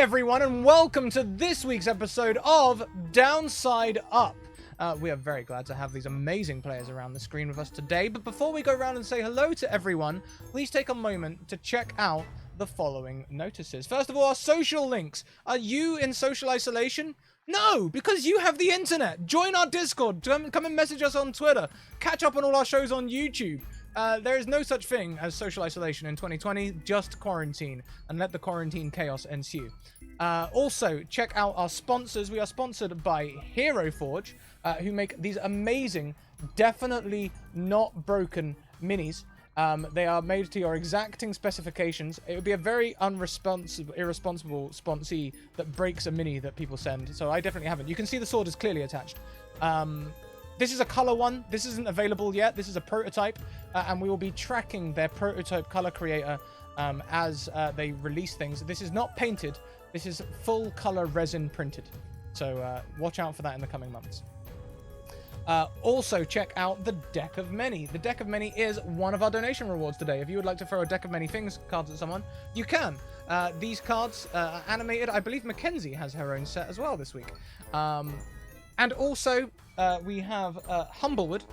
everyone, and welcome to this week's episode of Downside Up. We are very glad to have these amazing players around the screen with us today, but before we go around and say hello to everyone, please take a moment to check out the following notices. First of all, our social links. Are you in social isolation? No, because you have the internet. Join our Discord. Come and message us on Twitter. Catch up on all our shows on YouTube. There is no such thing as social isolation in 2020, just quarantine, and let the quarantine chaos ensue. Also, check out our sponsors. We are sponsored by Hero Forge, who make these amazing, definitely not broken minis. They are made to your exacting specifications. It would be a very irresponsible sponsee that breaks a mini that people send, so I definitely haven't. You can see the sword is clearly attached. This is a color one. This isn't available yet. This is a prototype, and we will be tracking their prototype color creator as they release things. This is not painted. This is full color resin printed. So watch out for that in the coming months. Also, check out the Deck of Many. The Deck of Many is one of our donation rewards today. If you would like to throw a Deck of Many Things cards at someone, you can. These cards are animated. I believe Mackenzie has her own set as well this week. And also, we have Humblewood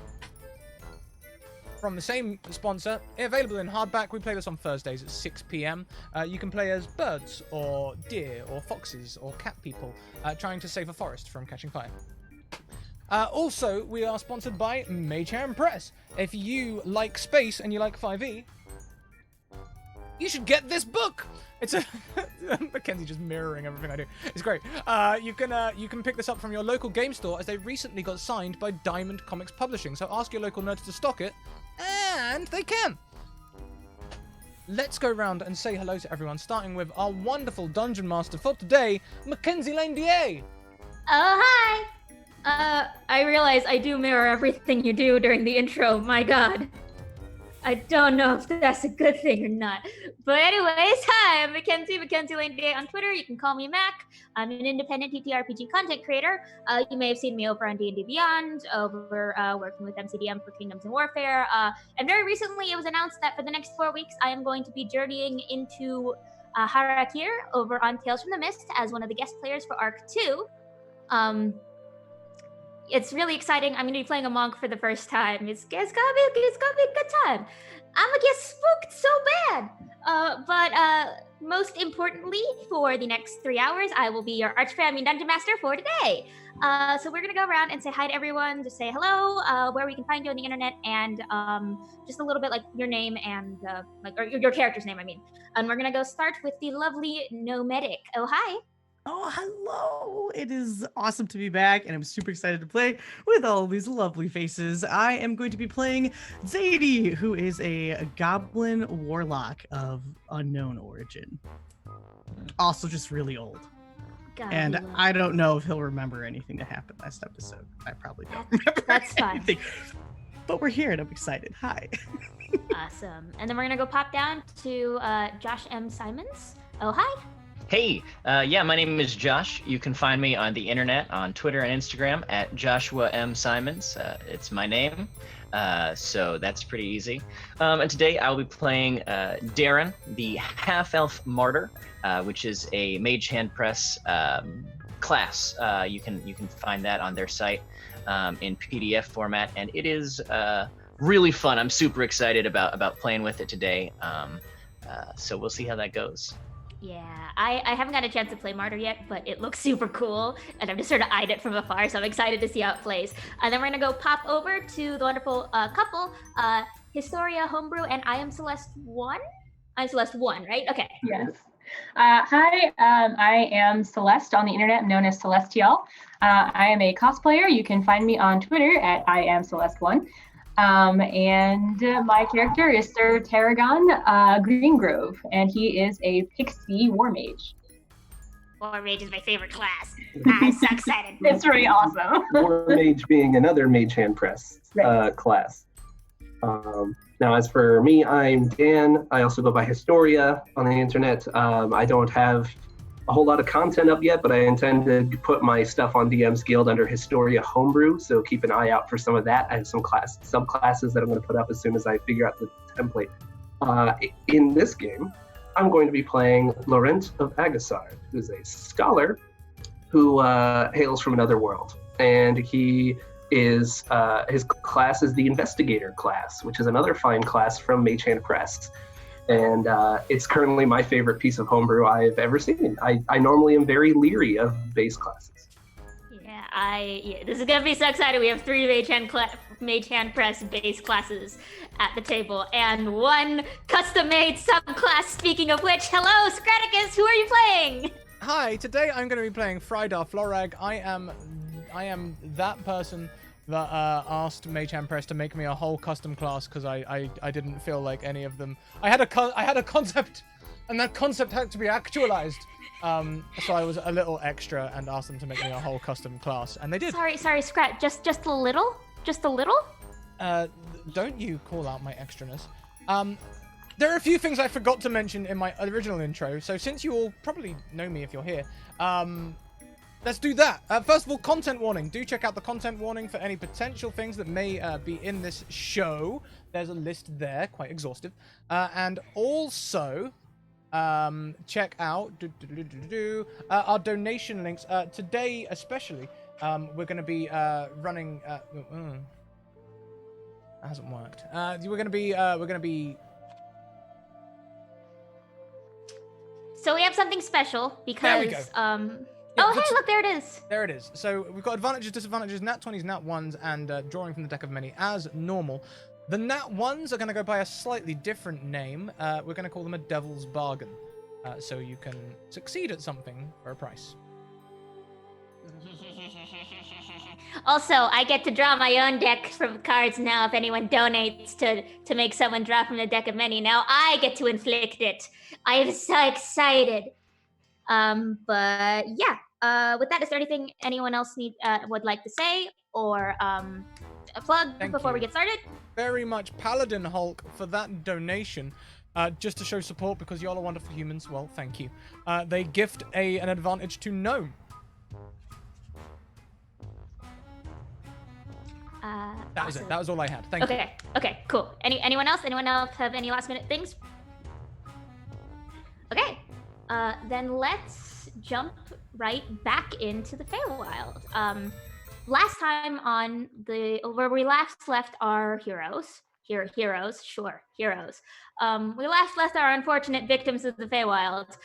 from the same sponsor, available in hardback. We play this on Thursdays at 6 p.m. You can play as birds, or deer, or foxes, or cat people, trying to save a forest from catching fire. Also, we are sponsored by Mage Hand Press. If you like space and you like 5e, you should get this book. It's a Mackenzie just mirroring everything I do. It's great. You can pick this up from your local game store, as they recently got signed by Diamond Comics Publishing. So ask your local nerds to stock it, and they can. Let's go around and say hello to everyone, starting with our wonderful dungeon master for today, Mackenzie Landier. Oh, hi. I realize I do mirror everything you do during the intro. My God. I don't know if that's a good thing or not. But anyways, hi, I'm Mackenzie Lane Day on Twitter. You can call me Mac. I'm an independent TTRPG content creator. You may have seen me over on D&D Beyond, over working with MCDM for Kingdoms and Warfare. And very recently, it was announced that for the next 4 weeks, I am going to be journeying into Harakir over on Tales from the Mist as one of the guest players for Arc 2. It's really exciting. I'm going to be playing a monk for the first time. It's gonna be a good time. I'm gonna get spooked so bad. But most importantly, for the next 3 hours, I will be your arch-family dungeon master for today. So we're gonna go around and say hi to everyone, just say hello, where we can find you on the internet, and just a little bit like your name and or your character's name, I mean. And we're gonna go start with the lovely Nomadic. Oh, hi. Oh, hello! It is awesome to be back, and I'm super excited to play with all these lovely faces. I am going to be playing Zadie, who is a goblin warlock of unknown origin. Also just really old. And I don't know if he'll remember anything that happened last episode. I probably don't remember That's anything. But we're here, and I'm excited. Hi. Awesome. And then we're going to go pop down to Josh M. Simons. Oh, hi. Hey, my name is Josh. You can find me on the internet, on Twitter and Instagram at Joshua M. Simons. It's my name, so that's pretty easy. And today I'll be playing Darren, the half-elf martyr, which is a Mage Hand Press class. You can find that on their site in PDF format, and it is really fun. I'm super excited about playing with it today. So we'll see how that goes. Yeah, I haven't got a chance to play Martyr yet, but it looks super cool, and I've just sort of eyed it from afar, so I'm excited to see how it plays. And then we're going to go pop over to the wonderful couple, Historia Homebrew and I Am Celeste 1? I'm Celeste 1, right? Okay. Yes. Hi, I am Celeste on the internet. I'm known as Celestial. I am a cosplayer. You can find me on Twitter at I Am Celeste 1. And my character is Sir Tarragon Greengrove, and he is a pixie war mage. War mage is my favorite class. I'm so excited. It's really awesome. War mage being another Mage Hand Press class. Now, as for me, I'm Dan. I also go by Historia on the internet. I don't have a whole lot of content up yet, but I intend to put my stuff on DM's Guild under Historia Homebrew, so keep an eye out for some of that. I have some subclasses that I'm going to put up as soon as I figure out the template. In this game, I'm going to be playing Laurent of Agassard, who's a scholar who hails from another world. And he is, his class is the Investigator class, which is another fine class from Mage Hand Press. And it's currently my favorite piece of homebrew I've ever seen. I normally am very leery of base classes. Yeah, this is gonna be so exciting. We have 3 Mage Hand Press base classes at the table, and 1 custom-made subclass. Speaking of which, hello, Scratticus. Who are you playing? Hi, today I'm going to be playing Frydar Florag. I am that person that asked Mage Hand Press to make me a whole custom class because I didn't feel like any of them. I had a concept, and that concept had to be actualized. So I was a little extra and asked them to make me a whole custom class, and they did. Sorry, Scrat. Just a little? Just a little? Don't you call out my extraness. There are a few things I forgot to mention in my original intro, so since you all probably know me if you're here, let's do that. First of all, content warning. Do check out the content warning for any potential things that may be in this show. There's a list there, quite exhaustive. And also, check out our donation links. Today, especially, we're going to be running... that hasn't worked. We're going to be... So we have something special because... There we go. Hey, look, there it is. There it is. So we've got advantages, disadvantages, nat 20s, nat 1s, and drawing from the deck of many as normal. The nat 1s are going to go by a slightly different name. We're going to call them a devil's bargain. So you can succeed at something for a price. Also, I get to draw my own deck from cards now if anyone donates to make someone draw from the deck of many. Now I get to inflict it. I am so excited. But yeah, with that, is there anything anyone else would like to say or a plug before we get started? Very much Paladin Hulk for that donation. Just to show support because y'all are wonderful humans. Well, thank you. They gift an advantage to Gnome. That was it. That was all I had. Thank you. Okay, cool. Anyone else? Anyone else have any last minute things? Okay, then let's jump right back into the Feywild. Last time on where we last left our heroes. Heroes. We last left our unfortunate victims of the Feywild.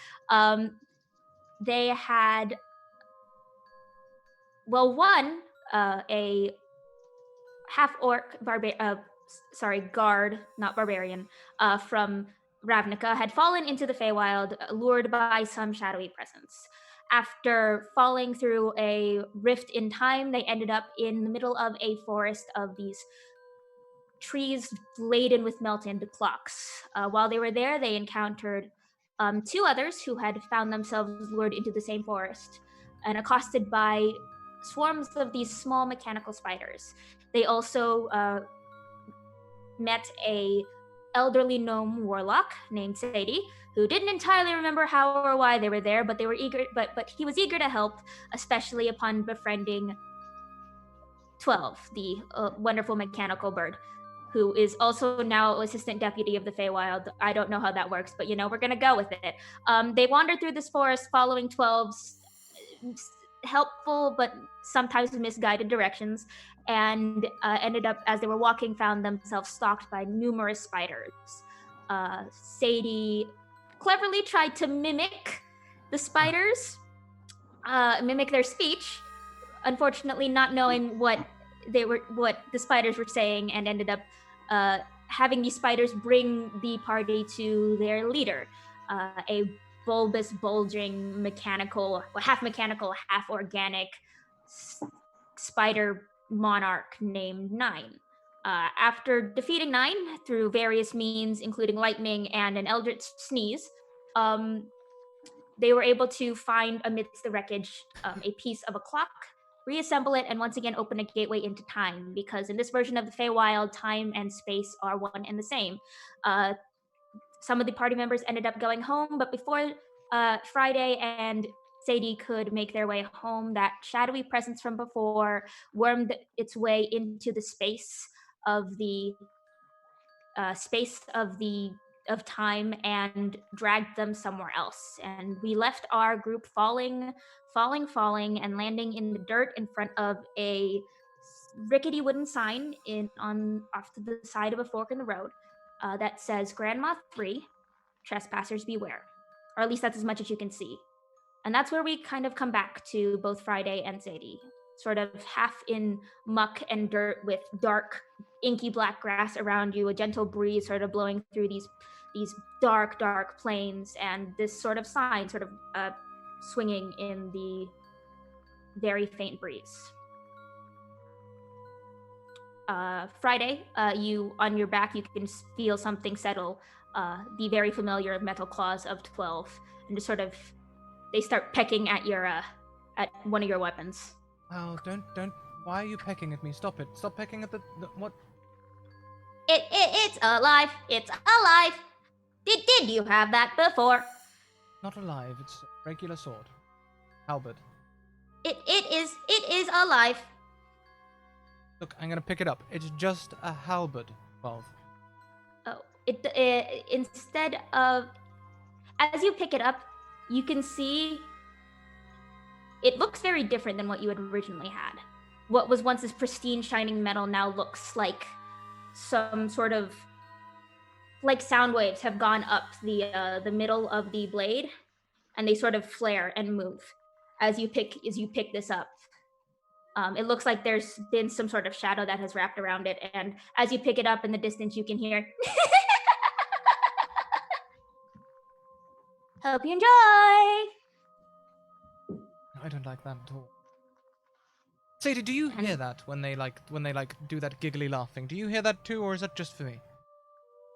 They had, one, a half-orc guard, not barbarian, from Ravnica had fallen into the Feywild, lured by some shadowy presence. After falling through a rift in time, they ended up in the middle of a forest of these trees laden with melted clocks. While they were there, they encountered 2 others who had found themselves lured into the same forest and accosted by swarms of these small mechanical spiders. They also met a elderly gnome warlock named Sadie, who didn't entirely remember how or why they were there, but they were eager. But he was eager to help, especially upon befriending 12, the wonderful mechanical bird, who is also now assistant deputy of the Feywild. I don't know how that works, but we're gonna go with it. They wandered through this forest following 12's helpful but sometimes misguided directions, and ended up, as they were walking, found themselves stalked by numerous spiders. Sadie cleverly tried to mimic the spiders, mimic their speech, unfortunately not knowing what the spiders were saying, and ended up having these spiders bring the party to their leader, a bulbous, bulging, half mechanical, half organic spider monarch named Nine. After defeating Nine through various means, including lightning and an eldritch sneeze, they were able to find amidst the wreckage a piece of a clock, reassemble it, and once again open a gateway into time, because in this version of the Feywild, time and space are one and the same. Some of the party members ended up going home, but before Friday and Sadie could make their way home, that shadowy presence from before wormed its way into the space of the of time and dragged them somewhere else. And we left our group falling, and landing in the dirt in front of a rickety wooden sign off to the side of a fork in the road that says Grandma 3, trespassers beware. Or at least that's as much as you can see. And that's where we kind of come back to both Friday and Sadie, sort of half in muck and dirt with dark, inky black grass around you, a gentle breeze sort of blowing through these dark plains, and this sort of sign sort of swinging in the very faint breeze. Friday, you on your back, you can feel something settle, the very familiar metal claws of 12, and just sort of they start pecking at your at one of your weapons. Oh, don't. Why are you pecking at me? Stop it. Stop pecking at the what? It's alive. It's alive. Did you have that before? Not alive. It's a regular sword. Halberd. It is alive. Look, I'm gonna pick it up. It's just a halberd, 12. Oh, it instead of, as you pick it up, you can see it looks very different than what you had originally had. What was once this pristine, shining metal now looks like some sort of, like sound waves have gone up the middle of the blade, and they sort of flare and move as you pick this up. It looks like there's been some sort of shadow that has wrapped around it, and as you pick it up in the distance, you can hear. Hope you enjoy. I don't like that at all. Sadie, do you hear that when they do that giggly laughing? Do you hear that too, or is that just for me?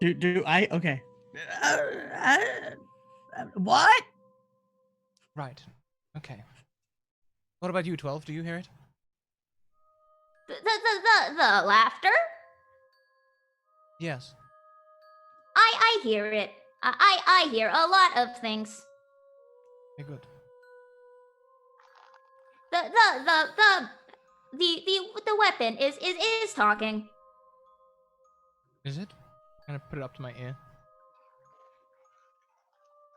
Do I? Okay. What? Right. Okay. What about you, 12? Do you hear it? The laughter? Yes. I hear it. I hear a lot of things. Okay, good. The weapon is talking. Is it? I'm gonna put it up to my ear.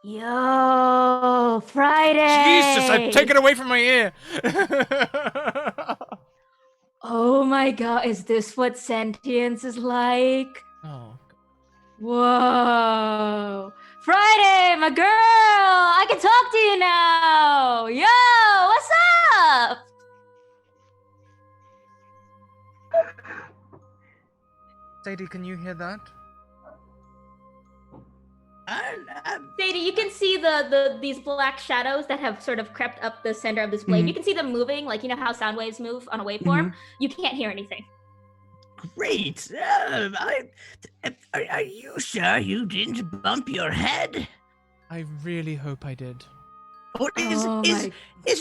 Yo, Friday. Jesus, I take it away from my ear. Oh my god, is this what sentience is like? Oh. Whoa. Friday, my girl! I can talk to you now! Yo, what's up? Sadie, can you hear that? Sadie, you can see these black shadows that have sort of crept up the center of this blade. Mhm. You can see them moving, like you know how sound waves move on a waveform? You can't hear anything. Great. Are you sure you didn't bump your head? I really hope I did. Or is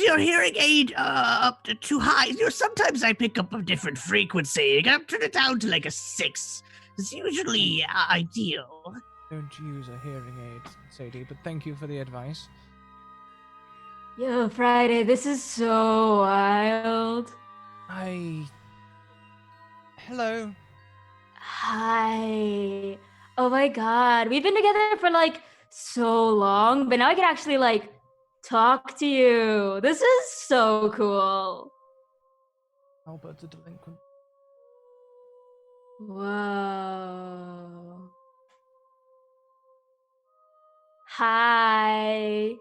your hearing aid up to too high? Sometimes I pick up a different frequency. You gotta turn it down to like a 6. It's usually ideal. Don't use a hearing aid, Sadie, but thank you for the advice. Yo, Friday, this is so wild. Hello. Hi. Oh my god. We've been together for like so long, but now I can actually like talk to you. This is so cool. Albert's a delinquent. Whoa. Hi.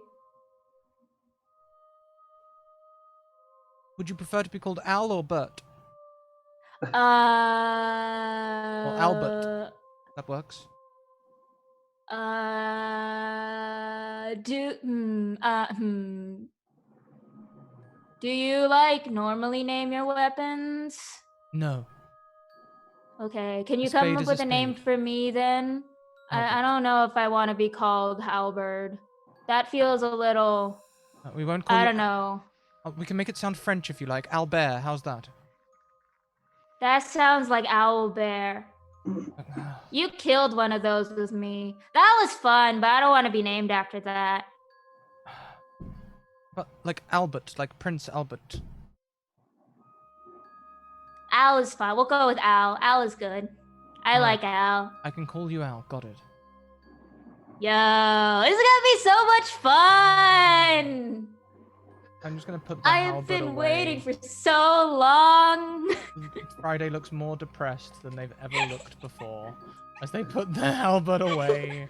Would you prefer to be called Al or Bert? Or Albert. That works. Do you like normally name your weapons? No. Okay, can you A come spade up is with a a name spade. for me then? I Albert. don't know if I want to be called Halberd. That feels a little, We won't call I you. don't know. We can make it sound French if you like. Albert, how's that? That sounds like Owlbear. You killed one of those with me. That was fun, but I don't want to be named after that. But like Albert, like Prince Albert. Al is fine. We'll go with Al. Al is good. I Alright. like Al. I can call you Al. Got it. Yo, this is gonna be so much fun! I'm just gonna put the I've halberd been away. waiting for so long. Friday looks more depressed than they've ever looked before as they put the halberd away.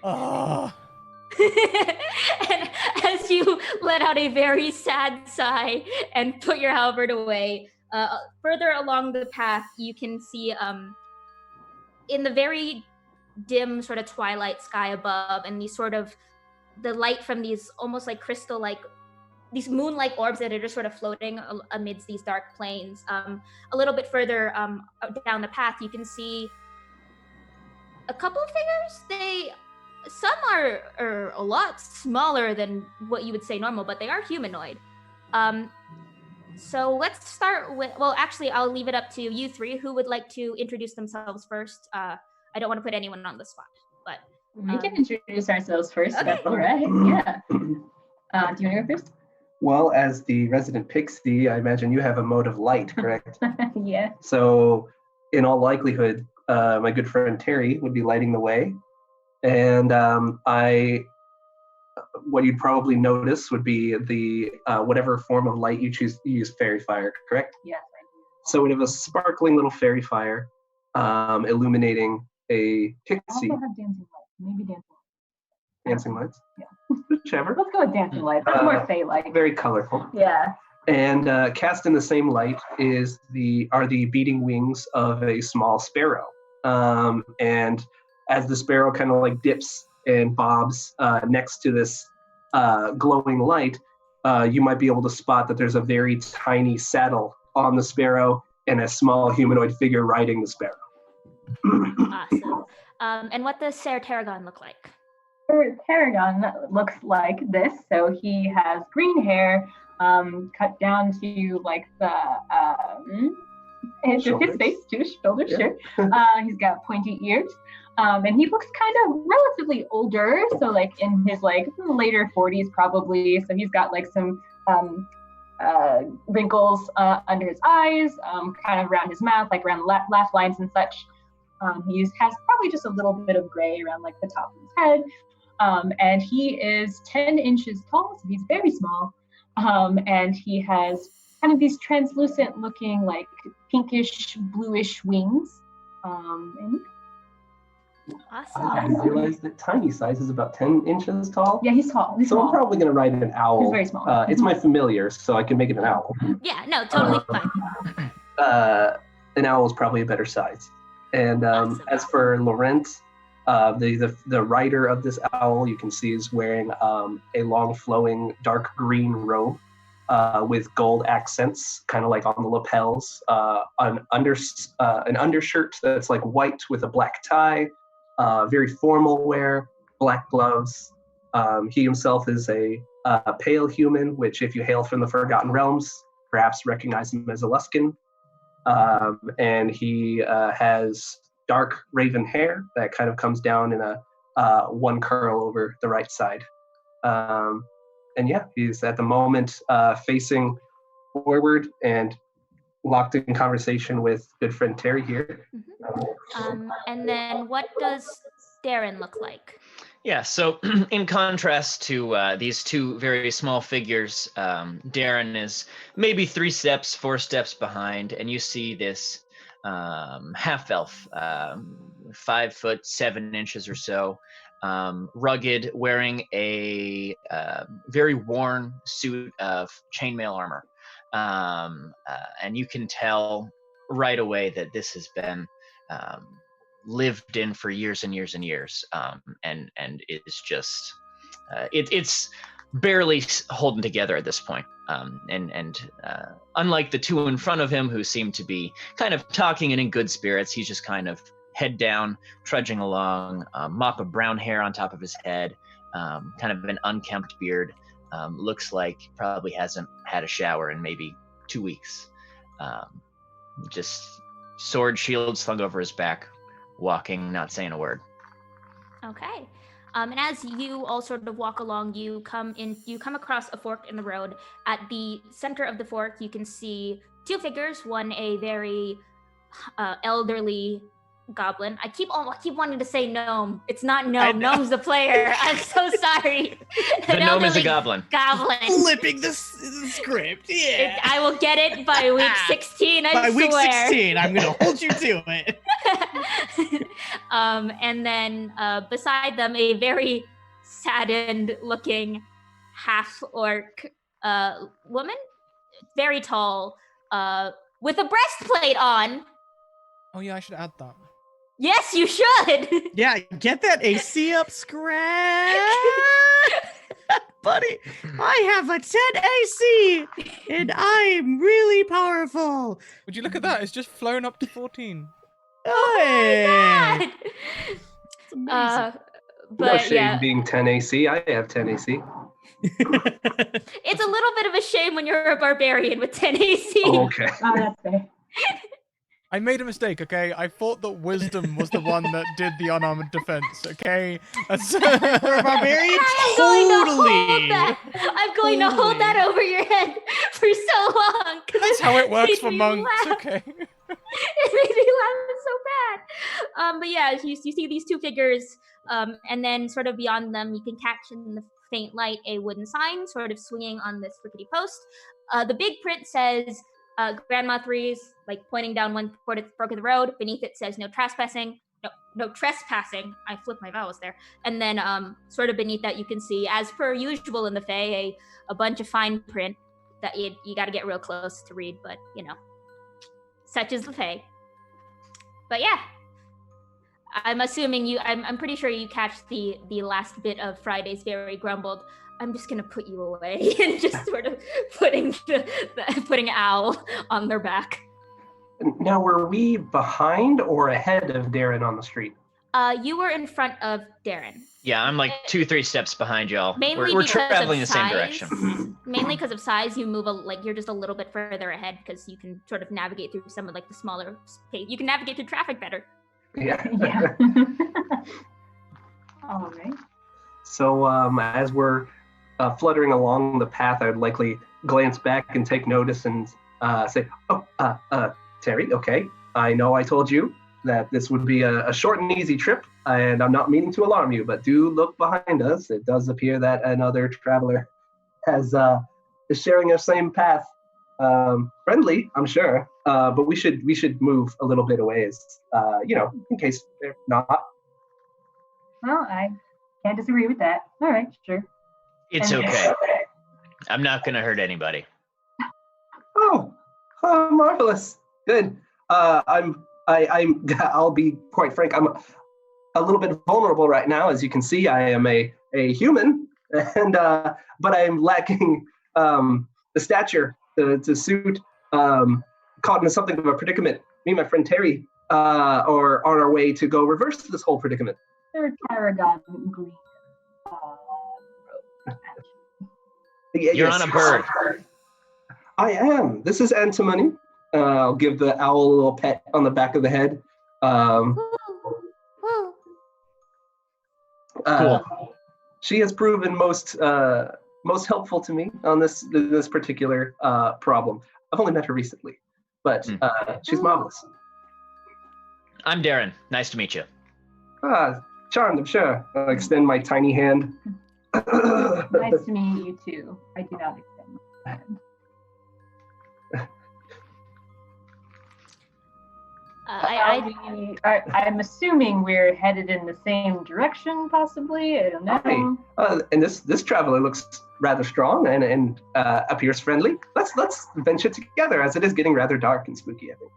Oh. And as you let out a very sad sigh and put your halberd away, further along the path, you can see in the very dim sort of twilight sky above, and the light from these almost like crystal like these moon-like orbs that are just sort of floating amidst these dark plains. A little bit further down the path, you can see a couple of figures. Some are a lot smaller than what you would say normal, but they are humanoid. So let's start with, well, actually, I'll leave it up to you three. Who would like to introduce themselves first? I don't want to put anyone on the spot, but We can introduce ourselves first. Okay. That's all right. Yeah. Do you want to go first? Well, as the resident pixie, I imagine you have a mode of light, correct? Yeah. So, in all likelihood, my good friend Terry would be lighting the way. And what you'd probably notice would be the whatever form of light you choose. You use fairy fire, correct? Yes. So we have a sparkling little fairy fire illuminating a I pixie. also have dancing lights. Maybe Dancing lights? Yeah. Whichever. Let's go with dancing lights. That's more fey-like. Very colorful. Yeah. And cast in the same light are the beating wings of a small sparrow. And as the sparrow kind of like dips and bobs next to this glowing light, you might be able to spot that there's a very tiny saddle on the sparrow and a small humanoid figure riding the sparrow. awesome. And what does Ser Tarragon look like? Tarragon looks like this. So he has green hair, cut down to like his face to his shoulders. Yeah. Sure. He's got pointy ears, and he looks kind of relatively older. So like in his like later 40s probably. So he's got like some wrinkles under his eyes, kind of around his mouth, like around the laugh lines and such. He has probably just a little bit of gray around like the top of his head. And he is 10 inches tall, so he's very small. And he has kind of these translucent looking like pinkish, bluish wings. And Awesome. I realize that tiny size is about 10 inches tall. yeah, he's tall. He's So small. I'm probably going to ride an owl. He's very small. It's my familiar, so I can make it an owl. Yeah, no, totally fine. An owl is probably a better size. And Awesome. as for Laurent, the rider of this owl, you can see is wearing a long flowing dark green robe with gold accents, kind of like on the lapels, an undershirt that's like white with a black tie, very formal wear, black gloves. He himself is a pale human, which if you hail from the Forgotten Realms, perhaps recognize him as a Luskin. And he has dark raven hair that kind of comes down in a one curl over the right side. And yeah, he's at the moment facing forward and locked in conversation with good friend Terry here. And then what does Darren look like? Yeah, so in contrast to these two very small figures, Darren is maybe 4 steps behind, and you see this half-elf, 5'7" or so, rugged, wearing a very worn suit of chainmail armor. And you can tell right away that this has been lived in for years and years and years, and it's just it's barely holding together at this point. And unlike the two in front of him, who seem to be kind of talking and in good spirits, he's just kind of head down, trudging along, mop of brown hair on top of his head, kind of an unkempt beard. Looks like probably hasn't had a shower in maybe 2 weeks. Just sword, shield slung over his back, walking, not saying a word. Okay. And as you all sort of walk along, you come across a fork in the road. At the center of the fork, you can see two figures, one a very elderly goblin. I keep wanting to say gnome. It's not gnome. Gnome's the player. I'm so sorry. The An gnome is a elderly goblin. Goblin. Flipping the script. Yeah. I will get it by week 16. I By swear. week 16, I'm gonna hold you to it. And then beside them, a very saddened-looking half-orc woman, very tall, with a breastplate on. Oh yeah, I should add that. Yes, you should. Yeah, get that AC up, Scratch. Buddy, I have a 10 AC, and I'm really powerful. Would you look at that? It's just flown up to 14. Hey. It's amazing. No But shame yeah, being 10 AC. I have 10 AC. it's a little bit of a shame when you're a barbarian with 10 AC. Oh, okay. Oh, that's fair. I made a mistake, okay? I thought that wisdom was the one that did the unarmored defense, okay? That's For a barbarian, I'm going to hold totally. that. I'm going to hold that over your head for so long. 'cause That's how it works made for me monks, laugh. okay? It made me laugh so bad. But yeah, you see these two figures, and then sort of beyond them, you can catch in the faint light a wooden sign sort of swinging on this rickety post. The big print says Grandma Three's, like pointing down one fork of the road. Beneath it says no trespassing. No trespassing. I flipped my vowels there. And then sort of beneath that you can see, as per usual in the Fae, a bunch of fine print that you got to get real close to read, but you know, such is the Fae. But yeah, I'm assuming I'm pretty sure you catch the last bit of Friday's Very Grumbled. I'm just gonna put you away and just sort of putting Owl on their back. Now, were we behind or ahead of Darren on the street? You were in front of Darren. Yeah, I'm like 2-3 steps behind y'all. Mainly We're because traveling of the same size. direction. Mainly because of size, you move you're just a little bit further ahead because you can sort of navigate through some of like the smaller space. You can navigate through traffic better. Yeah. Yeah. All right. So as we're fluttering along the path, I would likely glance back and take notice and say, "Oh, Terry, okay. I know I told you that this would be a short and easy trip, and I'm not meaning to alarm you, but do look behind us. It does appear that another traveler is sharing our same path. Friendly, I'm sure, but we should move a little bit away, in case they're not." Well, I can't disagree with that. All right, sure. It's And- okay. I'm not gonna hurt anybody. Oh, marvelous. Good. I'll be quite frank. I'm a little bit vulnerable right now. As you can see, I am a human, and but I am lacking the stature to suit caught in something of a predicament. Me and my friend Terry are on our way to go reverse this whole predicament. They're Tarragon green. You're Yes. on a bird. I am. This is antimony. I'll give the owl a little pet on the back of the head. She has proven most helpful to me on this particular problem. I've only met her recently, but she's marvelous. I'm Darren. Nice to meet you. Charmed, I'm sure. I'll extend my tiny hand. Nice to meet you too. I do not extend my hand. I'm assuming we're headed in the same direction, possibly. I don't know. And this traveler looks rather strong and appears friendly. Let's venture together, as it is getting rather dark and spooky, I think.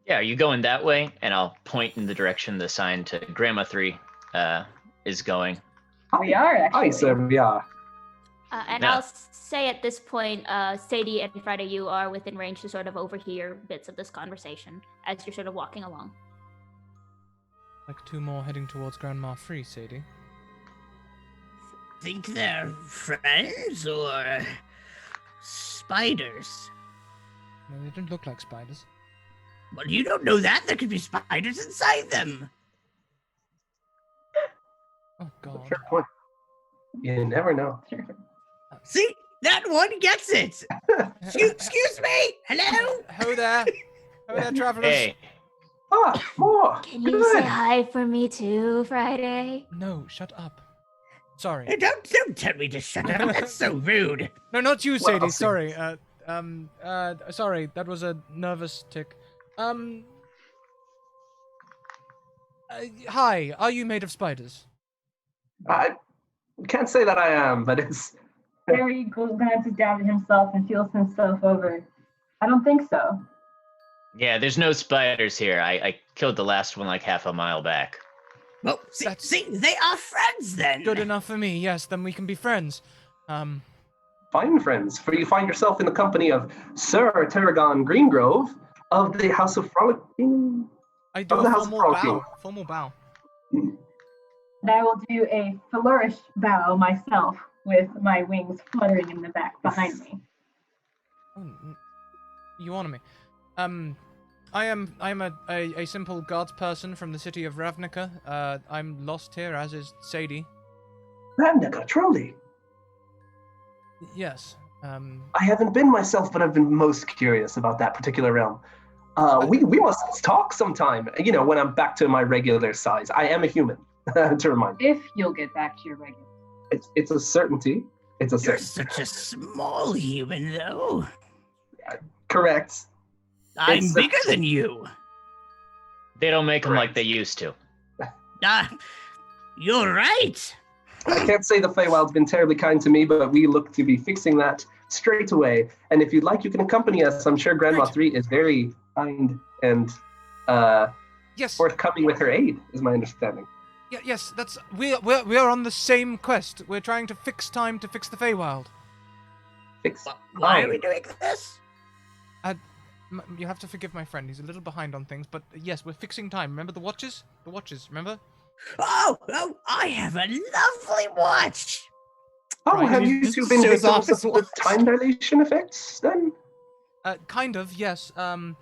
Yeah, are you going that way? And I'll point in the direction the sign to Grandma 3 is going. We are actually. Hi, sir. We are. And Yeah. I'll say at this point, Sadie and Friday, you are within range to sort of overhear bits of this conversation as you're sort of walking along. Like two more heading towards Grandma Free, Sadie. Think they're friends or spiders? No, they don't look like spiders. Well, you don't know that. There could be spiders inside them. Oh god. Fair point. You never know. See? That one gets it. Excuse me. Hello? Ho there. Ho there, travelers. Hey, Ah, more. Can you say Good. hi for me too, Friday? No, shut up. Sorry. Hey, don't tell me to shut up. That's so rude. No, not you, Well, Sadie. see. Sorry. Sorry. That was a nervous tick. Hi. Are you made of spiders? I can't say that I am, but it's Harry glances down at himself and feels himself over. I don't think so. Yeah, there's no spiders here. I killed the last one like half a mile back. Well, see, they are friends then. Good enough for me. Yes, then we can be friends. fine friends, for you find yourself in the company of Sir Tarragon Greengrove of the House of Frolicking. I do Of a the House of formal bow. Frolicking. Formal bow. And I will do a flourish bow myself with my wings fluttering in the back behind me. Oh, you honor me. I'm a simple guards person from the city of Ravnica. I'm lost here, as is Sadie. Ravnica, truly. Yes. I haven't been myself, but I've been most curious about that particular realm. We must talk sometime, you know, when I'm back to my regular size. I am a human, to remind you. If you'll get back to your regular. It's a certainty. It's a You're certainty. such a small human, though. Correct. I'm It's- bigger than you. They don't make them like they used to. You're right. I can't say the Feywild's been terribly kind to me, but we look to be fixing that straight away. And if you'd like, you can accompany us. I'm sure Grandma Great. 3 is very kind and Yes. forthcoming with her aid, is my understanding. Yes. That's we are on the same quest. We're trying to fix time to fix the Feywild. Fix. Why are we doing this? You have to forgive my friend. He's a little behind on things, but yes, we're fixing time. Remember the watches? The watches. Remember? Oh, I have a lovely watch. Oh, Right, have he you just two been shows off victims of his the watch. time dilation effects then? Kind of. Yes. I'm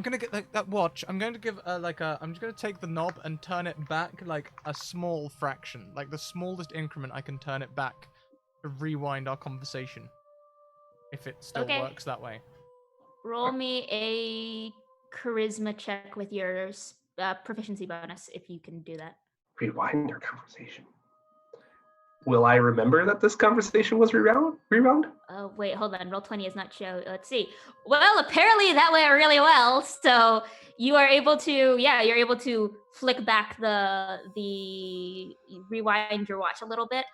gonna get that watch. I'm going to give I'm just gonna take the knob and turn it back like a small fraction, like the smallest increment I can turn it back to rewind our conversation. If it still Okay. works that way. Roll me a charisma check with your proficiency bonus if you can do that. Rewind our conversation. Will I remember that this conversation was rewound? Oh, wait, hold on. Roll 20 is not show. Let's see. Well, apparently that went really well. So you are able to, you're able to flick back the rewind your watch a little bit.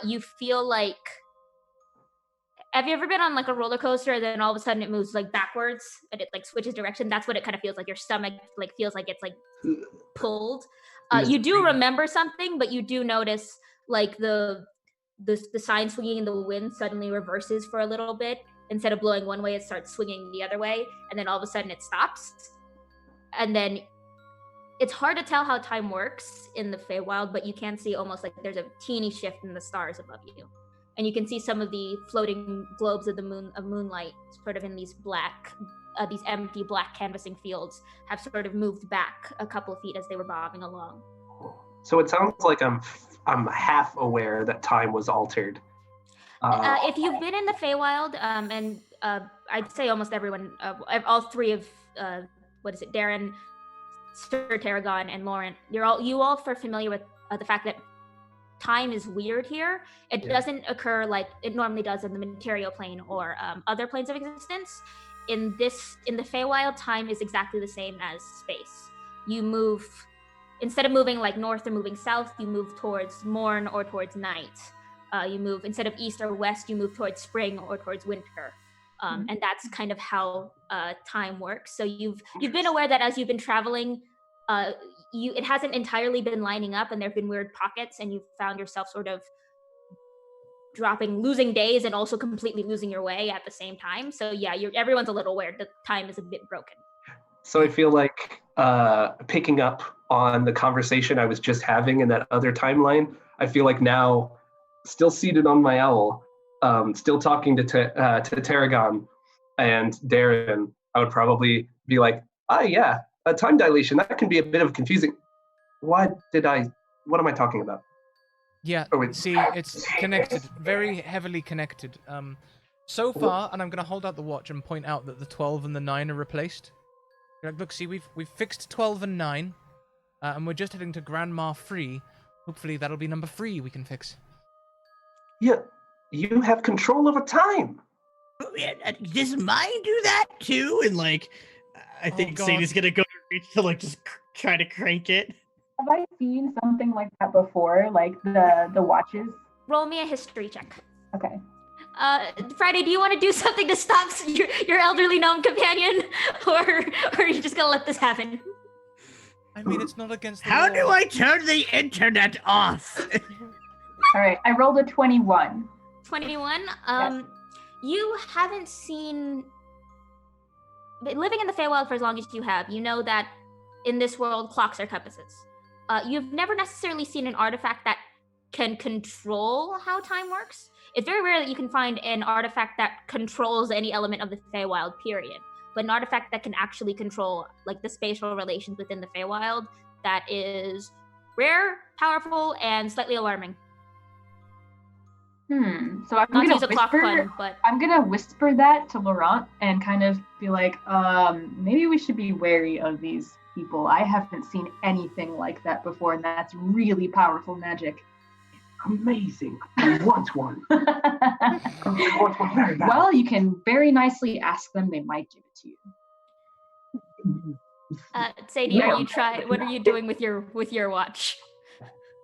You feel like, have you ever been on like a roller coaster and then all of a sudden it moves like backwards and it like switches direction? That's what it kind of feels like. Your stomach like feels like it's like pulled. You do remember something, but you do notice like the sign swinging in the wind suddenly reverses for a little bit. Instead of blowing one way, it starts swinging the other way, and then all of a sudden it stops. And then it's hard to tell how time works in the Feywild, but you can see almost like there's a teeny shift in the stars above you. And you can see some of the floating globes of the moonlight sort of in these these empty black canvassing fields have sort of moved back a couple of feet as they were bobbing along. So it sounds like I'm half aware that time was altered. If you've been in the Feywild, and I'd say almost everyone, all three of Darren, Sir Tarragon, and Lauren, you all are familiar with the fact that time is weird here. It doesn't occur like it normally does in the material plane or other planes of existence. In the Feywild, time is exactly the same as space. You move, instead of moving like north or moving south, you move towards morn or towards night. You move, instead of east or west, you move towards spring or towards winter. And that's kind of how time works. So you've been aware that as you've been traveling, it hasn't entirely been lining up, and there have been weird pockets, and you've found yourself sort of losing days and also completely losing your way at the same time. So everyone's a little aware that time is a bit broken. So I feel like picking up on the conversation I was just having in that other timeline, I feel like now, still seated on my owl, still talking to Tarragon and Darren, I would probably be like, a time dilation, that can be a bit of confusing. What am I talking about? Yeah, Oh, wait. see, it's connected, very heavily connected. So far, and I'm going to hold out the watch and point out that the 12 and the 9 are replaced. You're like, look, see, we've fixed 12 and 9, and we're just heading to Grandma 3. Hopefully that'll be number 3 we can fix. Yeah, you have control over time. Does mine do that too? And like, I think God. Sadie's gonna go to reach to like just try to crank it. Have I seen something like that before? Like the watches? Roll me a history check. Okay. Friday, do you want to do something to stop your elderly gnome companion, or are you just gonna let this happen? I mean, it's not against the How law. do I turn the internet off? All right. I rolled a 21. 21. Yes. You haven't seen. Living in the Feywild for as long as you have, you know that in this world, clocks are compasses. You've never necessarily seen an artifact that can control how time works. It's very rare that you can find an artifact that controls any element of the Feywild, period. But an artifact that can actually control like the spatial relations within the Feywild, that is rare, powerful, and slightly alarming. So I'm Not to gonna use a clock pun, but I'm gonna whisper that to Laurent and kind of be like, maybe we should be wary of these people. I haven't seen anything like that before, and that's really powerful magic. Amazing. I want one. I want one very bad. Well, you can very nicely ask them. They might give it to you. Sadie, Yeah. what are you doing with your watch?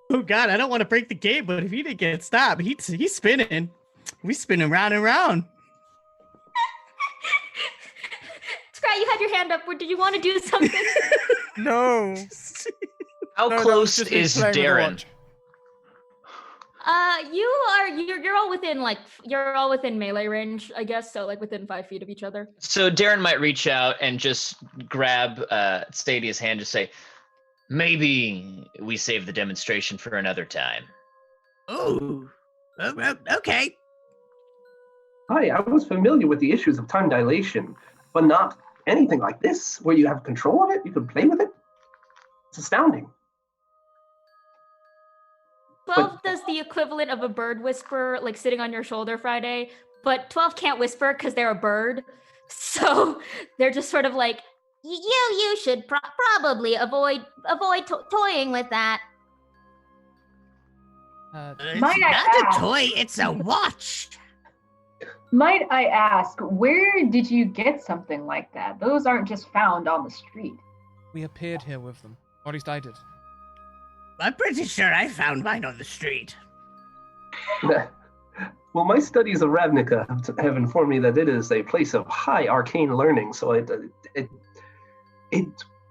Oh God, I don't want to break the game, but if he didn't get stopped, he's spinning. We spinning round and round. Scrat, you had your hand up. Did you want to do something? No. How No, that was close just me is playing with the Darren? watch. You're all within melee range, I guess. So like within 5 feet of each other. So Darren might reach out and just grab Stadia's hand, just say, maybe we save the demonstration for another time. Oh, okay. Hi, I was familiar with the issues of time dilation, but not anything like this, where you have control of it, you can play with it. It's astounding. 12 does the equivalent of a bird whisper, like sitting on your shoulder, Friday. But 12 can't whisper because they're a bird. So they're just sort of like, you should probably avoid toying with that. It's Might I not ask- a toy, it's a watch. Might I ask, where did you get something like that? Those aren't just found on the street. We appeared here with them. Or at least I did. I'm pretty sure I found mine on the street. Well, my studies of Ravnica have informed me that it is a place of high arcane learning, so it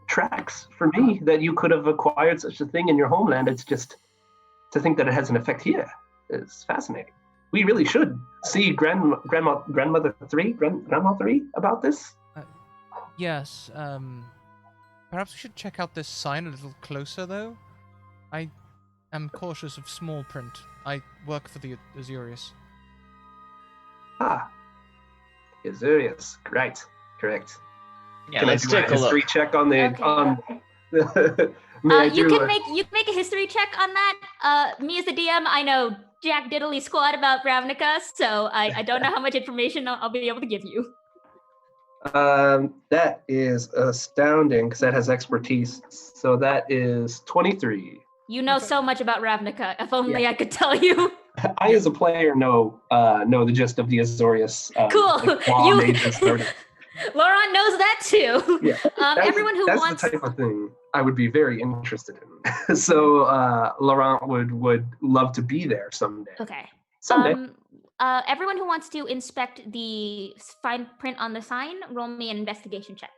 tracks for me that you could have acquired such a thing in your homeland. It's just to think that it has an effect here is fascinating. We really should see Grandmother 3 about this. Yes, perhaps we should check out this sign a little closer, though. I am cautious of small print. I work for the Azurius. Ah, Azurius. Right, correct. Yeah, Can I let's do a take a history look. check on the Okay. on? May I You do can a- make a history check on that. Me as the DM, I know Jack Diddley squat about Ravnica, so I don't know how much information I'll be able to give you. That is astounding because that has expertise. So that is 23. You know so much about Ravnica. If only I could tell you. I, as a player, know the gist of the Azorius. Cool. Law mages sort of. Laurent knows that too. Yeah. That's- Everyone who that's wants the type of thing I would be very interested in. So Laurent would love to be there someday. Okay. Someday. Everyone who wants to inspect the fine print on the sign, roll me an investigation check.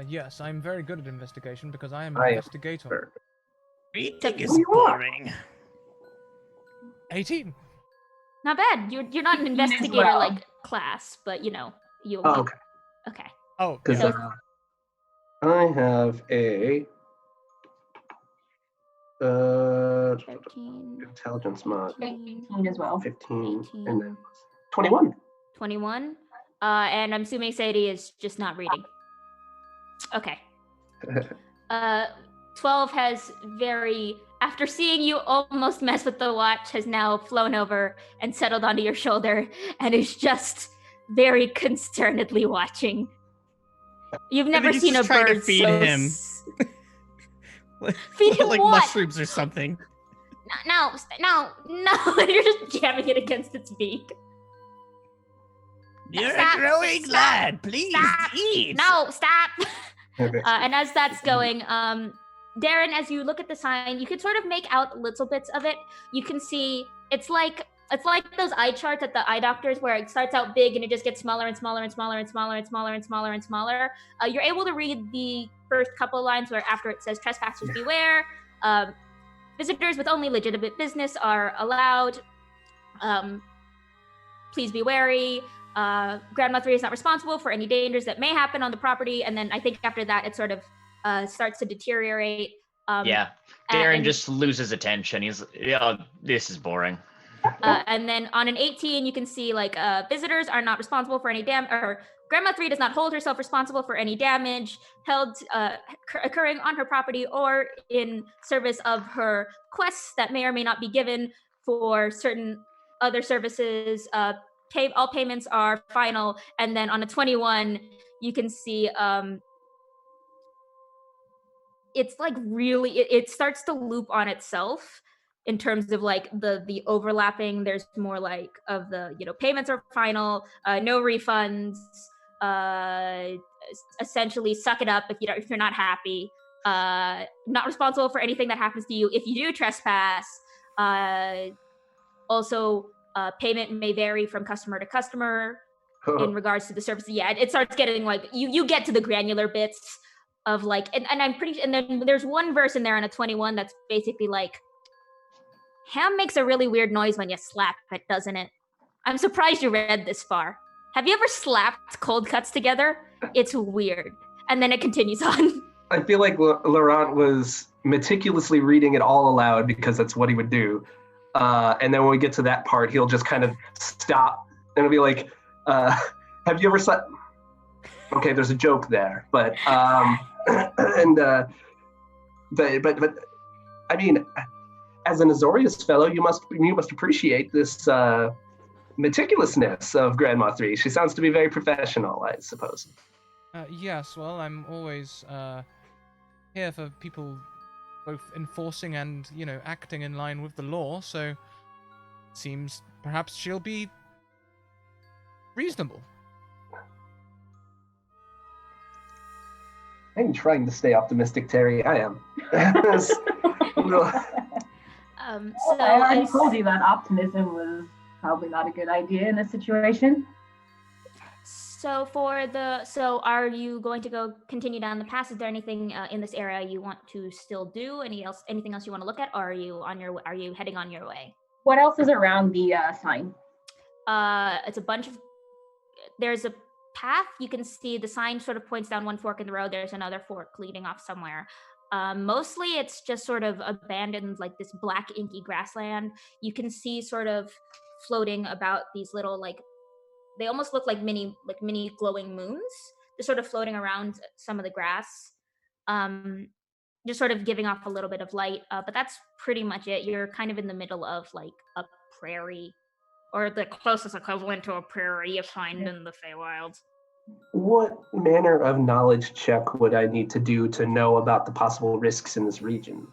Yes, I'm very good at investigation because I am I an am investigator. sure. Reading is You are. boring. 18. Not bad. You're not an 18 as investigator well. like class, but you Oh, okay. Okay. Oh, Because yeah. I have a 13, intelligence mod 18 as well. 15 18. and then 21. 21. And I'm assuming Sadie is just not reading. Okay. 12 has after seeing you almost mess with the watch, has now flown over and settled onto your shoulder and is just very concernedly watching. You've And never then he's seen a just trying to bird feed so him. Feed him like what? mushrooms or something. No, you're just jamming it against its beak. You're Stop. a growing Stop. lad. Please Stop. eat. No, stop. Okay. And as that's going, Darren, as you look at the sign, you can sort of make out little bits of it. You can see it's like those eye charts at the eye doctors where it starts out big and it just gets smaller and smaller and smaller and smaller and smaller and smaller and smaller. You're able to read the first couple lines where after it says trespassers beware, visitors with only legitimate business are allowed. Please be wary. Grandma 3 is not responsible for any dangers that may happen on the property. And then I think after that, it sort of starts to deteriorate. Yeah, Darren and- just loses attention. He's, this is boring. And then on an 18, you can see like visitors are not responsible for any or Grandma 3 does not hold herself responsible for any damage held occurring on her property or in service of her quests that may or may not be given for certain other services. All payments are final. And then on a 21, you can see it's like really, it starts to loop on itself in terms of like the overlapping. There's more like of the, payments are final, no refunds, essentially suck it up if you're not happy, not responsible for anything that happens to you if you do trespass. Also, payment may vary from customer to customer in regards to the service. Yeah, it starts getting like you get to the granular bits of like, and I'm pretty, and then there's one verse in there on a 21 that's basically like, ham makes a really weird noise when you slap it, doesn't it? I'm surprised you read this far. Have you ever slapped cold cuts together? It's weird. And then it continues on. I feel like Laurent was meticulously reading it all aloud because that's what he would do. And then when we get to that part, he'll just kind of stop and it'll be like, have you ever slept? Okay, there's a joke there, but but I mean, as an Azorius fellow, you must appreciate this meticulousness of Grandma 3. She sounds to be very professional, I suppose. Yes, well, I'm always here for people both enforcing and, acting in line with the law, so it seems perhaps she'll be reasonable. I'm trying to stay optimistic, Terry. I am. I already told you that optimism was probably not a good idea in this situation. So are you going to go continue down the path? Is there anything in this area you want to still do? Anything else you want to look at? Or are you heading on your way? What else is around the sign? It's a bunch of, there's a path. You can see the sign sort of points down one fork in the road. There's another fork leading off somewhere. Mostly it's just sort of abandoned, like this black inky grassland. You can see sort of floating about these little, like, they almost look like mini glowing moons. They're sort of floating around some of the grass, just sort of giving off a little bit of light. But that's pretty much it. You're kind of in the middle of like a prairie, or the closest equivalent to a prairie you find in the Feywild. What manner of knowledge check would I need to do to know about the possible risks in this region?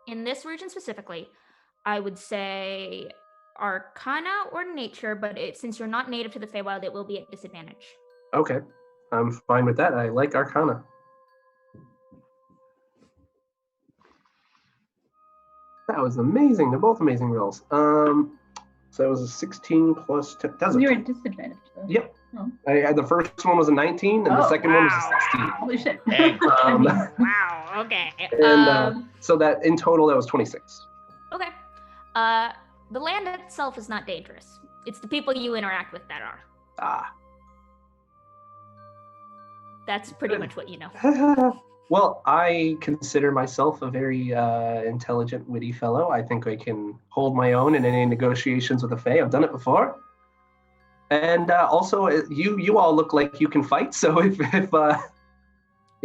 In this region specifically, I would say Arcana or Nature, but since you're not native to the Feywild, it will be at disadvantage. Okay, I'm fine with that. I like Arcana. That was amazing. They're both amazing rolls. So that was a 16 plus 10. You're at disadvantage, though. Yep. Oh. I had the first one was a 19, and the second one was a 16. Holy shit. Dang. Wow. Okay. And so that in total, that was 26. Okay. The land itself is not dangerous. It's the people you interact with that are. Ah. That's pretty much what you know. Well, I consider myself a very intelligent, witty fellow. I think I can hold my own in any negotiations with the Fae. I've done it before. And also, you all look like you can fight. So if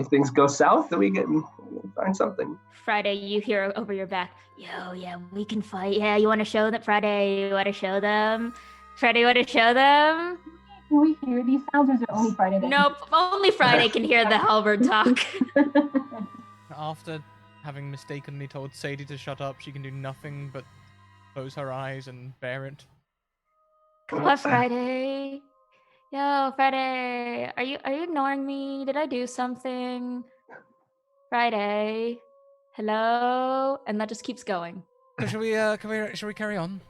things go south, then we can find something. Friday, you hear over your back, yo, yeah, we can fight. Yeah, you want to show them? Friday, you want to show them? Friday, you want to show them? Can we hear these sounds, or is it only Friday? Nope, only Friday can hear the halberd talk. After having mistakenly told Sadie to shut up, she can do nothing but close her eyes and bear it. What, Friday? Yo, Friday, are you ignoring me? Did I do something? Friday, hello, and that just keeps going. So should we carry on?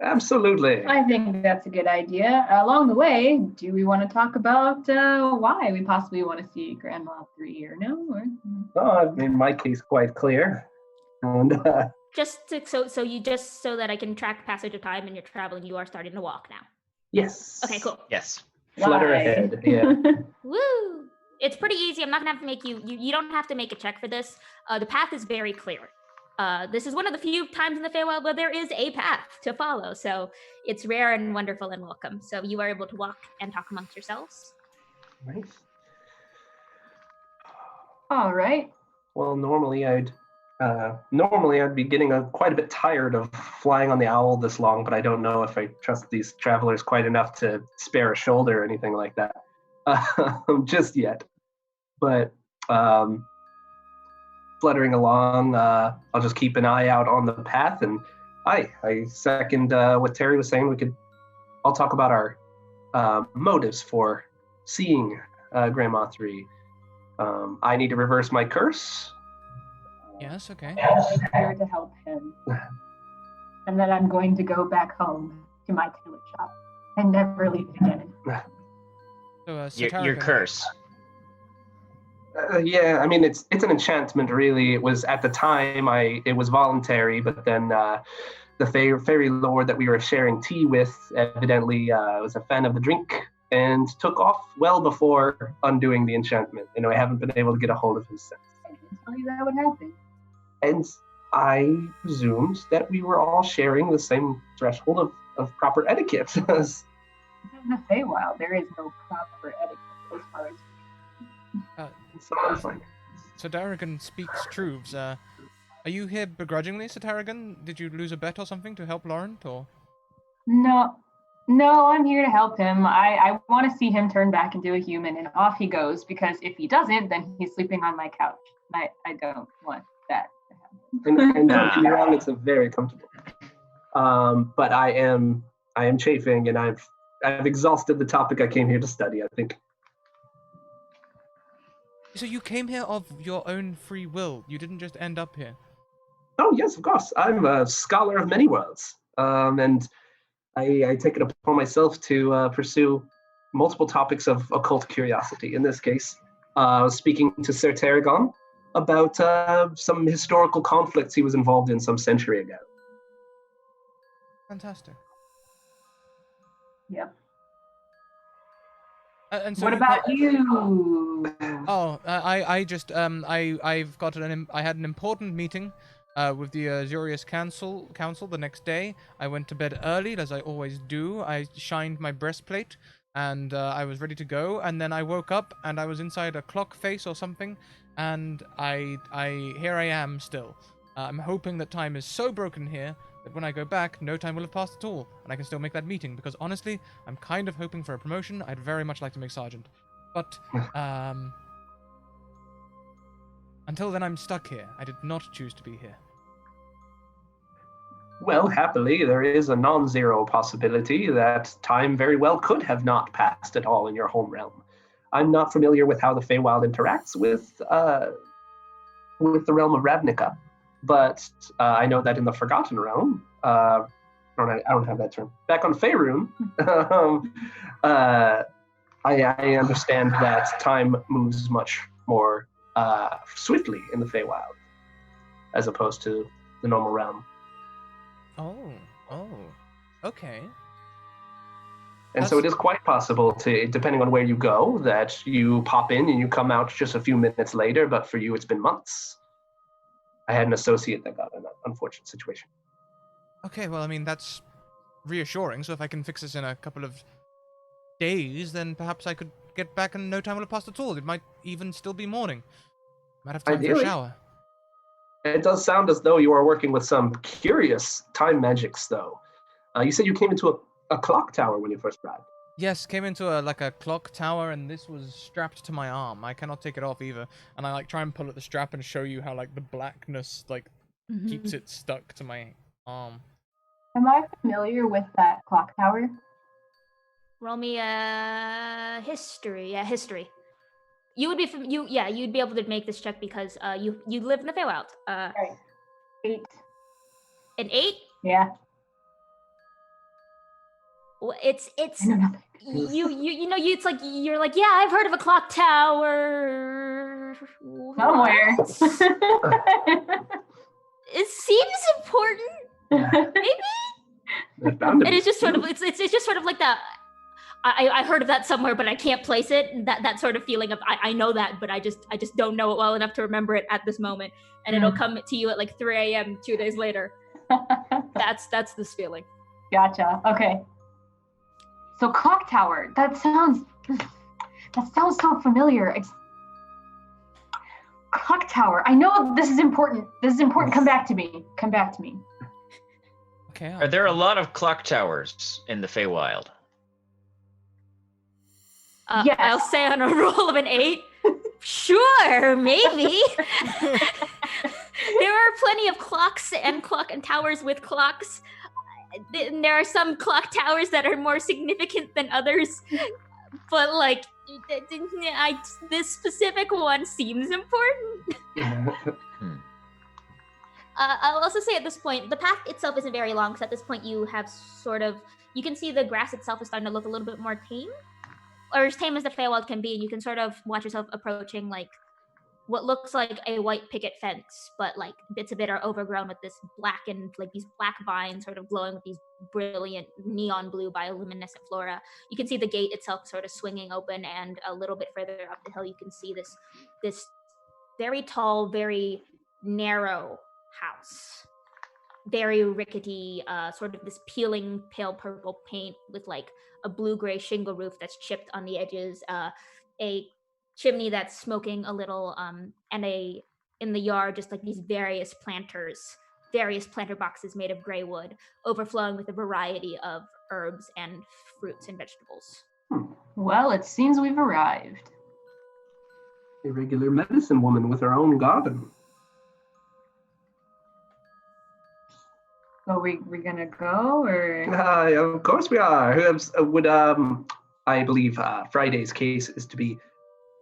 Absolutely. I think that's a good idea. Along the way, do we want to talk about why we possibly want to see Grandma 3 or no? Or... Oh, in my case, quite clear. And So that I can track passage of time and you're traveling, you are starting to walk now. yes. Okay, cool. Yes. Flutter Why? ahead. Yeah. Woo! It's pretty easy. I'm not gonna have to make you don't have to make a check for this. The path is very clear. This is one of the few times in the Feywild where there is a path to follow, so it's rare and wonderful and welcome. So you are able to walk and talk amongst yourselves. Nice. All right. Well, normally I'd be getting quite a bit tired of flying on the owl this long, but I don't know if I trust these travelers quite enough to spare a shoulder or anything like that just yet. But fluttering along, I'll just keep an eye out on the path, and I second what Terry was saying. I'll talk about our motives for seeing Grandma 3. I need to reverse my curse. Yes, okay. I'm here to help him. And then I'm going to go back home to my tailor shop and never leave it again. So, Your curse. Yeah, I mean it's an enchantment, really. It was at the time it was voluntary, but then the fairy lord that we were sharing tea with evidently was a fan of the drink and took off well before undoing the enchantment. I haven't been able to get a hold of him since. I didn't tell you that would happen. And I presumed that we were all sharing the same threshold of proper etiquette. In the Feywild, there is no proper etiquette as far as... So that's fine. So Darrigan speaks truths. Are you here begrudgingly, Sir Tarragon? Did you lose a bet or something to help Laurent, or? No, I'm here to help him. I want to see him turn back into a human, and off he goes, because if he doesn't, then he's sleeping on my couch. I don't want that to happen. And don't get me wrong, it's a very comfortable. But I am chafing, and I've exhausted the topic I came here to study, I think. So you came here of your own free will. You didn't just end up here. Oh yes, of course. I'm a scholar of many worlds, and I take it upon myself to pursue multiple topics of occult curiosity. In this case, I was speaking to Sir Tarragon about some historical conflicts he was involved in some century ago. Fantastic. Yep. And so What about you? Oh, I had an important meeting with the Azurius Council the next day. I went to bed early, as I always do. I shined my breastplate, and I was ready to go. And then I woke up, and I was inside a clock face or something, and here I am still. I'm hoping that time is so broken here that when I go back, no time will have passed at all, and I can still make that meeting, because honestly, I'm kind of hoping for a promotion. I'd very much like to make sergeant. But, until then, I'm stuck here. I did not choose to be here. Well, happily, there is a non-zero possibility that time very well could have not passed at all in your home realm. I'm not familiar with how the Feywild interacts with the realm of Ravnica, but I know that in the Forgotten Realm, I don't have that term. Back on Faerun, I understand that time moves much more swiftly in the Feywild, as opposed to the normal realm. Oh, okay. And so it is quite possible to, depending on where you go, that you pop in and you come out just a few minutes later, but for you it's been months. I had an associate that got in an unfortunate situation. Okay, well, I mean, that's reassuring, so if I can fix this in a couple of days, then perhaps I could get back and no time will have passed at all. It might even still be morning. Might have time for a Ideally. shower. It does sound as though you are working with some curious time magics, though. You said you came into a clock tower when you first arrived. Yes, came into a clock tower, and this was strapped to my arm. I cannot take it off either. And I try and pull at the strap and show you how the blackness keeps it stuck to my arm. Am I familiar with that clock tower? Roll me a history. Yeah, history. You would be you'd be able to make this check because you live in the Feywild. Right. 8. An 8? Yeah. Well, it's I know nothing. it's like you're like, yeah, I've heard of a clock tower Somewhere. It seems important, maybe. And it's just sort of it's just sort of like that. I heard of that somewhere, but I can't place it. That sort of feeling of I know that, but I just don't know it well enough to remember it at this moment, and it'll come to you at 3 a.m. 2 days later. That's this feeling. Gotcha. Okay. So clock tower. That sounds so familiar. Clock tower. I know this is important. Come back to me. Okay. Are there a lot of clock towers in the Feywild? Yes. I'll say on a roll of an 8. Sure, maybe. There are plenty of clocks and towers with clocks. There are some clock towers that are more significant than others, but this specific one seems important. I'll also say at this point, the path itself isn't very long, because at this point you have you can see the grass itself is starting to look a little bit more tame, or as tame as the Feywild can be, and you can sort of watch yourself approaching what looks like a white picket fence, but bits of it are overgrown with this blackened, these black vines sort of glowing with these brilliant neon blue bioluminescent flora. You can see the gate itself sort of swinging open, and a little bit further up the hill you can see this very tall, very narrow house. Very rickety, sort of this peeling pale purple paint with a blue-gray shingle roof that's chipped on the edges, a chimney that's smoking a little, and in the yard just these various planter boxes made of gray wood, overflowing with a variety of herbs and fruits and vegetables. Well, it seems we've arrived. A regular medicine woman with her own garden. So we're gonna go, or? Of course we are. I believe Friday's case is to be.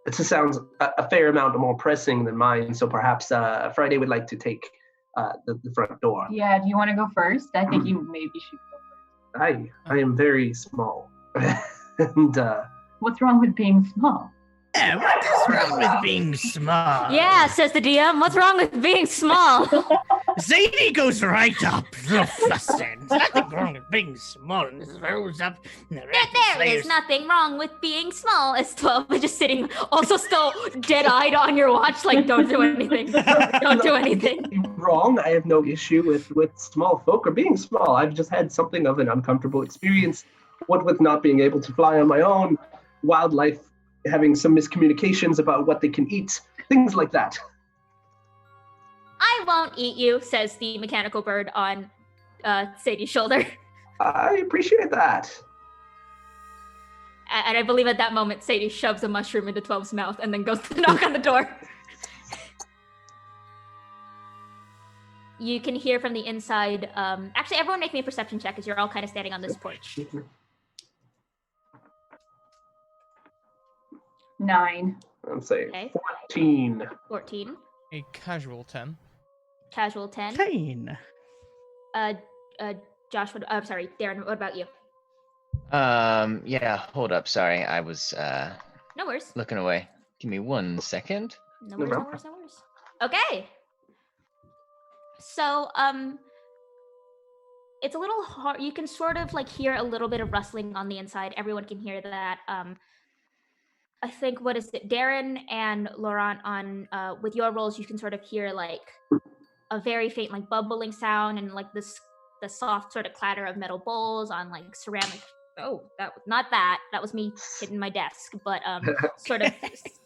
It sounds a fair amount more pressing than mine, so perhaps Friday would like to take the front door. Yeah, do you want to go first? I think you maybe should go first. I am very small. And What's wrong with being small? Yeah, what is wrong with being small? Yeah, says the DM. What's wrong with being small? Zadie goes right up, real flustered. There's nothing wrong with being small. And this rolls up. And There is nothing wrong with being small. As 12 is just sitting, also still dead-eyed on your watch, don't do anything. Don't do anything. Wrong. I have no issue with small folk or being small. I've just had something of an uncomfortable experience. What with not being able to fly on my own, wildlife having some miscommunications about what they can eat, things like that. I won't eat you, says the mechanical bird on Sadie's shoulder. I appreciate that. And I believe at that moment, Sadie shoves a mushroom into 12's mouth and then goes to knock on the door. You can hear from the inside. Actually, everyone make me a perception check, because you're all kind of standing on this porch. 9. I'm saying Okay. 14. 14. A casual 10. Casual 10. Kane. Josh, I'm sorry, Darren, what about you? Yeah, hold up. Sorry, I was No worries. looking away. Give me 1 second. No No worries, no problem. worries, no worries. Okay. So, it's a little hard. You can sort of hear a little bit of rustling on the inside. Everyone can hear that. I think, what is it? Darren and Laurent on, with your rolls, you can sort of hear a very faint bubbling sound, and the soft sort of clatter of metal bowls on ceramic. Oh, that was not that. That was me hitting my desk, but sort of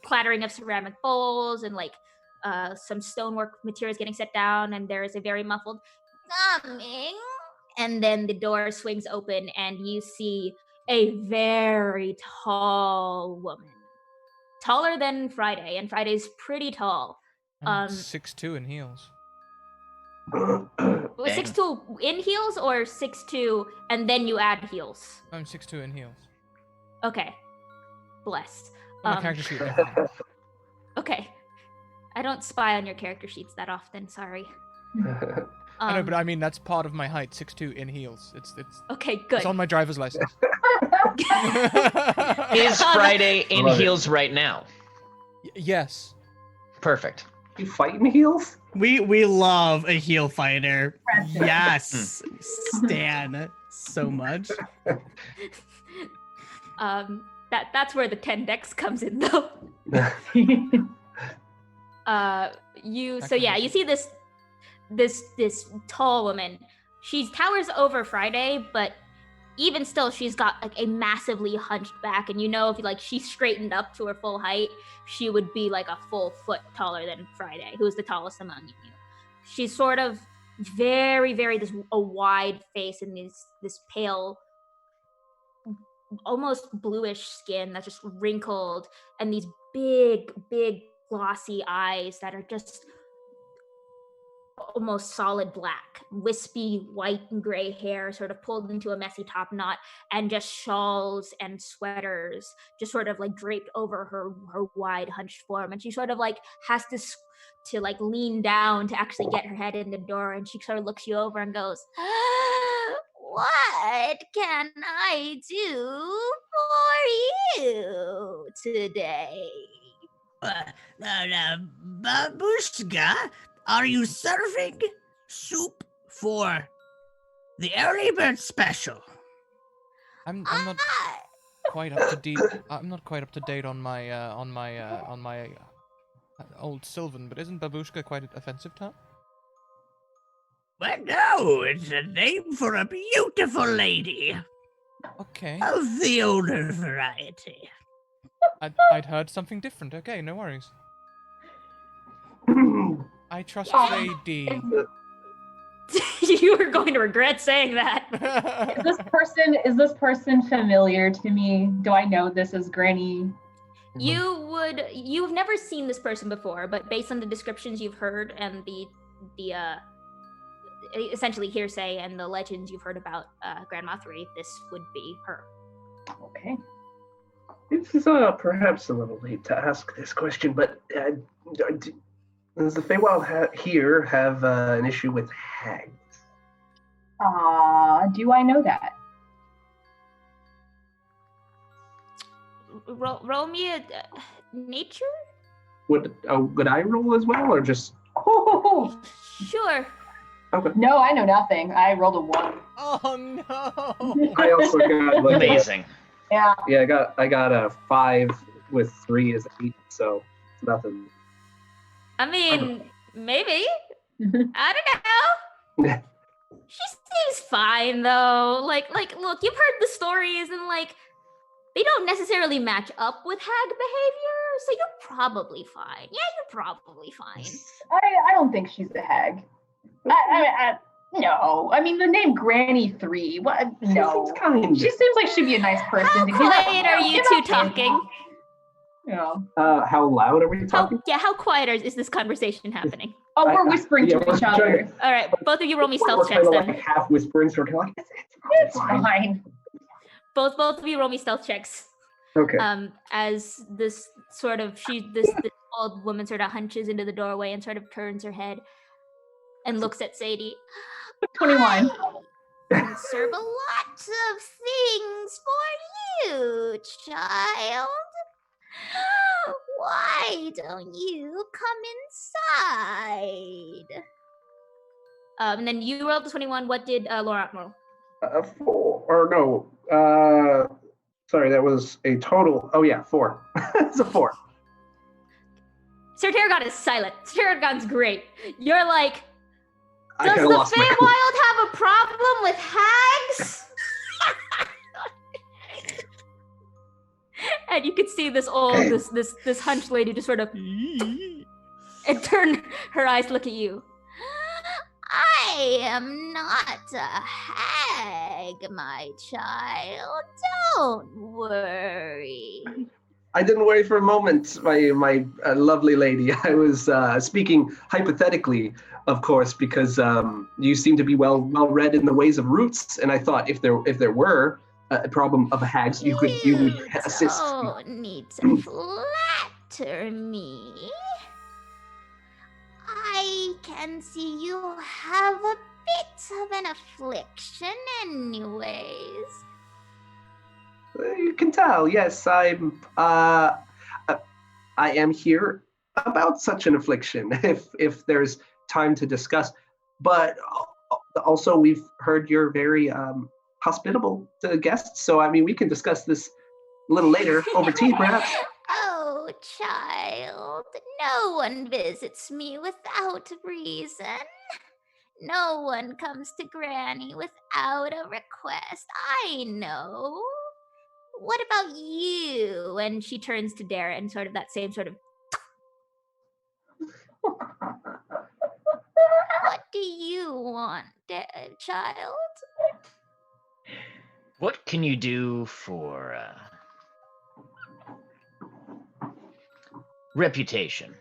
clattering of ceramic bowls and some stonework materials getting set down, and there is a very muffled coming. And then the door swings open, and you see a very tall woman. Taller than Friday, and Friday's pretty tall. I'm 6'2" in heels. Was Dang. 6'2" in heels or 6'2" and then you add heels? I'm 6'2" in heels. Okay. Blessed. On my character sheet. Definitely. Okay. I don't spy on your character sheets that often, sorry. I know, but I mean that's part of my height, 6'2" in heels. It's Okay, good. it's on my driver's license. Is Friday in Love it. heels right now? Yes. Perfect. You fight in heels? We love a heel fighter. Impressive. Yes, Stan so much. That's where the 10 dex comes in though. You see this tall woman. She towers over Friday, but even still she's got like a massively hunched back, and you know if like she straightened up to her full height, she would be like a full foot taller than Friday, who is the tallest among you. She's sort of very, very a wide face and this pale, almost bluish skin that's just wrinkled, and these big glossy eyes that are just almost solid black, wispy white and gray hair sort of pulled into a messy top knot, and just shawls and sweaters just sort of like draped over her wide hunched form, and she sort of like has to like lean down to actually get her head in the door, and she sort of looks you over and goes, "What can I do for you today?" Babushka, are you serving soup for the early bird special? I'm not quite up to date. I'm not quite up to date on my old Sylvan, but isn't babushka quite an offensive term? Well, no, it's a name for a beautiful lady Okay. of the older variety. I'd heard something different. Okay, no worries. I trust JD. You are going to regret saying that. Is this person familiar to me? Do I know this as Granny? You've never seen this person before, but based on the descriptions you've heard and the essentially hearsay and the legends you've heard about Grandma 3, this would be her. Okay. This is perhaps a little late to ask this question, but does the Feywild here have an issue with hags? Do I know that? Roll me a nature? Would I roll as well, or just? Oh, Sure. Okay. no, I know nothing. I rolled a 1. Oh no! I also got like Amazing. Yeah. Yeah, I got a 5 with 3 is 8, so it's nothing. I mean, maybe. I don't know. She seems fine though. Like, look, you've heard the stories, and like, they don't necessarily match up with hag behavior, so you're probably fine. Yeah, you're probably fine. I don't think she's a hag. No. I mean, the name Granny 3. What? No. It's kind. She seems like she'd be a nice person. How to get quiet are you get two up in. talking? Yeah. How loud are we talking? How quiet is this conversation happening? Oh, we're whispering to we're each trying other. to- All right, both of you roll me We're stealth kind checks of then. like half whispering, so we're kind of like, It's fine. Both of you roll me stealth checks. Okay. As this old woman sort of hunches into the doorway and sort of turns her head and looks at Sadie. 21. I can serve a lot of things for you, child. Why don't you come inside? And then you rolled the 21. What did Laurent roll? 4 or no? Sorry, that was a total. Oh yeah, 4. It's a 4. Sir Tarragon is silent. Sir Tarragon's great. You're like, I does kinda the lost my cool. Feywild have a problem with hags? And you can see this hunched lady just sort of and turn her eyes to look at you. I am not a hag, my child. Don't worry. I didn't worry for a moment, my lovely lady. I was speaking hypothetically, of course, because you seem to be well read in the ways of roots, and I thought if there were a problem of hags, you would assist. You don't need to flatter me. I can see you have a bit of an affliction anyways. You can tell, yes, I am here about such an affliction, if there's time to discuss. But also, we've heard you're very hospitable to guests, so I mean, we can discuss this a little later over tea, perhaps. Oh, child, no one visits me without reason. No one comes to Granny without a request. I know. What about you? And she turns to Dara and sort of that same sort of. What do you want, child? What can you do for reputation?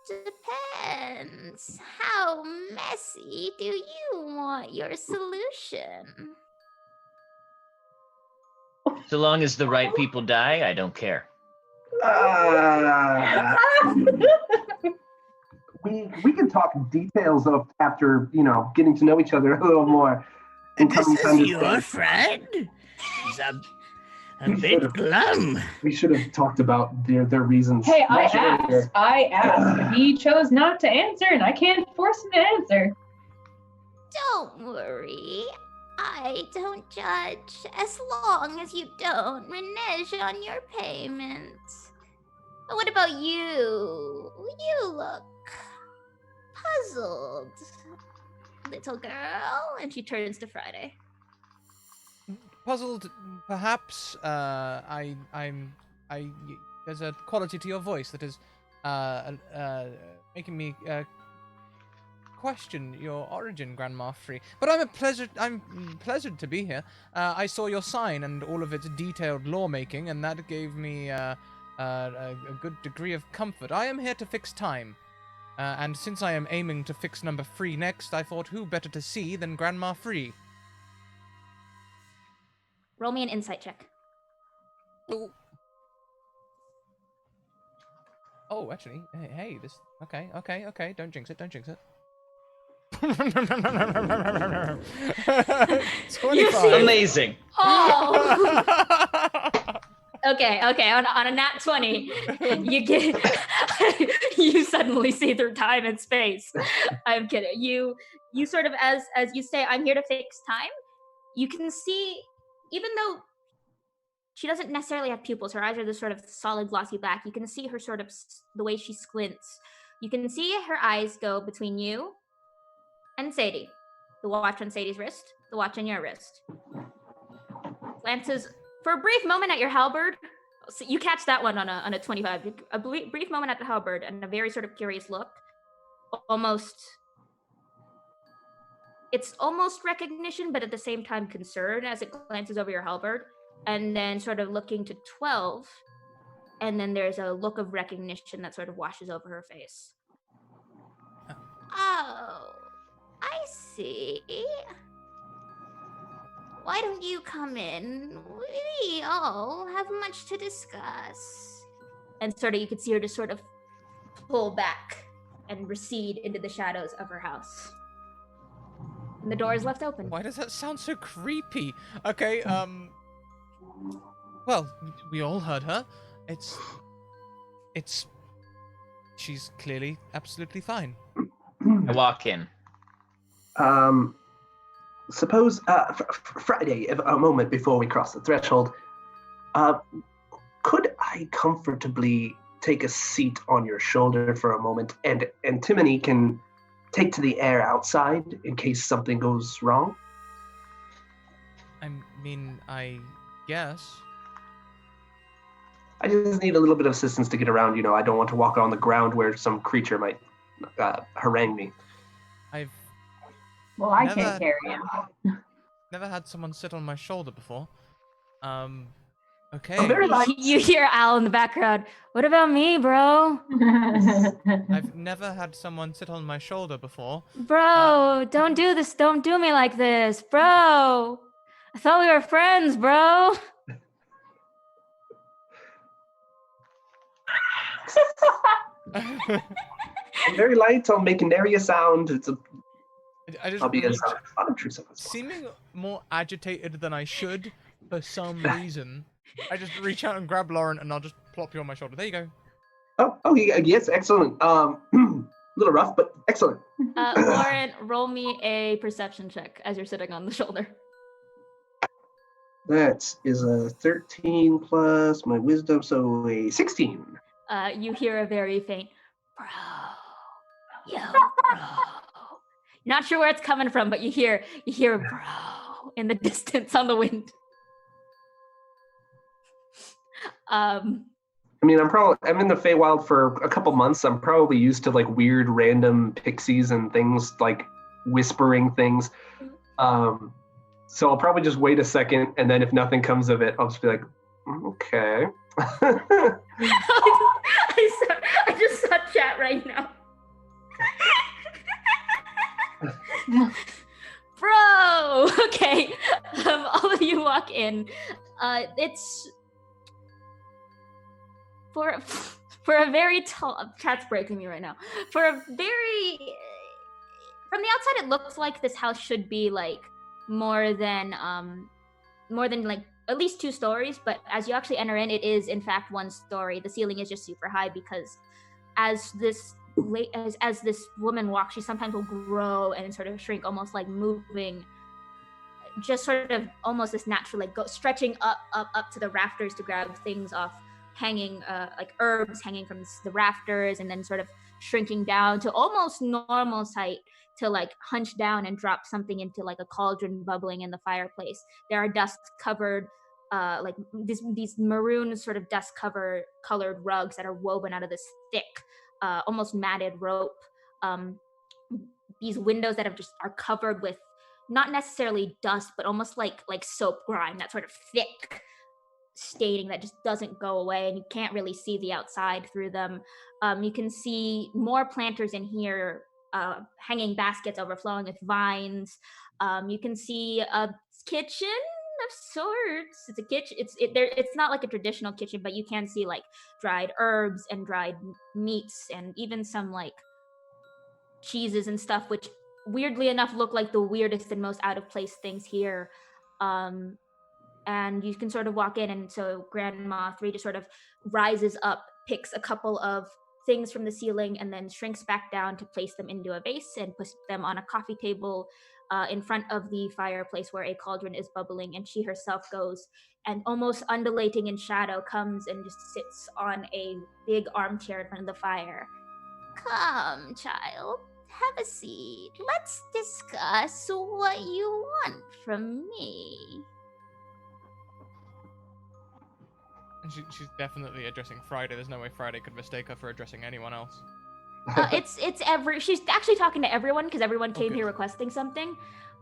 Depends. How messy do you want your solution? So long as the right people die, I don't care. We can talk details of after getting to know each other a little more. And this is your friend? He's a bit glum. We should have talked about their reasons. Hey, I much earlier. asked. He chose not to answer, and I can't force him to answer. Don't worry. I don't judge as long as you don't renege on your payments. But what about you? You look puzzled, little girl. And she turns to Friday. Puzzled, perhaps. There's a quality to your voice that is making me question your origin, Grandma Free. But I'm pleasured to be here. I saw your sign and all of its detailed lawmaking, and that gave me a good degree of comfort. I am here to fix time. And since I am aiming to fix number 3 next, I thought who better to see than Grandma Free. Roll me an insight check. Ooh. Oh, actually, hey, this. Okay. Don't jinx it. 25. Amazing. Oh. Okay. On a nat 20, you suddenly see through time and space. I'm kidding. You sort of as you say, I'm here to fix time. You can see, even though she doesn't necessarily have pupils, her eyes are this sort of solid glossy black. You can see her sort of the way she squints. You can see her eyes go between you and Sadie. The watch on Sadie's wrist, the watch on your wrist. Glances for a brief moment at your halberd. So you catch that one on a 25. A brief moment at the halberd and a very sort of curious look. It's almost recognition, but at the same time concern as it glances over your halberd. And then sort of looking to 12. And then there's a look of recognition that sort of washes over her face. Oh, I see. Why don't you come in? We all have much to discuss. And sort of you could see her just sort of pull back and recede into the shadows of her house. And the door is left open. Why does that sound so creepy? Okay, well, we all heard her. She's clearly absolutely fine. I walk in. Suppose Friday, a moment before we cross the threshold, could I comfortably take a seat on your shoulder for a moment, and Timony can take to the air outside in case something goes wrong? I mean, I guess. I just need a little bit of assistance to get around. I don't want to walk on the ground where some creature might harangue me. I've Well, I Never- can't carry him. never had someone sit on my shoulder before. Okay. I'm very light. You hear Al in the background. What about me, bro? I've never had someone sit on my shoulder before. Bro, don't do this. Don't do me like this, bro. I thought we were friends, bro. I'm very light. I'll make a nary sound. I just I'll be as reach, unobtrusive as possible. seeming more agitated than I should for some reason. I just reach out and grab Lauren, and I'll just plop you on my shoulder. There you go. Oh, yes, excellent. A little rough, but excellent. Lauren, roll me a perception check as you're sitting on the shoulder. That is a 13 plus my wisdom, so a 16. You hear a very faint, bro. Yo, bro. Not sure where it's coming from, but you hear bro in the distance on the wind. I mean, I'm in the Feywild for a couple months. I'm probably used to like weird random pixies and things like whispering things. So I'll probably just wait a second, and then if nothing comes of it, I'll just be like, okay. I just saw chat right now. Bro, okay. All of you walk in. It's for a very tall. Chat's breaking me right now. For a very from the outside, it looks like this house should be like more than like at least 2 stories. But as you actually enter in, it is in fact 1 story. The ceiling is just super high because as this woman walks, she sometimes will grow and sort of shrink, almost like moving, just sort of almost this natural, like stretching up to the rafters to grab things off hanging, like herbs hanging from the rafters, and then sort of shrinking down to almost normal height to like hunch down and drop something into like a cauldron bubbling in the fireplace. There are dust covered like these maroon sort of dust colored rugs that are woven out of this thick almost matted rope. These windows that are covered with not necessarily dust, but almost like soap grime, that sort of thick staining that just doesn't go away, and you can't really see the outside through them. You can see more planters in here, hanging baskets overflowing with vines. You can see a kitchen of sorts. It's a kitchen. It's not like a traditional kitchen, but you can see like dried herbs and dried meats and even some like cheeses and stuff, which weirdly enough look like the weirdest and most out of place things here. And you can sort of walk in, and so Grandma 3 just sort of rises up, picks a couple of things from the ceiling, and then shrinks back down to place them into a vase and puts them on a coffee table in front of the fireplace where a cauldron is bubbling. And she herself goes and, almost undulating in shadow, comes and just sits on a big armchair in front of the fire. Come, child, have a seat. Let's discuss what you want from me. And she's definitely addressing Friday. There's no way Friday could mistake her for addressing anyone else. She's actually talking to everyone because everyone came here requesting something.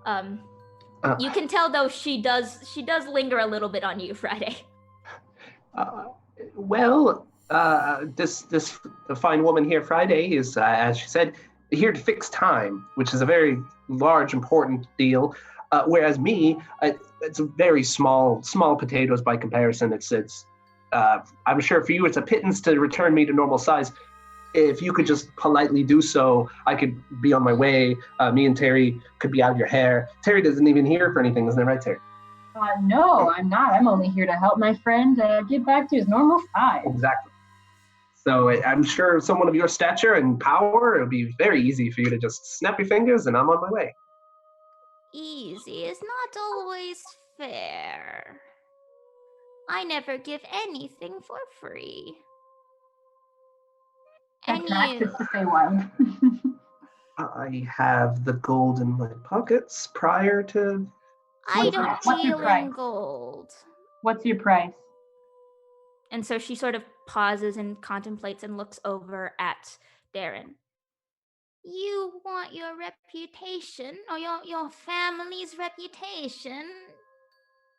You can tell though she does linger a little bit on you, Friday. This fine woman here, Friday, is as she said, here to fix time, which is a very large, important deal. Whereas me, it's a very small potatoes by comparison. It's I'm sure for you it's a pittance to return me to normal size. If you could just politely do so, I could be on my way. Me and Terry could be out of your hair. Terry doesn't even here for anything, isn't that right, Terry? No, I'm not. I'm only here to help my friend get back to his normal size. Exactly. So I'm sure someone of your stature and power, it would be very easy for you to just snap your fingers and I'm on my way. Easy is not always fair. I never give anything for free. I practice to say one. I have the gold in my pockets prior to... I don't What's your deal price? in gold. What's your price? And so she sort of pauses and contemplates and looks over at Darren. You want your reputation, or your family's reputation,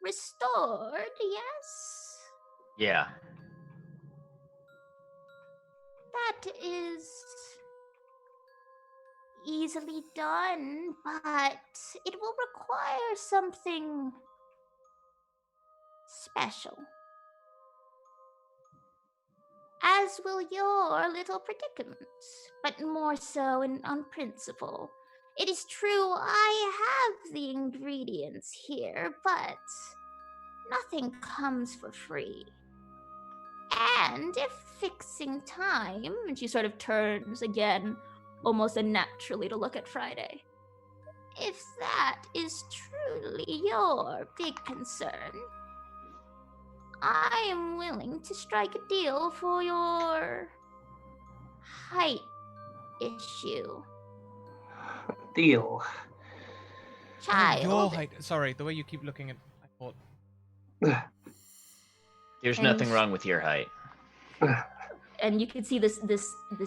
restored, yes? Yeah. That is easily done, but it will require something special. As will your little predicament, but more so on principle. It is true, I have the ingredients here, but nothing comes for free. And if fixing time, and she sort of turns again, almost unnaturally, to look at Friday. If that is truly your big concern, I am willing to strike a deal for your height issue. Deal. Child. Your height. Sorry, the way you keep looking at. I thought. There's And nothing wrong with your height. And you can see this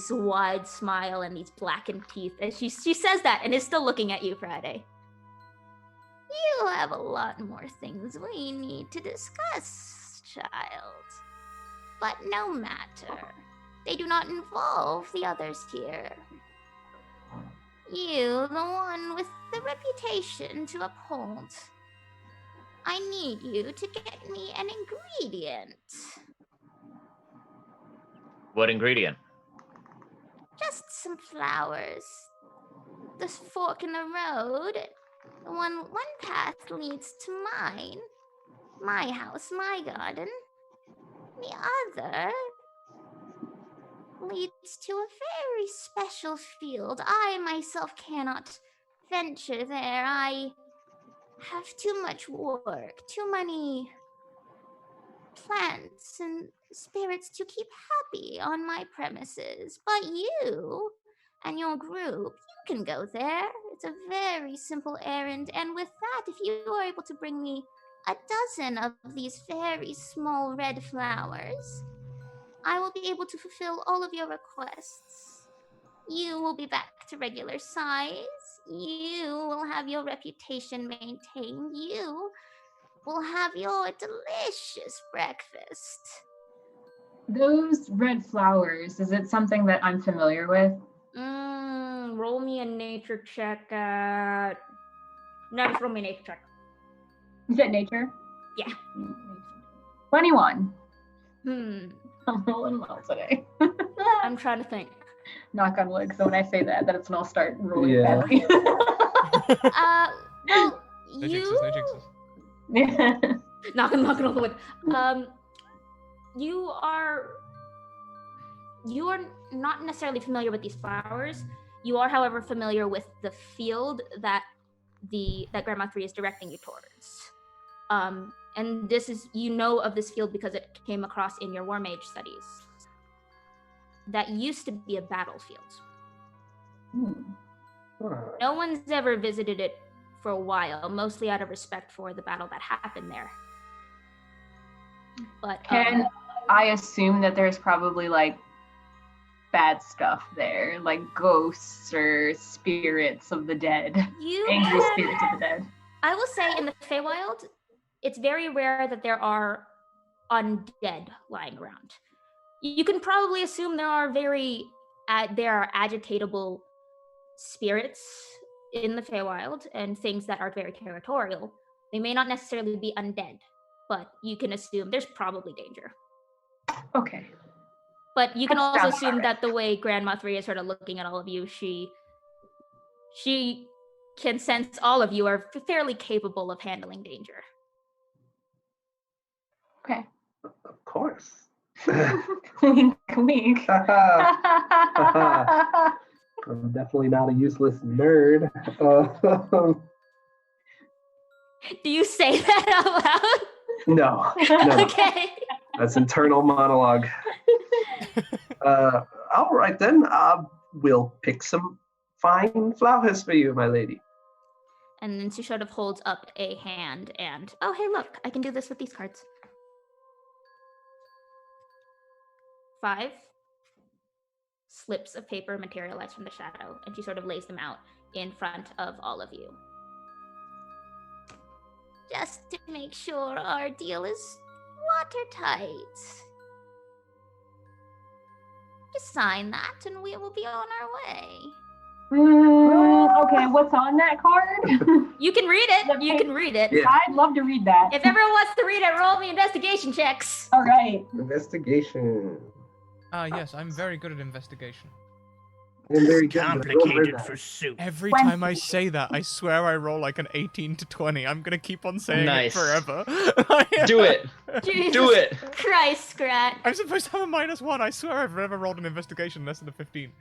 wide smile and these blackened teeth as she says that and is still looking at you, Friday. You have a lot more things we need to discuss, child. But no matter. They do not involve the others here. You, the one with the reputation to uphold. I need you to get me an ingredient. What ingredient? Just some flowers. The fork in the road. One path leads to mine. My house, my garden. The other leads to a very special field. I myself cannot venture there. I have too much work, too many plants and spirits to keep happy on my premises. But you and your group, you can go there. It's a very simple errand, and with that, if you are able to bring me a dozen of these very small red flowers, I will be able to fulfill all of your requests. You will be back to regular size. You will have your reputation maintained. You will have your delicious breakfast. Those red flowers, is it something that I'm familiar with? Roll me a nature check. No, just roll me a nature check. Is that nature? Yeah. 21. I'm I'm rolling well today. trying to think. Knock on wood, so when I say that it's gonna start rolling Yeah. badly. Well, No you jinxes, no jinxes. Yeah. knocking on the wood. You are not necessarily familiar with these flowers. You are, however, familiar with the field that Grandma 3 is directing you towards. And this is, you know of this field because it came across in your War Mage studies. That used to be a battlefield. No one's ever visited it for a while, mostly out of respect for the battle that happened there. But Can I assume that there's probably like bad stuff there, like ghosts or spirits of the dead, angry spirits of the dead? I will say in the Feywild, it's very rare that there are undead lying around. You can probably assume there are agitatable spirits in the Feywild and things that are very territorial. They may not necessarily be undead, but you can assume there's probably danger. Okay. But you can That also sounds assume alright. that the way Grandma 3 is sort of looking at all of you, she can sense all of you are fairly capable of handling danger. Okay. Of course. Wink, wink. I'm definitely not a useless nerd. Do you say that out No. loud? Okay. That's internal monologue. All right then. We'll pick some fine flowers for you, my lady. And then she sort of holds up a hand and, oh, hey, look, I can do this with these cards. 5, slips of paper materialize from the shadow, and she sort of lays them out in front of all of you. Just to make sure our deal is watertight. Just sign that and we will be on our way. Okay, what's on that card? You can read it. You can read it. Yeah. I'd love to read that. If everyone wants to read it, roll me investigation checks. All right. Investigation. Yes, I'm very good at investigation. I'm very good, but I don't remember Complicated that. for soup. Every 20. time I say that, I swear I roll like an 18 to 20. I'm gonna keep on saying Nice. it forever. Do it. Jesus Do it. Christ, Scrat. I'm supposed to have a -1. I swear I've never rolled an investigation less than a 15.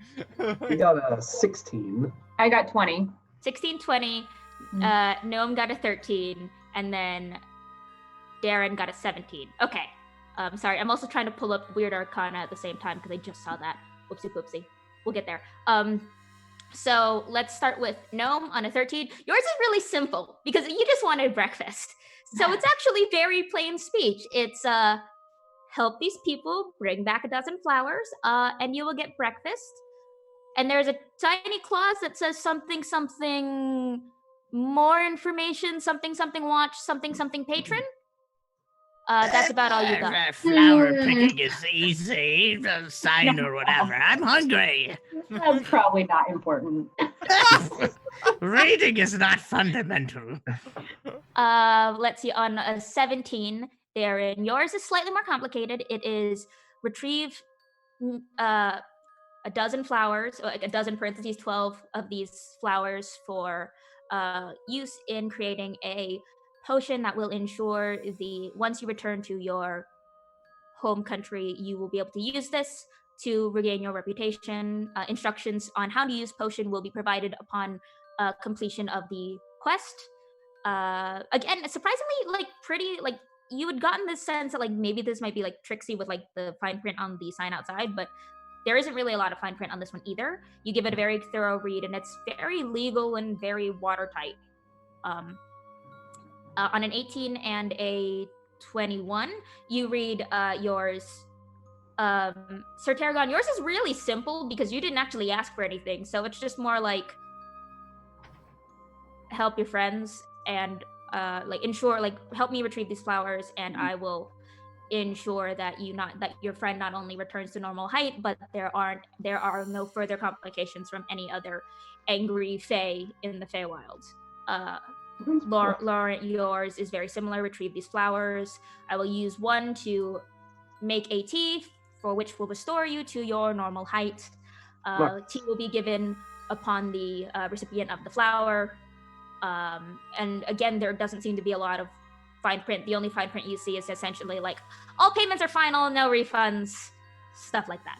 We got a 16. I got 20. 16, 20. Gnome got a 13, and then Darren got a 17. Okay. Sorry, I'm also trying to pull up Weird Arcana at the same time because I just saw that. Whoopsie poopsie. We'll get there. So let's start with Gnome on a 13. Yours is really simple because you just wanted breakfast. So it's actually very plain speech. It's help these people bring back a dozen flowers, and you will get breakfast. And there's a tiny clause that says something more information, something watch, something patron. That's about all you got. Flower picking is easy. Sign or whatever. I'm hungry. That's probably not important. Reading is not fundamental. Let's see, on a 17, Darren, yours is slightly more complicated. It is retrieve a dozen flowers, or like a dozen parentheses 12 of these flowers for use in creating a potion that will ensure once you return to your home country, you will be able to use this to regain your reputation. Instructions on how to use potion will be provided upon completion of the quest. Again, surprisingly, you had gotten this sense that maybe this might be tricksy with the fine print on the sign outside, but there isn't really a lot of fine print on this one either. You give it a very thorough read, and it's very legal and very watertight. On an 18 and a 21, you read yours. Sir Tarragon, yours is really simple because you didn't actually ask for anything, so it's just more help your friends and ensure help me retrieve these flowers, and I will ensure that your friend not only returns to normal height, but there are no further complications from any other angry fae in the Feywild. Laurent, yours is very similar. Retrieve these flowers. I will use one to make a tea, for which will restore you to your normal height. Tea will be given upon the recipient of the flower. And again, there doesn't seem to be a lot of fine print. The only fine print you see is essentially all payments are final, no refunds, stuff like that.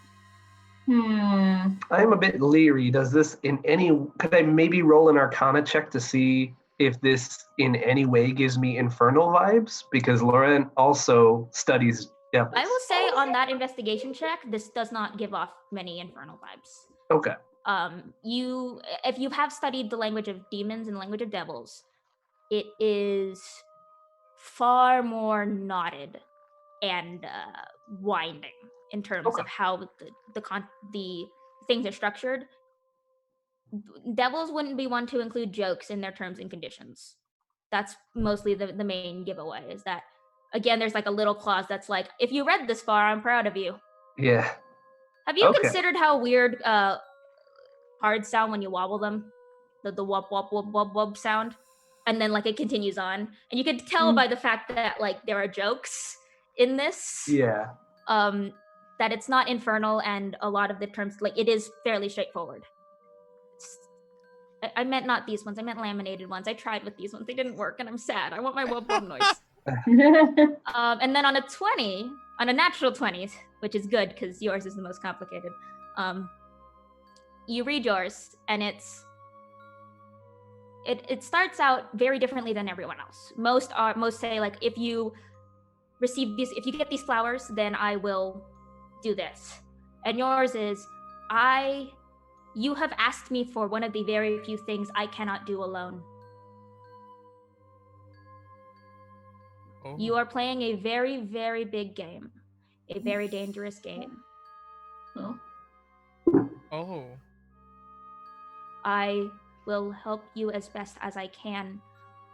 I'm a bit leery. Could I maybe roll an Arcana check to see if this in any way gives me infernal vibes? Because Lauren also studies devils. I will say on that investigation check, this does not give off many infernal vibes. Okay. If you have studied the language of demons and the language of devils, it is far more knotted and winding in terms of how the things are structured. Devils wouldn't be one to include jokes in their terms and conditions. That's mostly the main giveaway, is that, again, there's a little clause that's if you read this far, I'm proud of you. Yeah. Have you considered how weird cards sound when you wobble them? The wop wop wop wop wop sound, and then it continues on, and you can tell by the fact that there are jokes in this. Yeah. That it's not infernal, and a lot of the terms it is fairly straightforward. I meant not these ones. I meant laminated ones. I tried with these ones. They didn't work, and I'm sad. I want my wub wub noise. And then on a natural 20, which is good because yours is the most complicated. You read yours, and it starts out very differently than everyone else. Most say if you get these flowers, then I will do this. And yours is, you have asked me for one of the very few things I cannot do alone. Oh. You are playing a very, very big game, a very dangerous game. Oh. Oh. I will help you as best as I can,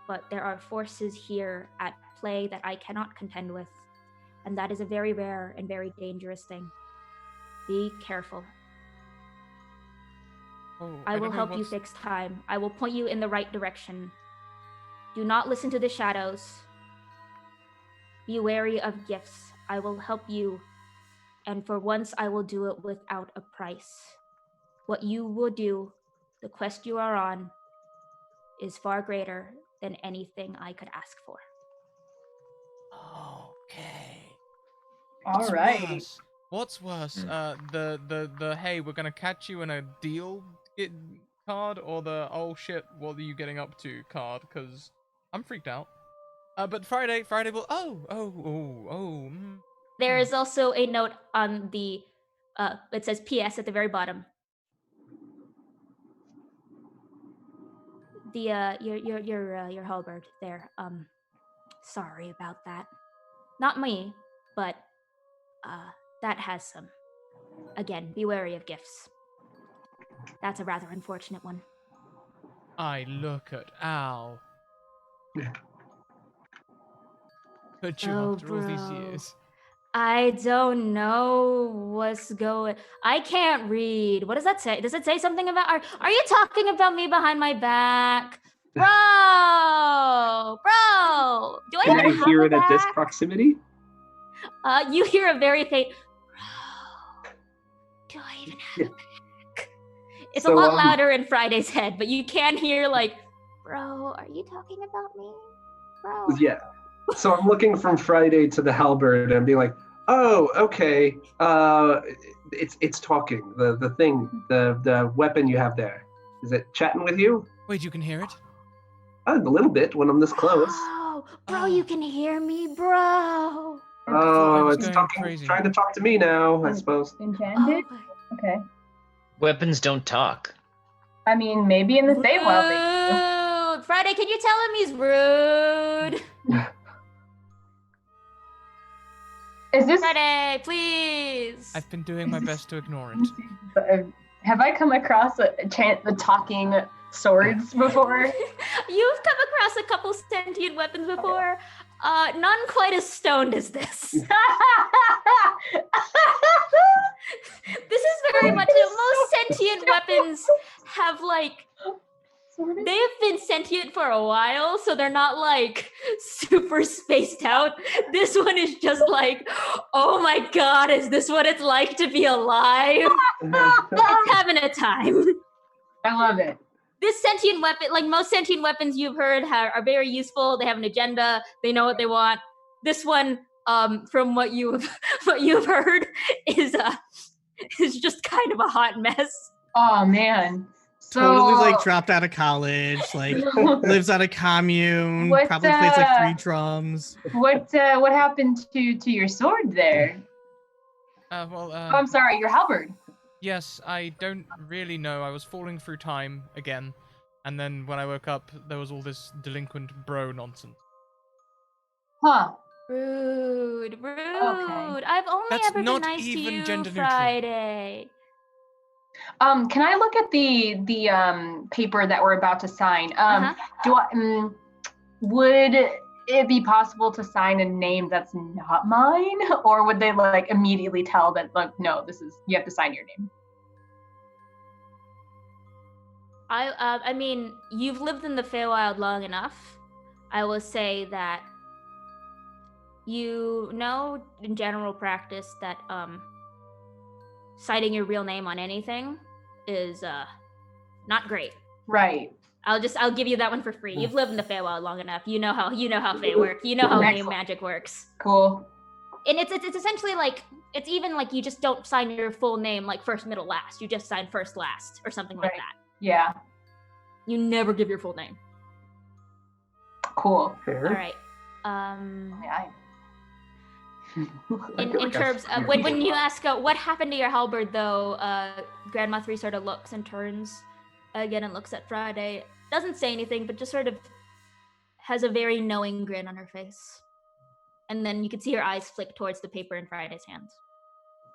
but there are forces here at play that I cannot contend with, and that is a very rare and very dangerous thing. Be careful. Oh, I will don't know help you what's- fix time. I will point you in the right direction. Do not listen to the shadows. Be wary of gifts. I will help you, and for once I will do it without a price. What you will do, the quest you are on, is far greater than anything I could ask for. Okay. All What's right. worse? What's worse? The hey, we're gonna catch you in a deal card, or the oh shit, what are you getting up to card? Because I'm freaked out. But Friday will. There is also a note on the, it says PS at the very bottom. The your halberd there. Sorry about that. Not me, but that has some. Again, be wary of gifts. That's a rather unfortunate one. I look at Al. But you Oh, after all these bro. years. I don't know what's going. I can't read. What does that say? Does it say something about? Are you talking about me behind my back, bro? Bro, do I Can even I have hear a it at this back? proximity? You hear a very faint. Bro, do I even have a back? It's a So, lot louder in Friday's head, but you can hear like, bro, are you talking about me, bro? Yeah. So I'm looking from Friday to the halberd and being like, oh, okay. It's talking. The thing, the weapon you have there. Is it chatting with you? Wait, you can hear it? A little bit when I'm this close. Bro, you can hear me, bro. Oh, was it's going talking, crazy. trying to talk to me now, I suppose. Enchanted? Oh, Okay. Weapons don't talk. I mean, maybe in the rude. Feywild they do. Friday, can you tell him he's rude? Is this? Friday, please. I've been doing my best to ignore it. Have I come across the talking swords before? You've come across a couple sentient weapons before. None quite as stoned as this. This is very much most sentient weapons have like they have been sentient for a while, so they're not like super spaced out. This one is just like, oh my god, is this what it's like to be alive? It's having a time. I love it. This sentient weapon, like most sentient weapons you've heard, are very useful. They have an agenda. They know what they want. This one, from what you've heard, is just kind of a hot mess. Oh man. So, Totally like dropped out of college, like lives on a commune, What, probably plays like 3 drums. what happened to your sword there? Well, Oh, I'm sorry, your halberd. yes, I don't really know. I was falling through time again. And then when I woke up, there was all this delinquent bro nonsense. Huh. Rude. I've only That's ever not been nice to even you, gender neutral. Friday. Can I look at the paper that we're about to sign? Would it be possible to sign a name that's not mine, or would they like immediately tell that like no, you have to sign your name? I mean, you've lived in the Feywild long enough. I will say that you know in general practice that citing your real name on anything is not great. Right. I'll give you that one for free. You've lived in the Feywild long enough. You know how Fey work. You know how name Excellent. magic works. Cool. And it's essentially like it's even like you just don't sign your full name like first, middle, last. You just sign first, last, or something like Right. that. Yeah. You never give your full name. Cool. Fair. All right. Yeah. In terms of when you ask what happened to your halberd, though, Grandma 3 sort of looks and turns again and looks at Friday. Doesn't say anything, but just sort of has a very knowing grin on her face. And then you can see her eyes flick towards the paper in Friday's hands.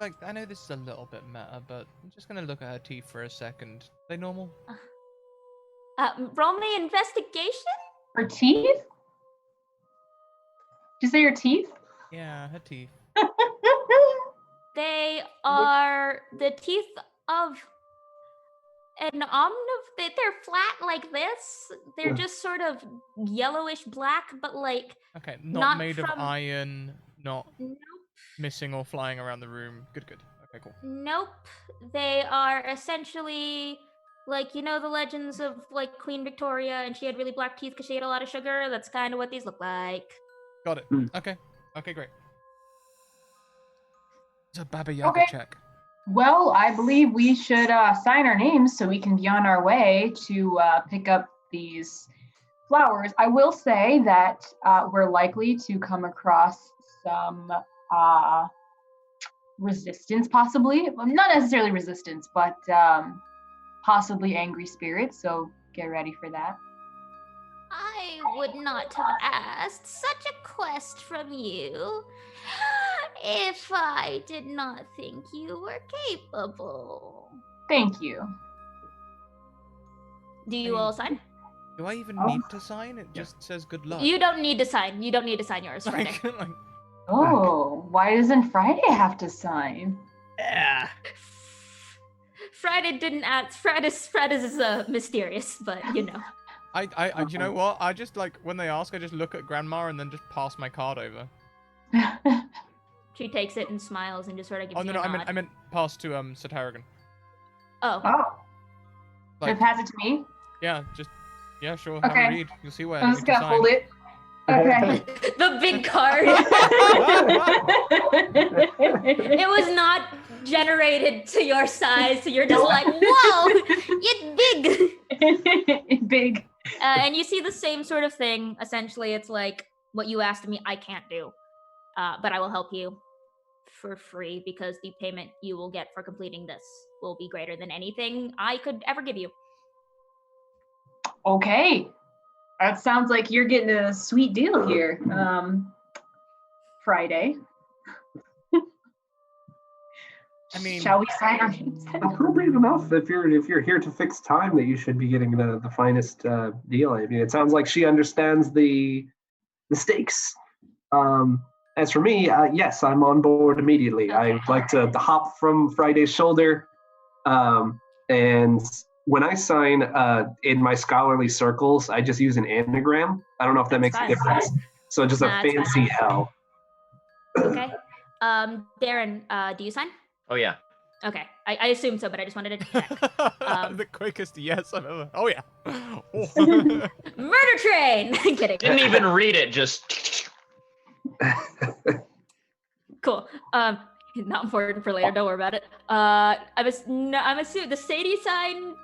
Like, I know this is a little bit meta, but I'm just gonna look at her teeth for a second. They normal? Roll me investigation? Her teeth? Did you say your teeth? Yeah, her teeth. They are the teeth of an they're flat like this. They're just sort of yellowish black, but like Okay, Not not made of from- iron, not nope, missing or flying around the room. Good. Okay, cool. nope. They are essentially like the legends of like Queen Victoria, and she had really black teeth because she ate a lot of sugar. That's kind of what these look like. Got it. Hmm. Okay, great. It's a Baba Yaga Okay. check. Well, I believe we should sign our names so we can be on our way to pick up these flowers. I will say that we're likely to come across some resistance, possibly. Well, not necessarily resistance, but possibly angry spirits. So get ready for that. I would not have asked such a quest from you if I did not think you were capable. Thank you. Do you all sign? Do I even Oh. need to sign? It just says good luck. You don't need to sign. You don't need to sign yours, Friday. Like, Oh, why doesn't Friday have to sign? Yeah. Friday didn't ask. Fred is mysterious, but you know. I you know what? I just like when they ask, I just look at Grandma and then just pass my card over. She takes it and smiles and just sort of gives Oh no, you a nod. I meant pass to Sataragan. Oh, Oh, Like, so pass it to me. yeah, sure. Have Okay. a read. You'll see where. I'm just gonna hold it. Okay. the big card. It was not generated to your size, so you're just like, whoa, it's big. Big. And you see the same sort of thing. Essentially, it's like what you asked of me, I can't do, but I will help you for free because the payment you will get for completing this will be greater than anything I could ever give you. Okay. That sounds like you're getting a sweet deal here. Friday. I mean, Shall we sign our names? Appropriate enough if you're here to fix time, that you should be getting the finest deal. I mean, it sounds like she understands the stakes. As for me, yes, I'm on board immediately. Okay. I'd like to hop from Friday's shoulder, and when I sign in my scholarly circles, I just use an anagram. I don't know if that makes That's a fine. difference. So just a Nah, it's fancy fine. hell. Okay. Darren, do you sign? Oh yeah. Okay. I assume so, but I just wanted to check. The quickest yes I've ever. Oh yeah. Murder train! Kidding. Didn't even read it. Just. Cool. Not important for later. Don't worry about it. I'm assuming the Sadie sign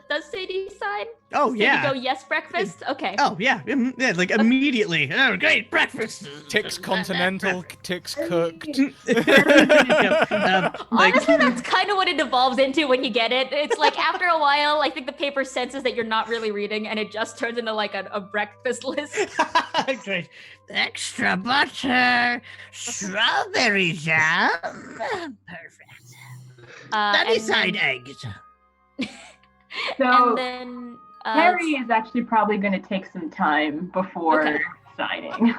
does Sadie sign? Oh Sadie yeah. go yes breakfast. Okay. Oh yeah. Yeah, like immediately. Oh great breakfast. Ticks continental, ticks cooked. Yep, like Honestly, that's kind of what it devolves into when you get it. It's like after a while, I think the paper senses that you're not really reading, and it just turns into like a breakfast list. great. Extra butter, strawberry jam. Perfect. Sunny And side then- eggs. So and then Harry is actually probably going to take some time before Okay. signing.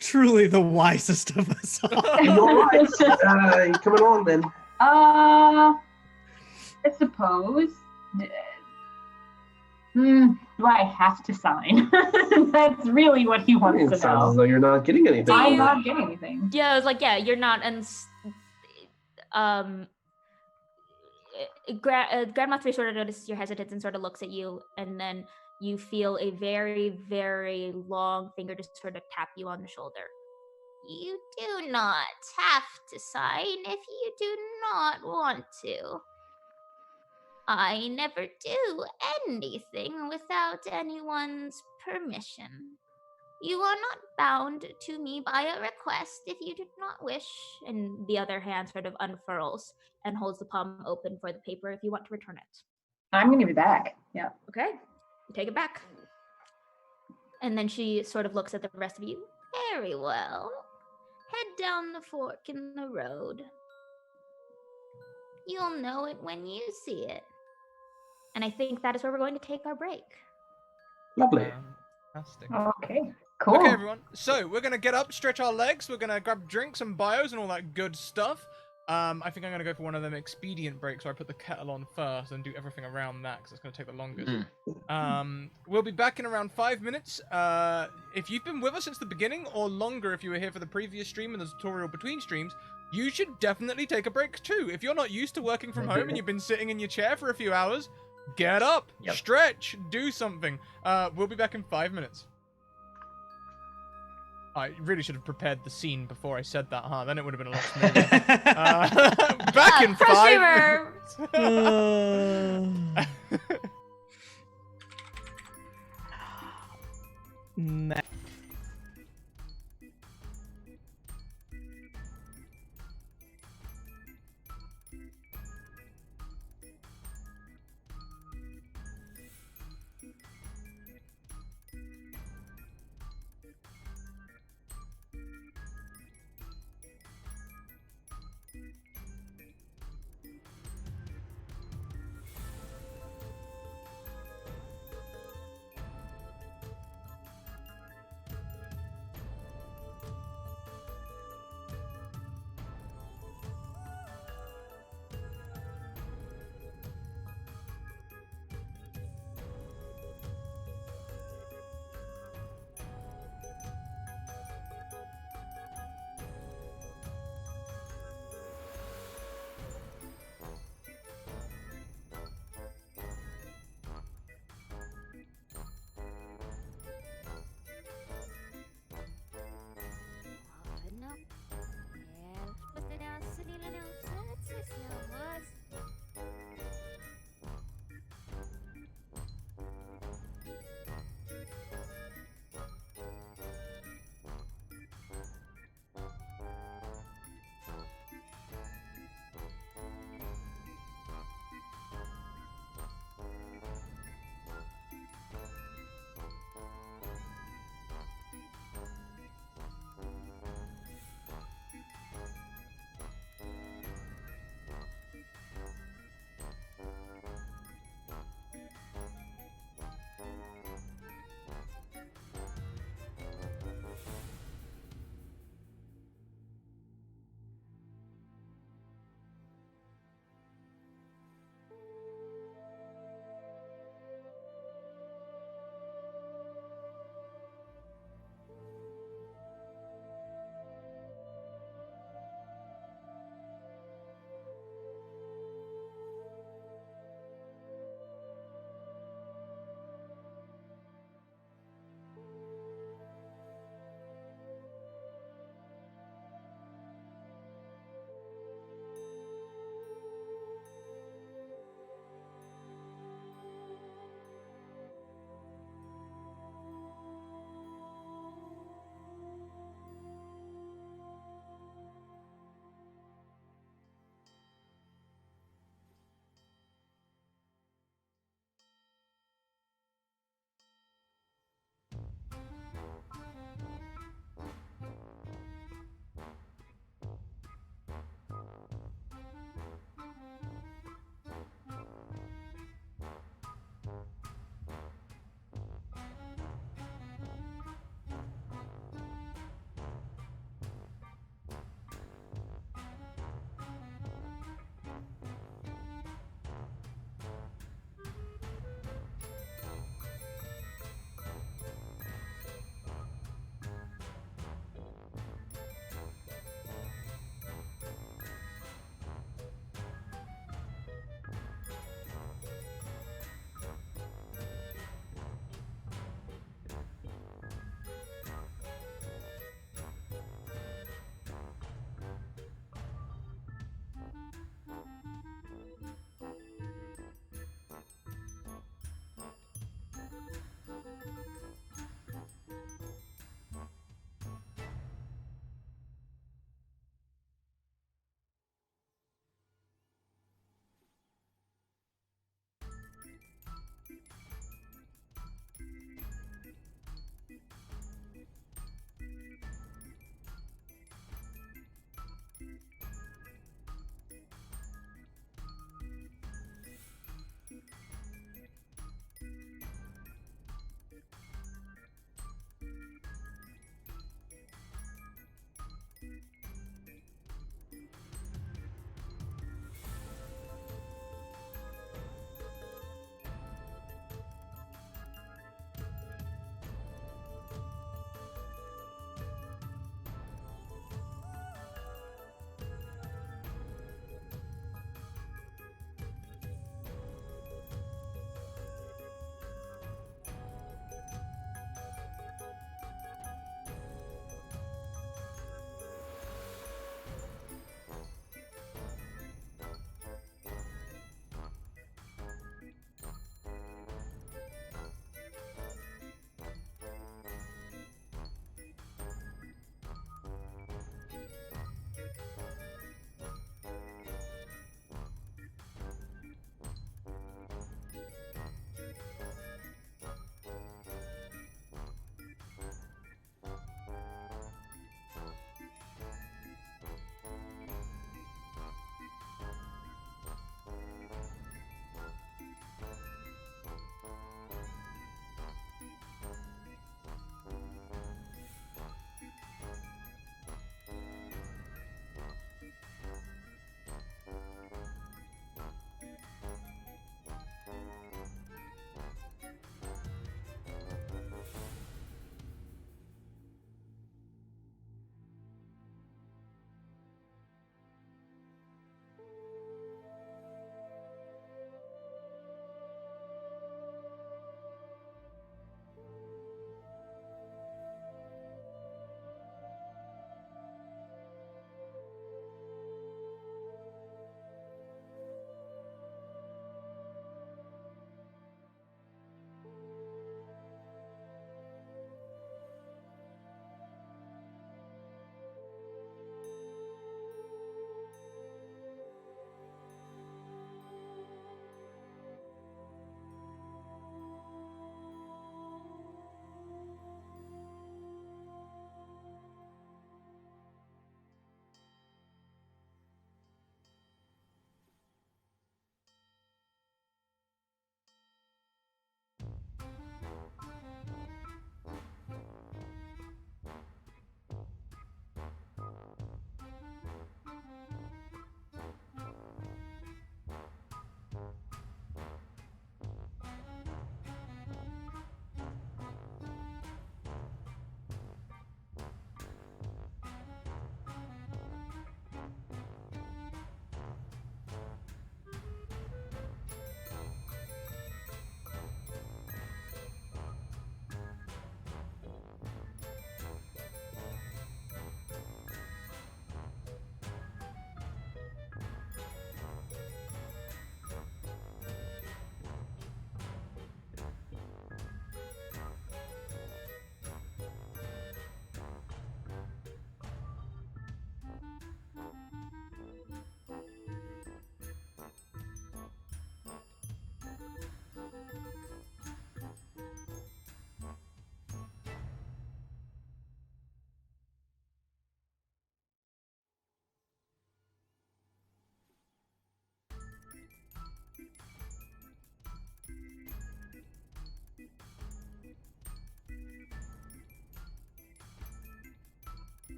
Truly the wisest of us all. All right, coming on then. I suppose. Do I have to sign? That's really what he wants It to sounds as know. though you're not getting anything. I'm not getting anything. yeah, I was like, yeah, you're not. And Grandma 3 sort of notices your hesitance and sort of looks at you, and then you feel a very, very long finger just sort of tap you on the shoulder. You do not have to sign if you do not want to. I never do anything without anyone's permission. You are not bound to me by a request if you do not wish. And the other hand sort of unfurls and holds the palm open for the paper if you want to return it. I'm going to be back. Yeah. Okay, you take it back. And then she sort of looks at the rest of you. Very well. head down the fork in the road. You'll know it when you see it. And I think that is where we're going to take our break. Lovely. Fantastic. Okay, cool. Okay, everyone. So we're gonna get up, stretch our legs. We're gonna grab drinks and bios and all that good stuff. I think I'm gonna go for one of them expedient breaks where I put the kettle on first and do everything around that because it's gonna take the longest. We'll be back in around 5 minutes. If you've been with us since the beginning or longer, if you were here for the previous stream and the tutorial between streams, you should definitely take a break too. If you're not used to working from home and you've been sitting in your chair for a few hours, get up, stretch, do something. We'll be back in 5 minutes. I really should have prepared the scene before I said that, huh? Then it would have been a lot smoother. Back in 5 minutes. Nah.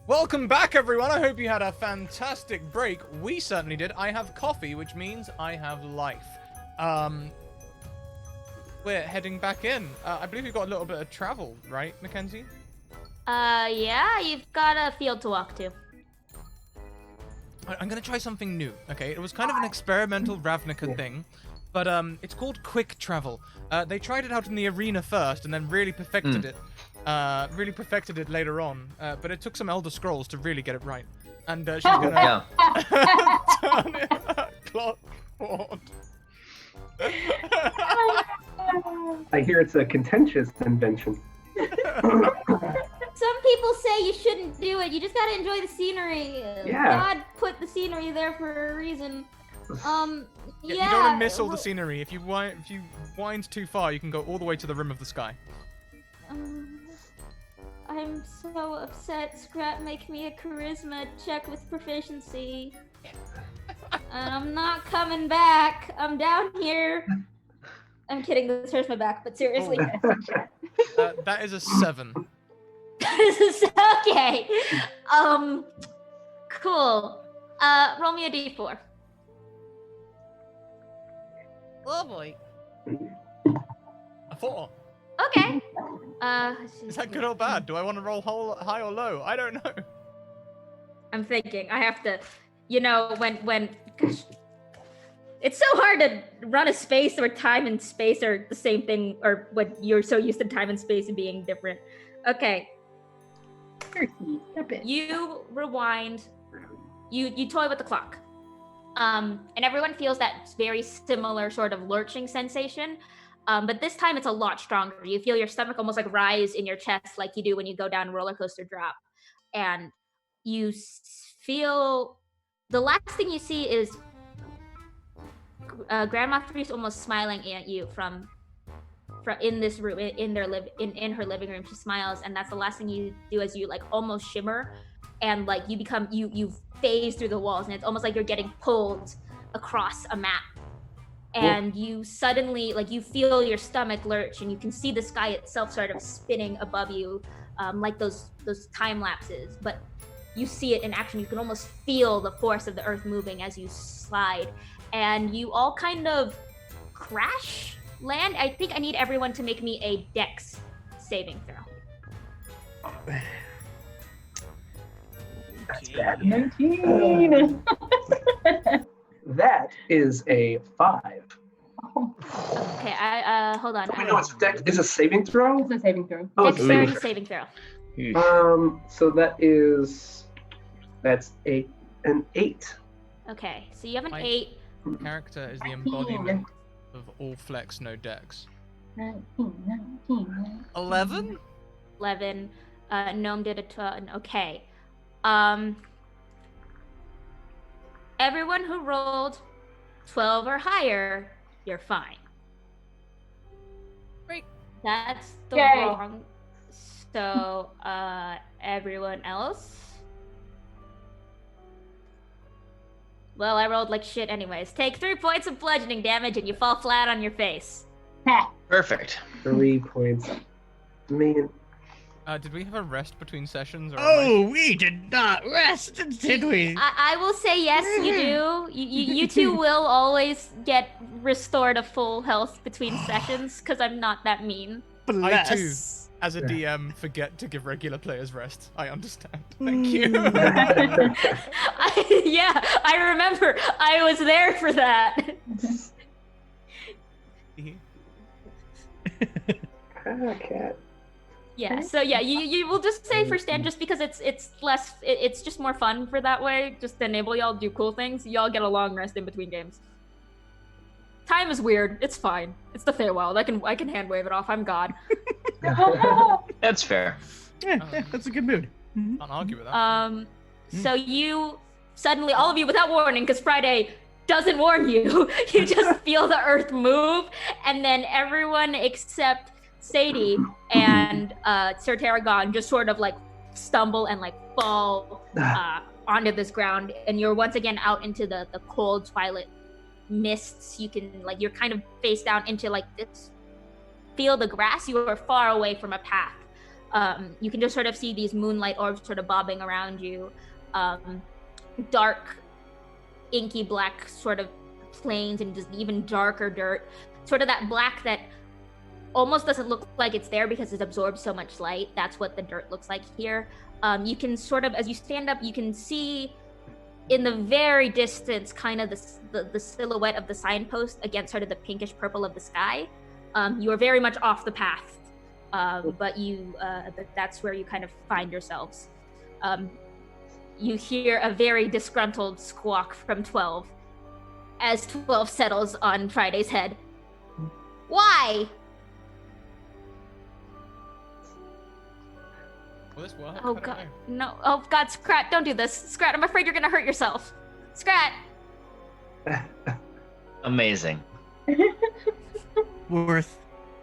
Welcome back, everyone. I hope you had a fantastic break. We certainly did. I have coffee, which means I have life. We're heading back in. I believe we've got a little bit of travel, right, Mackenzie? Yeah, you've got a field to walk to. I'm gonna try something new, okay? It was kind of an experimental Ravnica thing, but it's called quick travel. They tried it out in the arena first, and then really perfected it. Really perfected it later on, but it took some Elder Scrolls to really get it right. And she's gonna turn it clock forward. I hear it's a contentious invention. Some people say you shouldn't do it. You just gotta enjoy the scenery. Yeah. God put the scenery there for a reason. You don't want to miss all the scenery. If you wind too far, you can go all the way to the rim of the sky. I'm so upset. Scrap, make me a charisma check with proficiency. And I'm not coming back. I'm down here. I'm kidding. This hurts my back, but seriously. That is a 7. Okay. Cool. Roll me a d4. Oh boy. A 4. Okay. Is that good or bad? Do I want to roll high or low? I don't know. I'm thinking. I have to, when gosh, it's so hard to run a space where time and space are the same thing, or what you're so used to time and space and being different. Okay. You rewind. You toy with the clock. And everyone feels that very similar sort of lurching sensation. But this time it's a lot stronger. You feel your stomach almost like rise in your chest like you do when you go down a roller coaster drop. And you feel the last thing you see is Grandma Three's almost smiling at you from in this room, in her living room. She smiles, and that's the last thing you do as you like almost shimmer, and like you phase through the walls, and it's almost like you're getting pulled across a map. And you suddenly, like, you feel your stomach lurch, and you can see the sky itself sort of spinning above you, like those time lapses. But you see it in action. You can almost feel the force of the earth moving as you slide, and you all kind of crash land. I think I need everyone to make me a Dex saving throw. That's bad. 19. That is a 5. Okay, hold on. No, it's dex. It's a saving throw. It's a saving throw. Oh, it's a Dexterity saving saving throw. So that's an 8. Okay, so you have an My 8. Character is the embodiment of all flex, no dex. 19. 11? 11. Gnome did a 12. Okay. Everyone who rolled 12 or higher, you're fine. Great. That's the Yay. wrong. So, everyone else? Well, I rolled like shit anyways. Take 3 points of bludgeoning damage and you fall flat on your face. Perfect. 3 points. Man. Did we have a rest between sessions? Or Oh, we did not rest, did we? I will say yes, you do. You two will always get restored a full health between sessions, because I'm not that mean. I too, Bless. as a DM, forget to give regular players rest. I understand. Thank you. I remember. I was there for that. Cat. Yeah, so yeah, you will just say for Stan, just because it's less, it's just more fun for that way, just to enable y'all to do cool things. Y'all get a long rest in between games. Time is weird. It's fine. It's the Feywild. I can hand wave it off. I'm God. That's fair. Yeah, that's a good mood. Can't argue with that. So you suddenly, all of you, without warning, because Friday doesn't warn you, you just feel the earth move, and then everyone except Sadie and Sir Tarragon just sort of like stumble and like fall onto this ground, and you're once again out into the cold twilight mists. You can like, you're kind of face down into like this field of grass. You are far away from a path. You can just sort of see these moonlight orbs sort of bobbing around you. Dark, inky black sort of plains and just even darker dirt. Sort of that black that almost doesn't look like it's there because it absorbs so much light. That's what the dirt looks like here. You can sort of, as you stand up, you can see in the very distance kind of the silhouette of the signpost against sort of the pinkish purple of the sky. You are very much off the path, but that's where you kind of find yourselves. You hear a very disgruntled squawk from 12 as 12 settles on Friday's head. Why? Will this work? Oh god, no. Oh god, Scrat, don't do this. Scrat, I'm afraid you're gonna hurt yourself. Scrat! Amazing. Worth.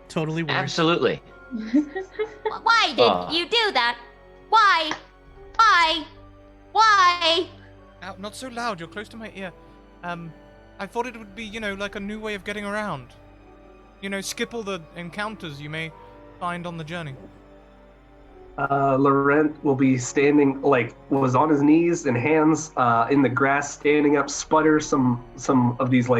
Totally worth. Absolutely. Why did you do that? Why? Why? Why? Ow, not so loud, you're close to my ear. I thought it would be, like a new way of getting around. Skip all the encounters you may find on the journey. Laurent will be standing, was on his knees and hands in the grass, standing up, sputter some of these,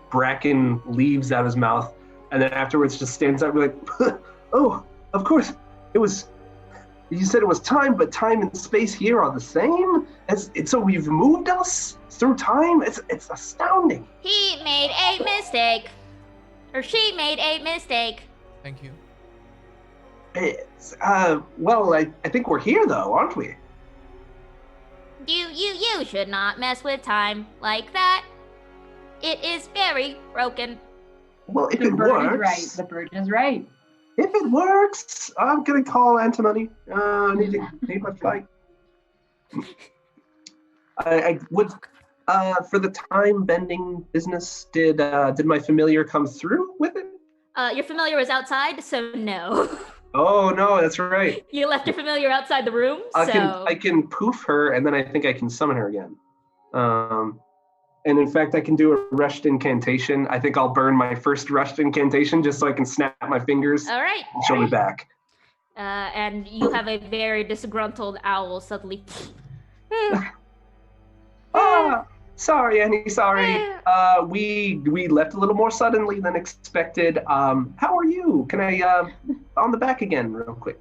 bracken leaves out of his mouth, and then afterwards just stands up and be like, oh, of course, you said it was time, but time and space here are the same? So we've moved us through time? It's astounding. He made a mistake. Or she made a mistake. Thank you. Well, I think we're here, though, aren't we? You should not mess with time like that. It is very broken. Well, if The it bird works... is right. The bird is right. If it works, I'm gonna call Antimony. Need my flight. I would... for the time bending business, did my familiar come through with it? Your familiar was outside, so no. Oh no, that's right. You left your familiar outside the room, I can poof her, and then I think I can summon her again. And in fact, I can do a rushed incantation. I think I'll burn my first rushed incantation just so I can snap my fingers. All right. And she'll be back. And you have a very disgruntled owl suddenly. Sorry, Annie, sorry. We left a little more suddenly than expected. How are you? Can I, on the back again real quick?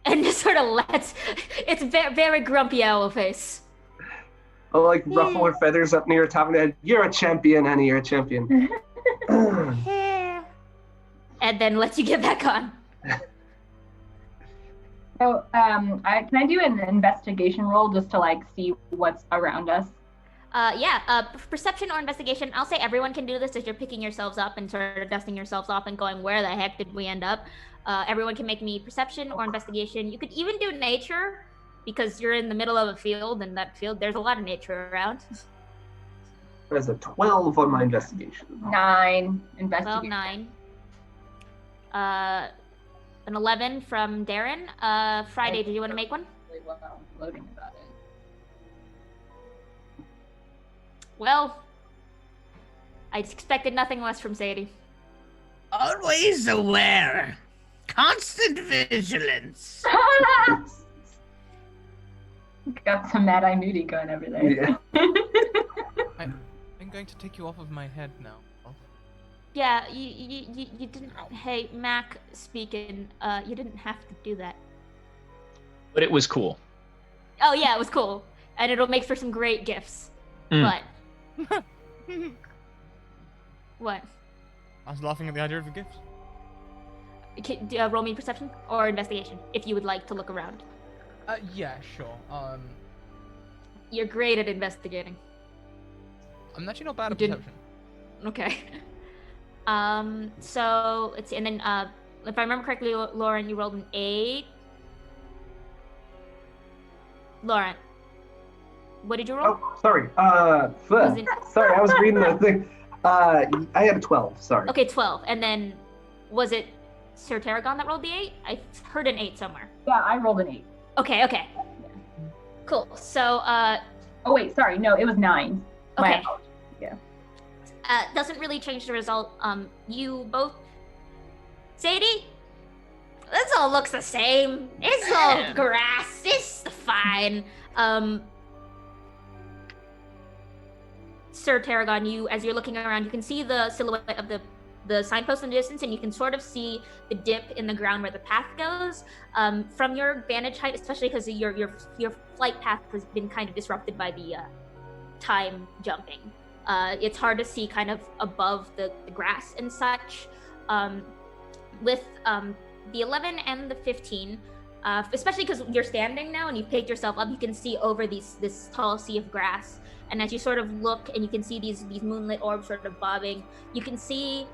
And just sort of it's very grumpy owl face. I'll ruffle her feathers up near her top of the head. You're a champion, Annie, you're a champion. And then lets you get back on. So, can I do an investigation roll just to see what's around us? Perception or investigation. I'll say everyone can do this as you're picking yourselves up and sort of dusting yourselves off and going, where the heck did we end up? Everyone can make me perception or investigation. You could even do nature because you're in the middle of a field, and that field, there's a lot of nature around. There's a 12 on my investigation. 9 investigation. 12, 9. An 11 from Darren. Friday, did you want to make one? Really well loading about it. Well, I expected nothing less from Sadie. Always aware. Constant vigilance. Got some Mad Eye Moody going over there. Yeah. I'm going to take you off of my head now. Yeah, you didn't. Hey, Mac speaking. You didn't have to do that. But it was cool. Oh yeah, it was cool, and it'll make for some great gifts. But what? I was laughing at the idea of the gifts. Roll me perception or investigation if you would like to look around. Yeah, sure. You're great at investigating. I'm actually not bad at Didn't- perception. Okay. So let's see, and then if I remember correctly, Lauren, you rolled an 8. Lauren, what did you roll? Oh, sorry. Was it- Sorry, I was reading the thing. I had a 12, sorry. Okay, 12. And then was it Sir Tarragon that rolled the 8? I heard an 8 somewhere. Yeah, I rolled an 8. Okay. Cool. So, Oh wait, sorry. No, it was 9. My Okay. apologies. Yeah. Doesn't really change the result. You both, Sadie, this all looks the same. It's all grass. It's fine. Sir Tarragon, as you're looking around, you can see the silhouette of the signpost in the distance, and you can sort of see the dip in the ground where the path goes. From your vantage height, especially because your flight path has been kind of disrupted by the time jumping. It's hard to see kind of above the grass and such. With the 11 and the 15, especially because you're standing now and you've picked yourself up, you can see over this tall sea of grass. And as you sort of look and you can see these moonlit orbs sort of bobbing, you can see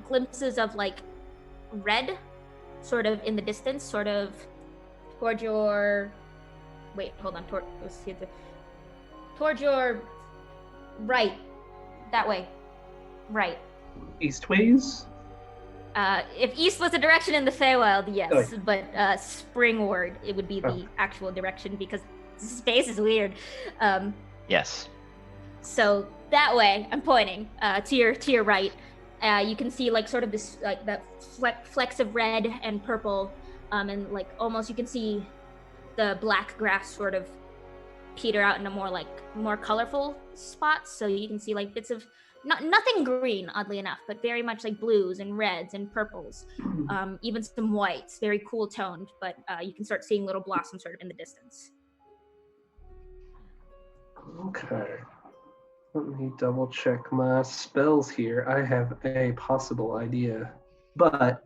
glimpses of like red sort of in the distance, sort of toward your toward your right, that way, right. Eastways? If east was a direction in the Feywild, yes, Oh. but springward it would be the actual direction because space is weird. Yes. So that way, I'm pointing to your right. You can see like sort of this like that flecks of red and purple, and like almost you can see the black grass sort of peter out into more colorful spots. So you can see like bits of nothing green, oddly enough, but very much like blues and reds and purples, even some whites, very cool toned. But you can start seeing little blossoms sort of in the distance. Okay. Let me double check my spells here. I have a possible idea. But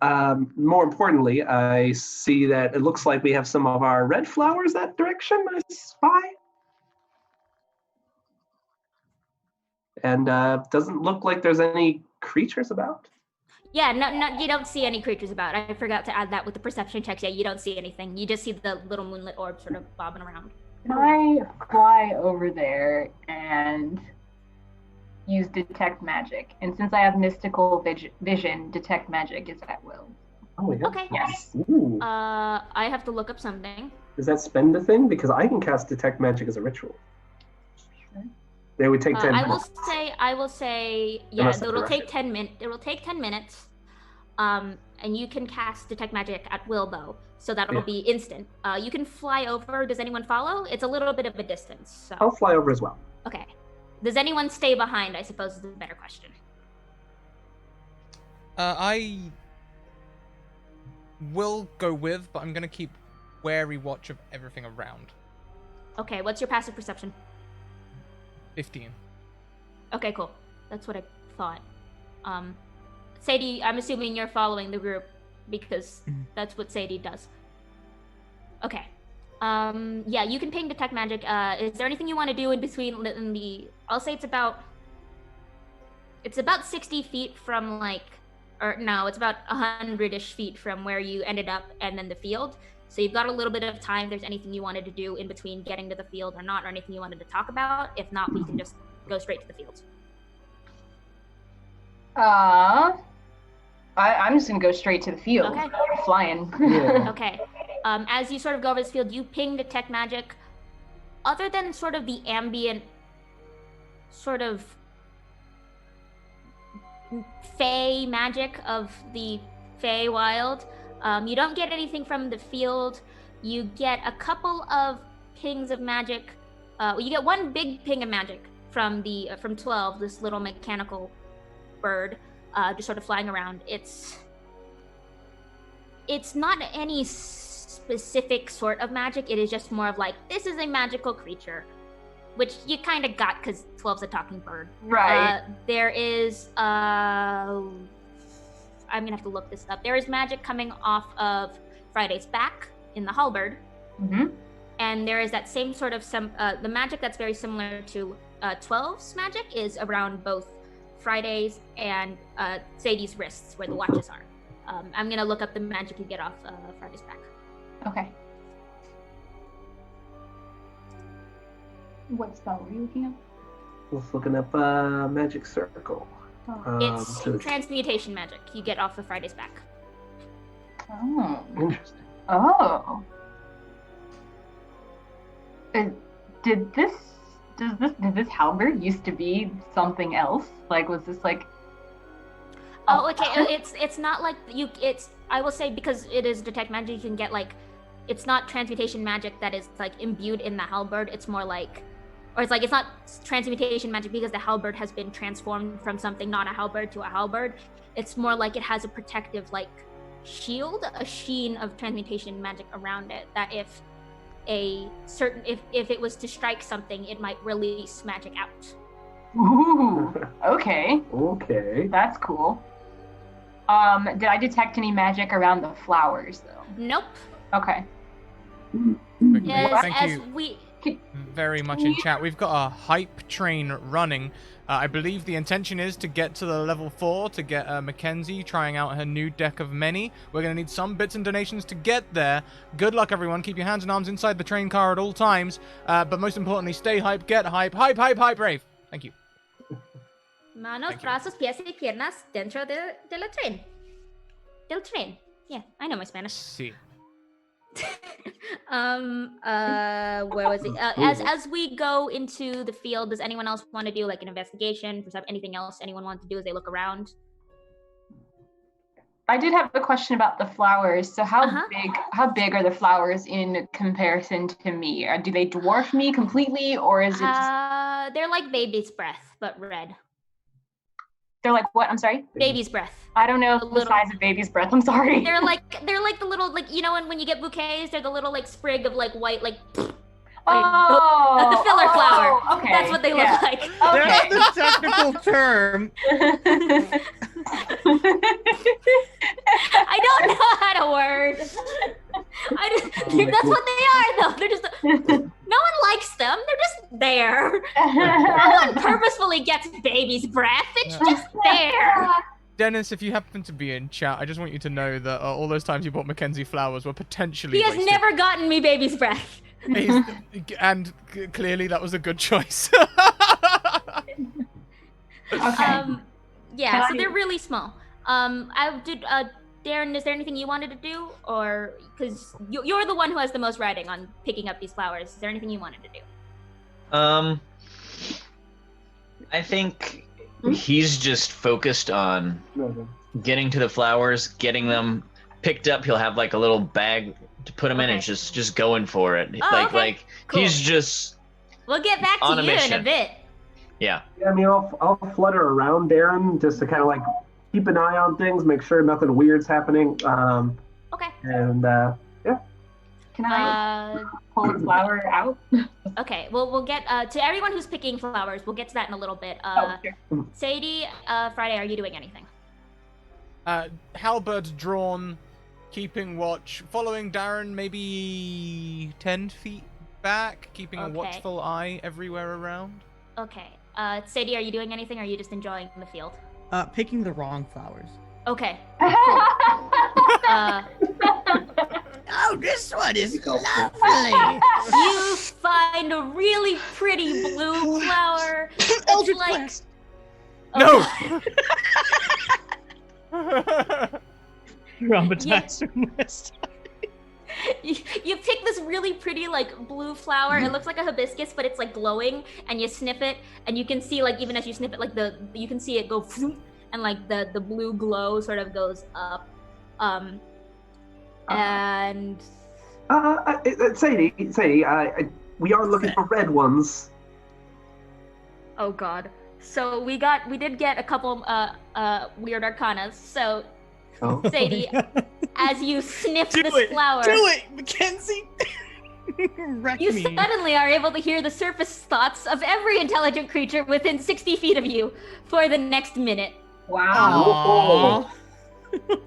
more importantly, I see that it looks like we have some of our red flowers that direction, I spy. And doesn't look like there's any creatures about. Yeah, no, you don't see any creatures about. I forgot to add that with the perception checks. Yeah, you don't see anything. You just see the little moonlit orb sort of bobbing around. Can I fly over there and use detect magic? And since I have mystical vision, detect magic is at will. Oh, yeah. Okay. Yes. Ooh. I have to look up something. Does that spend a thing? Because I can cast detect magic as a ritual. They would take 10 I minutes. will say, yeah, Unless I it'll rush take it. 10 minutes. It will take 10 minutes. And you can cast detect magic at will though, so that'll be instant. You can fly over. Does anyone follow? It's a little bit of a distance. So. I'll fly over as well. Okay. Does anyone stay behind? I suppose is a better question. I will go with, but I'm gonna keep wary watch of everything around. Okay. What's your passive perception? 15. Okay, cool. That's what I thought. Sadie, I'm assuming you're following the group because that's what Sadie does. Okay. Yeah, you can ping detect magic. Is there anything you want to do in between I'll say it's about 60 feet from it's about 100-ish feet from where you ended up and then the field. So you've got a little bit of time. If there's anything you wanted to do in between getting to the field or not, or anything you wanted to talk about. If not, we can just go straight to the field. I'm just gonna go straight to the field. Okay. Flying. Yeah. Okay. As you sort of go over this field, you ping detect magic. Other than sort of the ambient sort of fey magic of the Feywild, you don't get anything from the field. You get a couple of pings of magic. You get one big ping of magic from 12, this little mechanical bird, just sort of flying around. It's not any specific sort of magic. It is just more of like, this is a magical creature, which you kind of got because 12's a talking bird. Right. There is I'm gonna have to look this up. There is magic coming off of Friday's back in the halberd. Mm-hmm. And there is that same sort of the magic that's very similar to 12's magic is around both Friday's and Sadie's wrists where the watches are. I'm gonna look up the magic you get off Friday's back. Okay. What spell were you looking up? Just looking up magic circle. It's So- transmutation magic you get off of Friday's back. Oh. Interesting. Oh. Did this halberd used to be something else? Like, was this like? Oh, okay. It's not like you. It's I will say because it is detect magic. You can get like, it's not transmutation magic that is like imbued in the halberd. It's more like, or it's like it's not transmutation magic because the halberd has been transformed from something not a halberd to a halberd. It's more like it has a protective like shield, a sheen of transmutation magic around it. That if it was to strike something, it might release magic out. Ooh, okay. Okay. That's cool. Did I detect any magic around the flowers though? Nope. Okay. Thank you very much in chat. We've got a hype train running. I believe the intention is to get to the level 4 to get Mackenzie trying out her new deck of many. We're going to need some bits and donations to get there. Good luck, everyone. Keep your hands and arms inside the train car at all times. But most importantly, stay hype, get hype, hype, hype, hype, brave. Thank you. Manos, brazos, pies y piernas dentro de la tren. Del tren. Yeah, I know my Spanish. See. Where was it? As we go into the field, does anyone else want to do like an investigation? Does have anything else anyone wants to do as they look around? I did have a question about the flowers. So how big are the flowers in comparison to me? Do they dwarf me completely, or is it just... They're like baby's breath, but red. They're like what? I'm sorry? Baby's breath. I don't know the size of baby's breath. I'm sorry. They're like the little, like, you know, when you get bouquets, they're the little like sprig of like white, like the filler flower. Okay. That's what they look like. Okay. That's the technical term. I don't know how to word. That's what they are, though. They're just. No one likes them. They're just there. No one purposefully gets baby's breath. It's just there. Dennis, if you happen to be in chat, I just want you to know that all those times you bought Mackenzie flowers were potentially He has wasted. never gotten me baby's breath. And clearly that was a good choice. Okay. Yeah, so they're really small. Darren, is there anything you wanted to do, or because you're the one who has the most writing on picking up these flowers? Is there anything you wanted to do? I think he's just focused on getting to the flowers, getting them picked up. He'll have like a little bag to put them in and just going for it. Okay. Cool. He's just We'll get back to on a you in a mission. bit. Yeah. I mean, I'll flutter around Darren just to kind of like keep an eye on things, make sure nothing weird's happening. Okay. And Can I pull a flower out? Okay. Well, we'll get to everyone who's picking flowers. We'll get to that in a little bit. Sure. Sadie, Friday, are you doing anything? Halberd drawn, keeping watch, following Darren maybe 10 feet back, keeping a watchful eye everywhere around. Okay. Sadie, are you doing anything, or are you just enjoying the field? Picking the wrong flowers. Okay. Cool. Oh, this one is lovely. You find a really pretty blue flower. It's like... No! Traumatized from this. You pick this really pretty like blue flower. It looks like a hibiscus, but it's like glowing, and you sniff it, and you can see like even as you sniff it, like you can see it go and like the blue glow sort of goes up. And Sadie, we are looking for red ones. oh god. So we did get a couple weird arcanas. So Sadie, as you sniff this flower, Do it, Mackenzie. Wreck you me. suddenly are able to hear the surface thoughts of every intelligent creature within 60 feet of you for the next minute. Wow. Aw.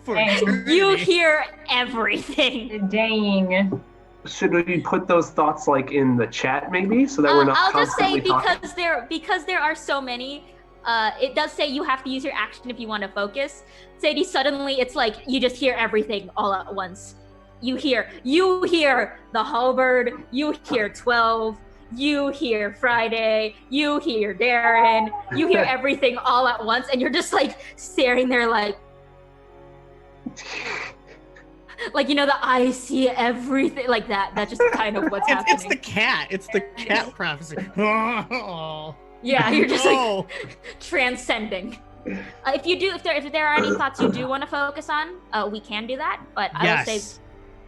For Dang. eternity. You hear everything. Dang. Should we put those thoughts like in the chat maybe, so that we're not I'll just say constantly talking? because there are so many. It does say you have to use your action if you want to focus. Sadie, suddenly it's like you just hear everything all at once. You hear the halberd, you hear 12, you hear Friday, you hear Darren, you hear everything all at once, and you're just like staring there like you know, the I see everything, like that. That's just kind of what's happening. It's the cat. It's the cat prophecy. Oh. Yeah, you're just No. like transcending. If there are any thoughts you do want to focus on, we can do that. But I will say, Yes,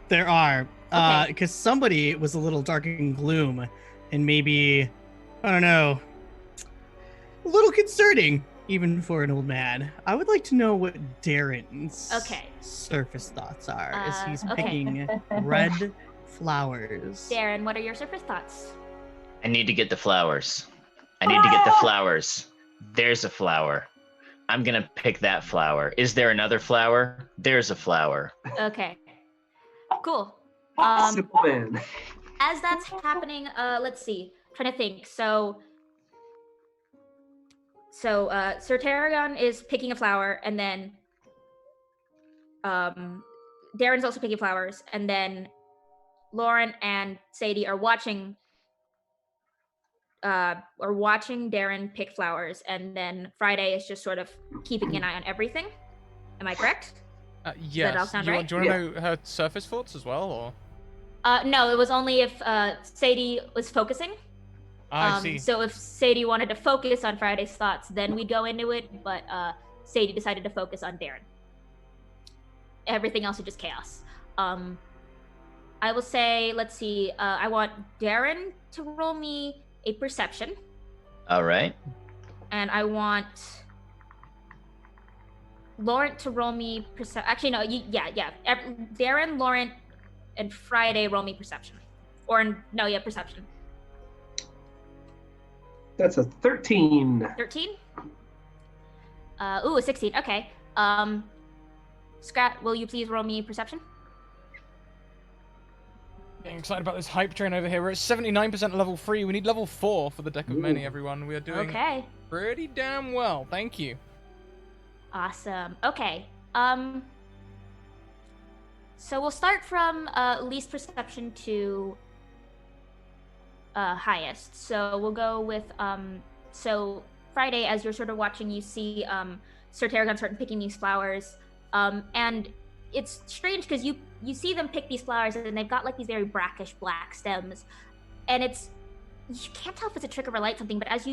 there are. Okay. Because somebody was a little dark in gloom, and maybe, I don't know, a little concerning, even for an old man. I would like to know what Darren's surface thoughts are as he's picking red flowers. Darren, what are your surface thoughts? I need to get the flowers. I need to get the flowers. There's a flower. I'm gonna pick that flower. Is there another flower? There's a flower. Okay. Cool. Simple man. As that's happening, let's see. I'm trying to think. So Sir Tarragon is picking a flower, and then Darren's also picking flowers, and then Lauren and Sadie are watching Darren pick flowers, and then Friday is just sort of keeping an eye on everything. Am I correct? Yes. That all sound right? Do you want to know her surface thoughts as well, or? No, it was only if Sadie was focusing. I see. So if Sadie wanted to focus on Friday's thoughts, then we'd go into it, but Sadie decided to focus on Darren. Everything else is just chaos. I will say, let's see, I want Darren to roll me a perception. All right. And I want Lauren to roll me perception. Actually, no, Darren, Lauren, and Friday roll me perception. Perception. That's a 13. 13? A 16. Okay. Scrat, will you please roll me perception? Getting excited about this hype train over here. We're at 79% level 3. We need level 4 for the Deck of Many, everyone. We are doing pretty damn well. Thank you. Awesome. Okay. So we'll start from least perception to highest. So we'll go with so Friday, as you're sort of watching, you see Sir Tarragon start picking these flowers, and it's strange because you see them pick these flowers, and they've got like these very brackish black stems, and you can't tell if it's a trick or a light something, but as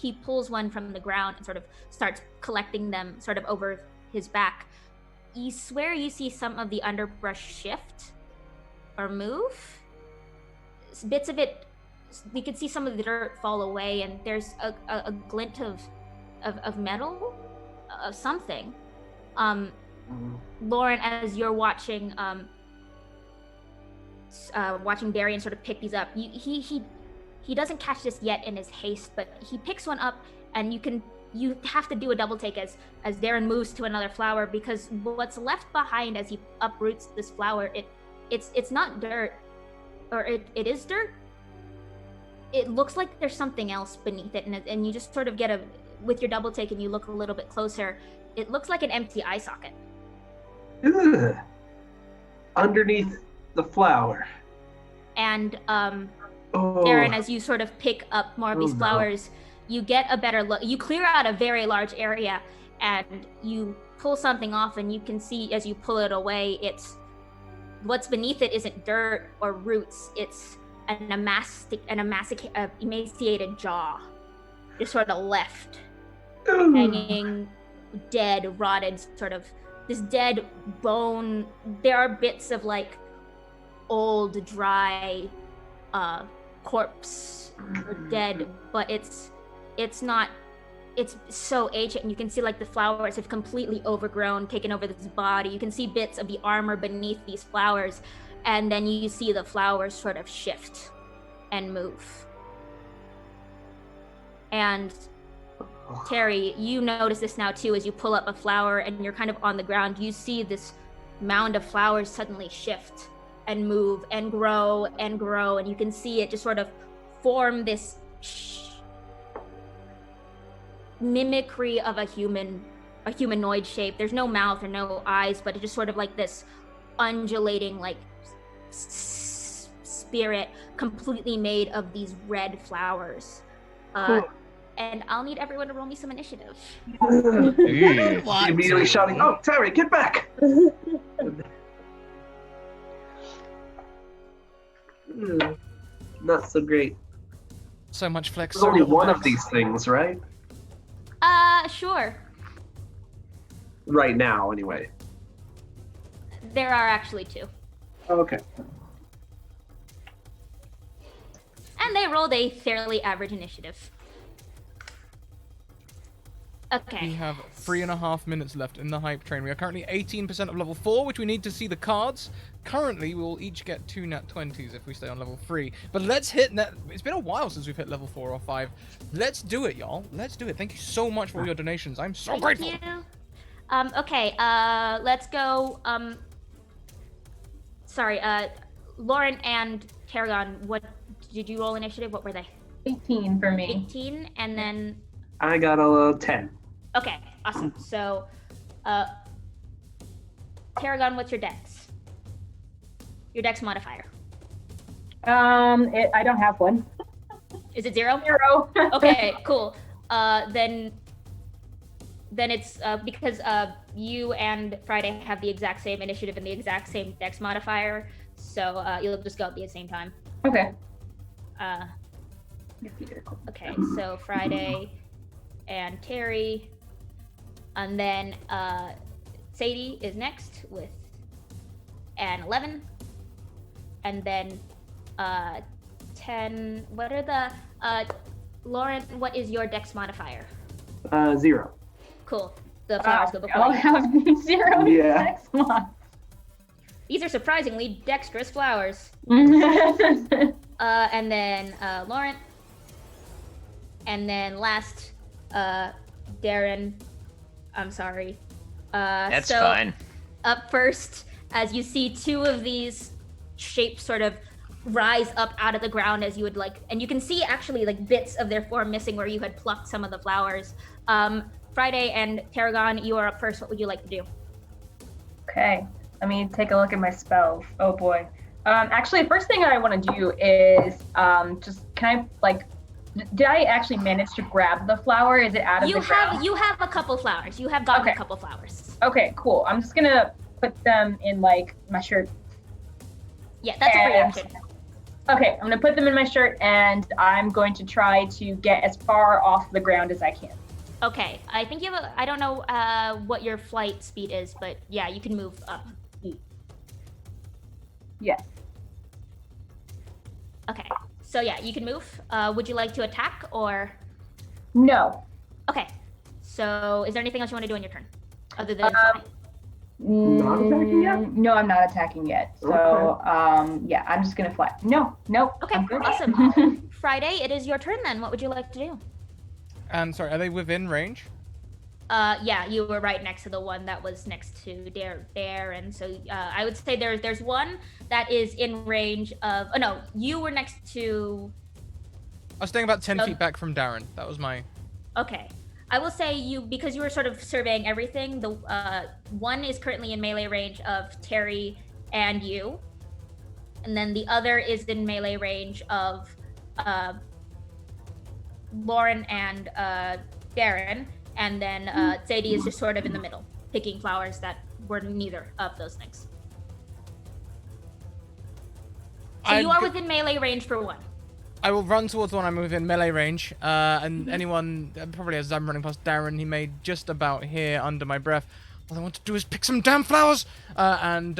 he pulls one from the ground and sort of starts collecting them sort of over his back, you swear you see some of the underbrush shift or move. Bits of it, you can see some of the dirt fall away, and there's a glint of metal, of something. Lauren, as you're watching Darian sort of pick these up, he doesn't catch this yet in his haste, but he picks one up, and you have to do a double take as Darren moves to another flower, because what's left behind as he uproots this flower, it's not dirt, or it is dirt. It looks like there's something else beneath it, and you just sort of get with your double take, and you look a little bit closer. It looks like an empty eye socket. Ugh. Underneath the flower. And Darren, as you sort of pick up more of these flowers, you get a better look. You clear out a very large area, and you pull something off, and you can see as you pull it away, what's beneath it isn't dirt or roots. It's an emaciated jaw, just sort of left, hanging dead, rotted, sort of this dead bone. There are bits of like old, dry corpse or dead, but it's not. It's so ancient, and you can see like the flowers have completely overgrown, taken over this body. You can see bits of the armor beneath these flowers, and then you see the flowers sort of shift and move. And Terry, you notice this now too, as you pull up a flower and you're kind of on the ground. You see this mound of flowers suddenly shift and move and grow, and you can see it just sort of form this mimicry of a humanoid shape. There's no mouth or no eyes, but it's just sort of like this undulating like spirit, completely made of these red flowers. And I'll need everyone to roll me some initiative. Immediately shouting, "Oh, Terry, get back!" Not so great. So much flex. There's So only little one of max. these things, right? Sure. Right now, anyway. There are actually 2. Okay. And they rolled a fairly average initiative. We Okay. have 3.5 minutes left in the hype train. We are currently 18% of level 4, which we need to see the cards. Currently, we will each get 2 nat 20s if we stay on level 3. But let's hit it's been a while since we've hit level 4 or 5. Let's do it, y'all. Let's do it. Thank you so much for all your donations. I'm so grateful. Thank you. Okay, let's go, sorry, Lauren and Tarragon, what did you roll initiative? What were they? 18 for me. 18, and then, I got a 10. okay, awesome. So, Tarragon, what's your dex? Your dex modifier. I don't have one. Is it 0? 0. Okay, cool. Then it's because you and Friday have the exact same initiative and the exact same dex modifier, so you'll just go at the same time. Okay. Okay, so Friday and Terry, and then Sadie is next with an 11, and then 10. What are the Lauren? What is your dex modifier? 0. Cool. The flowers go before I'll you. have 0 Yeah. next month. These are surprisingly dexterous flowers. And then Lauren. And then last, Darren. I'm sorry. That's so fine. Up first, as you see 2 of these shapes sort of rise up out of the ground as you would like, and you can see actually like bits of their form missing where you had plucked some of the flowers. Friday and Tarragon, you are up first. What would you like to do? Okay, let me take a look at my spells. Oh boy. Actually, first thing I want to do is did I actually manage to grab the flower? Is it out of the ground? You have a couple flowers. You have gotten Okay. a couple flowers. Okay, cool. I'm just gonna put them in like my shirt. Yeah, that's a free And- action. Okay, I'm gonna put them in my shirt and I'm going to try to get as far off the ground as I can. Okay, I think you have I don't know what your flight speed is, but yeah, you can move up. Yes. Okay, so yeah, you can move. Would you like to attack or? No. Okay, so is there anything else you want to do on your turn? Other than fly? Not attacking yet? No, I'm not attacking yet. So, yeah, I'm just gonna fly. No. Okay, I'm good. awesome. Friday, it is your turn then. What would you like to do? And sorry, are they within range? Yeah, you were right next to the one that was next to there, and so I would say there's one that is in range of. Oh no, you were next to. I was staying about 10 Oh. feet back from Darren. That was my. Okay, I will say because you were sort of surveying everything. The one is currently in melee range of Terry and you, and then the other is in melee range of Lauren and Darren. And then Sadie is just sort of in the middle, picking flowers that were neither of those things. So you are within melee range for one. I will run towards the one I'm within melee range, and anyone, probably as I'm running past Darren, he may just about hear under my breath, all I want to do is pick some damn flowers, and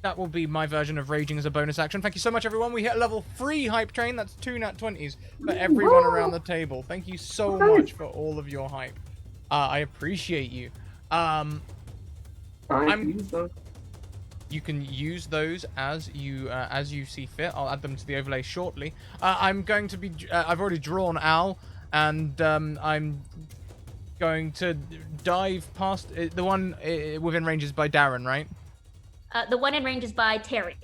that will be my version of raging as a bonus action. Thank you so much, everyone. We hit level 3 hype train. That's 2 nat 20s for everyone around the table. Thank you so much for all of your hype. I appreciate you. You can use those as you see fit. I'll add them to the overlay shortly. I'm going to be. I've already drawn Al, and I'm going to dive past the one within range is by Darren, right? The one in range is by Terry.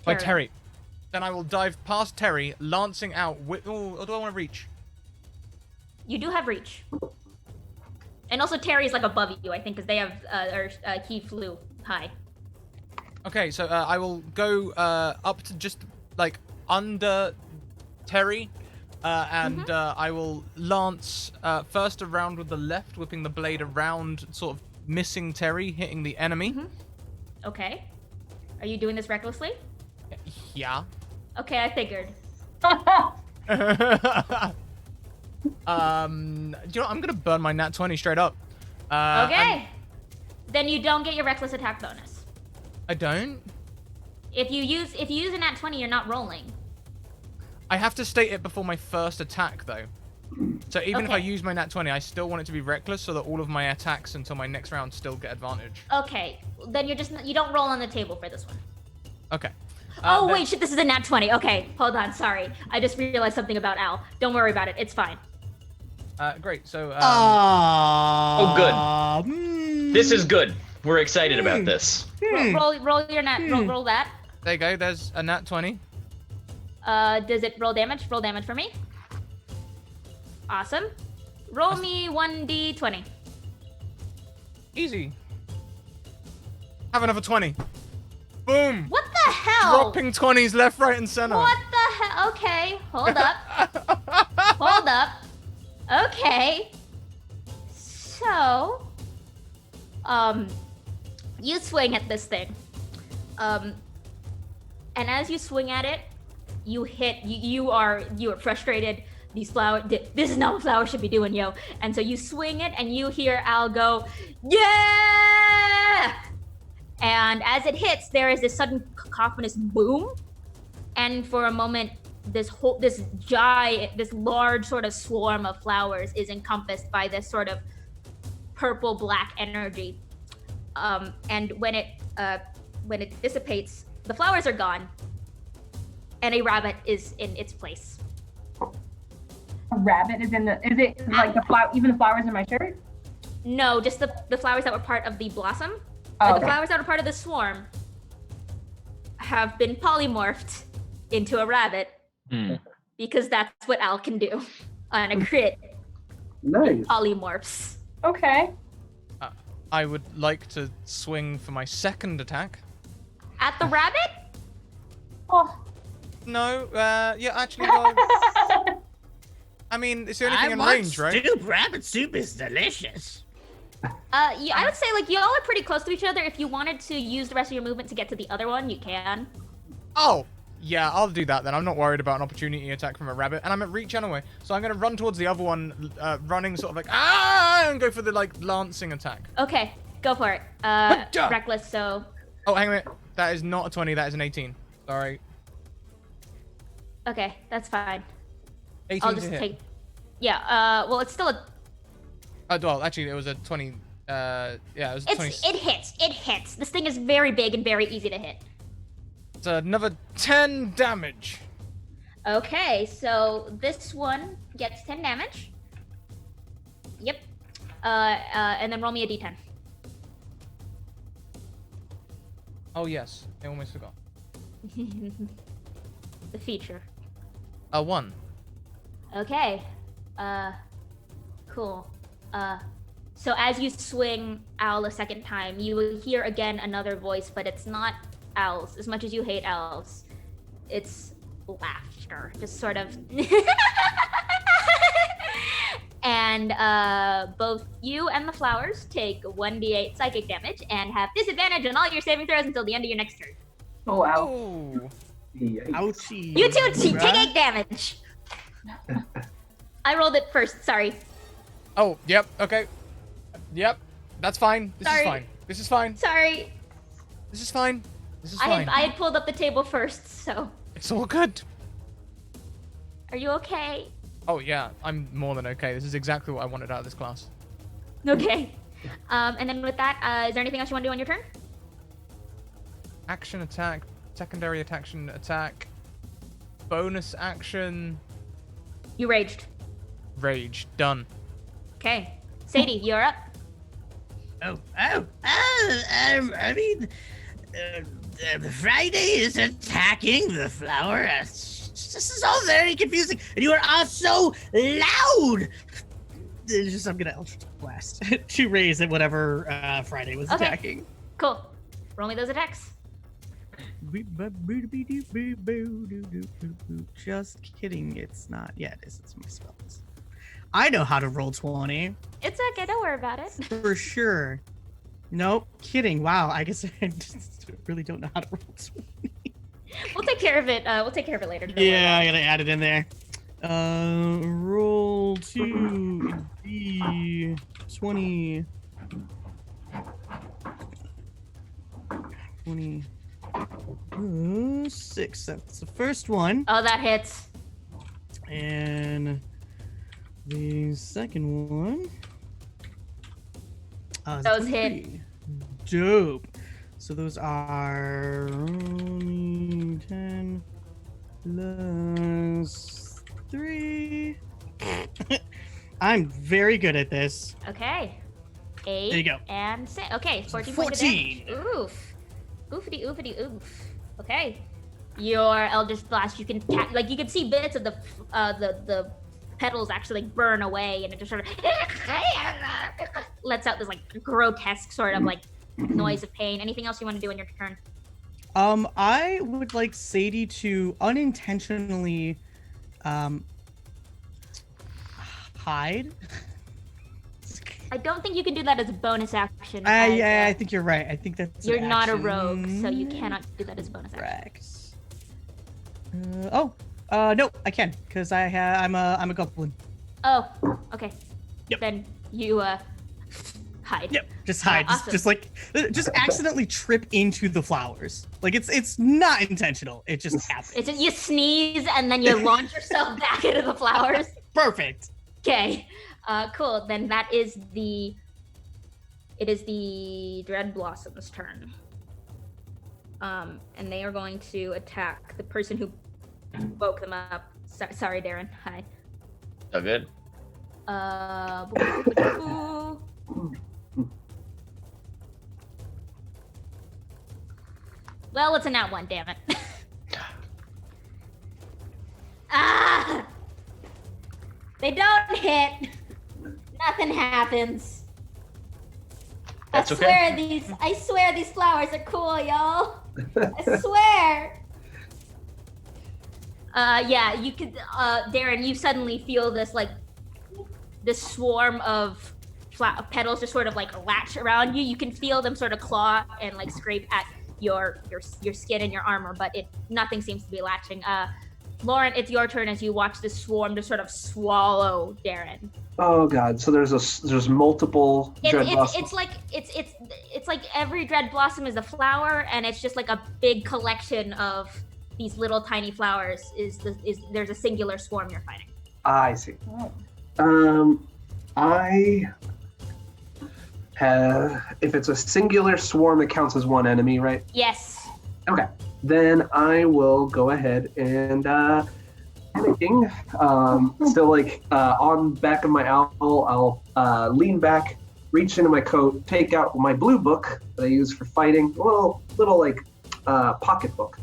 By Terry. Then I will dive past Terry, lancing out with. Oh, or do I want to reach? You do have reach. And also Terry's like above you, I think, because they have he flew high. Okay, so I will go up to just like under Terry, and I will lance first around with the left, whipping the blade around, sort of missing Terry, hitting the enemy. Okay. Are you doing this recklessly? Yeah. Okay, I figured. Do you know, I'm gonna burn my nat 20 straight up. Okay. Then you don't get your reckless attack bonus. I don't. If you use a nat 20, you're not rolling. I have to state it before my first attack, though. So even if I Okay. use my nat 20, I still want it to be reckless so that all of my attacks until my next round still get advantage. Okay. Then you don't roll on the table for this one. Okay. Oh then- wait, shit! This is a nat 20. Okay, hold on. Sorry, I just realized something about Al. Don't worry about it. It's fine. Great. So. Oh, good. This is good. We're excited about this. Roll your nat. Roll that. There you go. There's a nat 20. Does it roll damage? Roll damage for me. Awesome. Roll me 1d20. Easy. Have another 20. Boom. What the hell? Dropping 20s left, right, and center. What the hell? Okay, hold up. Hold up. Okay. So, you swing at this thing. And as you swing at it, you hit. You are frustrated. These flowers. This is not what flowers should be doing, yo. And so you swing it, and you hear Al go, "Yeah!" And as it hits, there is this sudden cacophonous boom, and for a moment, this large sort of swarm of flowers is encompassed by this sort of purple-black energy. And when it dissipates, the flowers are gone, and a rabbit is in its place. A rabbit is in the. Is it like the flower? Even the flowers in my shirt? No, just the flowers that were part of the blossom. Oh, The okay. flowers that are part of the swarm have been polymorphed into a rabbit because that's what Al can do on a crit. Nice. Polymorphs. Okay. I would like to swing for my second attack. At the rabbit? Oh. No, yeah, actually, well, I mean, it's the only thing in range, right? Soup. Rabbit soup is delicious. Yeah, I would say like y'all are pretty close to each other. If you wanted to use the rest of your movement to get to the other one, you can. Oh, yeah, I'll do that then. I'm not worried about an opportunity attack from a rabbit, and I'm at reach anyway. So I'm gonna run towards the other one, running sort of like and go for the like lancing attack. Okay, go for it. Reckless. So. Oh, hang on a minute. That is not a 20. That is an 18. Sorry. Okay, that's fine. 18 I'll to just hit. take. Yeah. Well, it's still a. Oh, well, actually, it was a 20. Yeah, it was a 20. It hits. It hits. This thing is very big and very easy to hit. It's another 10 damage. Okay, so this one gets 10 damage. Yep. And then roll me a d10. Oh, yes. I almost forgot. The feature. A 1. Okay. Cool. So as you swing Owl a second time, you will hear again another voice, but it's not owls. As much as you hate owls, it's laughter. Just sort of. And both you and the flowers take 1d8 psychic damage and have disadvantage on all your saving throws until the end of your next turn. Oh wow. Oh. Yikes. Ouchie. You two take bruh. 8 damage. I rolled it first. Sorry. Oh, yep. Okay. Yep. That's fine. This Sorry. is fine. This is fine. Sorry. This is fine. This is I fine. had pulled up the table first. So, It's all good. are you okay? Oh, yeah. I'm more than okay. This is exactly what I wanted out of this class. Okay. And then with that, is there anything else you want to do on your turn? Action attack. Secondary attack. Bonus action. You raged. Rage. Done. Okay. Sadie, you're up. I mean, Friday is attacking the flower. This is all very confusing, and you are all so loud. It's just I'm gonna Eldritch Blast to raise at whatever Friday was Okay. attacking. Cool. Roll me those attacks. Just kidding. It's not. Yeah, it is. It's my spells. I know how to roll 20 It's okay. Don't worry about it. for sure. Nope. Kidding. Wow. I guess I just really don't know how to roll 20. We'll take care of it. We'll take care of it later. Don't worry Yeah, about I gotta add it in there. Roll 2d20. 26. That's the first one. Oh, that hits. And the second one. Is Those hit. 23. Dope. So those are 10 plus 3. I'm very good at this. Okay. 8. There you go. And 6. Okay, 14 points of 14. damage. Oof. Oofity, oofity, oof. Okay. Your Eldritch Blast, you can you can see bits of the petals actually like burn away, and it just sort of lets out this like grotesque sort of like noise of pain. Anything else you want to do in your turn? I would like Sadie to unintentionally hide. I don't think you can do that as a bonus action. Yeah, I think you're right. I think that's You're an not a action. rogue, so you cannot do that as a bonus action. Correct. No, I can, because I'm a goblin. Oh, okay. Yep. Then you hide. Yep, just hide. Awesome. Just accidentally trip into the flowers. Like it's not intentional. It just happens. It's just you sneeze and then you launch yourself back into the flowers. Perfect. Okay. Cool. Then it is the Dread Blossom's turn. And they are going to attack the person who woke them up. Sorry, Darren. Hi. So good. Well, it's a nat 1, damn it. Ah! They don't hit. Nothing happens. That's I swear these flowers are cool, y'all. I swear. Yeah, you could, Darren, you suddenly feel this swarm of petals just sort of like latch around you. You can feel them sort of claw and like scrape at your skin and your armor, but nothing seems to be latching. Lauren, it's your turn as you watch this swarm just sort of swallow Darren. Oh god! So there's multiple dread blossoms. It's like every dread blossom is a flower, and it's just like a big collection of these little tiny flowers. There's a singular swarm you're fighting. I see. I have. If it's a singular swarm, it counts as one enemy, right? Yes. Okay. Then I will go ahead and panicking. Still on back of my owl, I'll lean back, reach into my coat, take out my blue book that I use for fighting, a little pocket book,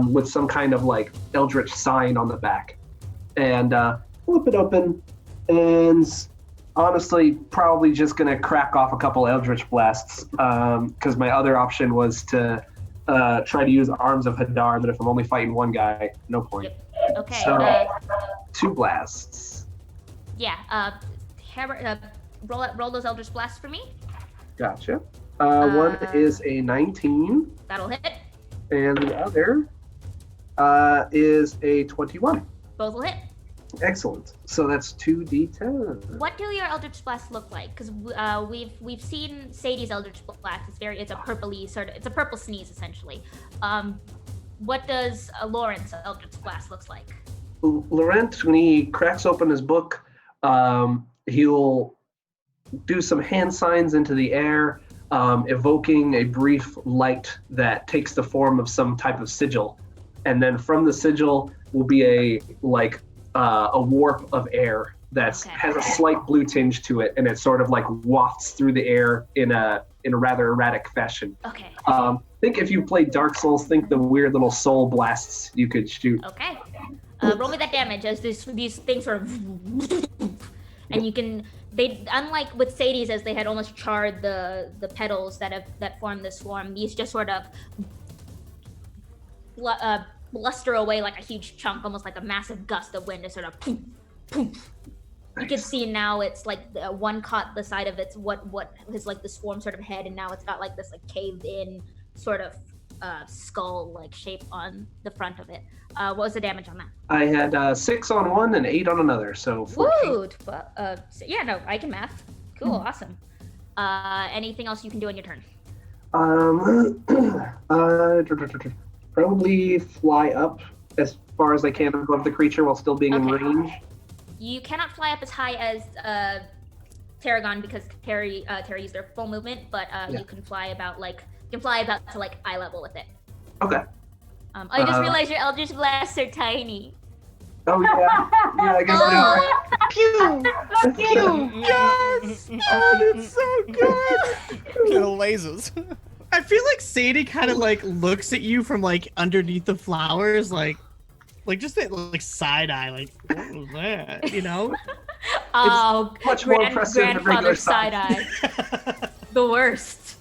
with some kind of like eldritch sign on the back, and flip it open, and honestly, probably just gonna crack off a couple eldritch blasts, because my other option was to try to use Arms of Hadar, but if I'm only fighting one guy, no point. Yep. Okay. So, 2 blasts. Yeah. Roll those Eldritch Blasts for me. Gotcha. One is a 19, That'll hit. and the other is a 21. Both will hit. Excellent. So that's 2d10. What do your Eldritch Blasts look like? Because we've seen Sadie's Eldritch Blast. It's a purpley it's a purple sneeze essentially. What does Lauren's Eldritch Blast looks like? Laurent, when he cracks open his book, he'll do some hand signs into the air, evoking a brief light that takes the form of some type of sigil, and then from the sigil will be a warp of air that has a slight blue tinge to it, and it sort of like wafts through the air in a rather erratic fashion. Okay. Think if you played Dark Souls, think the weird little soul blasts you could shoot. Okay. Roll me that damage as these things sort of, and unlike with Sadie's, as they had almost charred the petals that form the swarm, these just sort of bluster away like a huge chunk, almost like a massive gust of wind, to sort of poof, poof. You can see now it's like one caught the side of its what is like the swarm sort of head, and now it's got like this like caved in sort of skull-like shape on the front of it. What was the damage on that? I had 6 on one and 8 on another, so 14. Woo! Yeah, no, I can math. Cool, awesome. Anything else you can do on your turn? Probably fly up as far as I can above the creature while still being in Okay. range. You cannot fly up as high as Tarragon because Terry used their full movement, but Yeah. you can fly about to like eye level with it. Okay. I just realized your Eldritch Blasts are tiny. Oh yeah. Yeah, I guess they are. Fuck you! Yes! Oh, it's so good! Little lasers. I feel like Sadie kind of like looks at you from like underneath the flowers, like just that like side eye, like what was that? You know? Oh, much more impressive than regular grandfather side eye, the worst.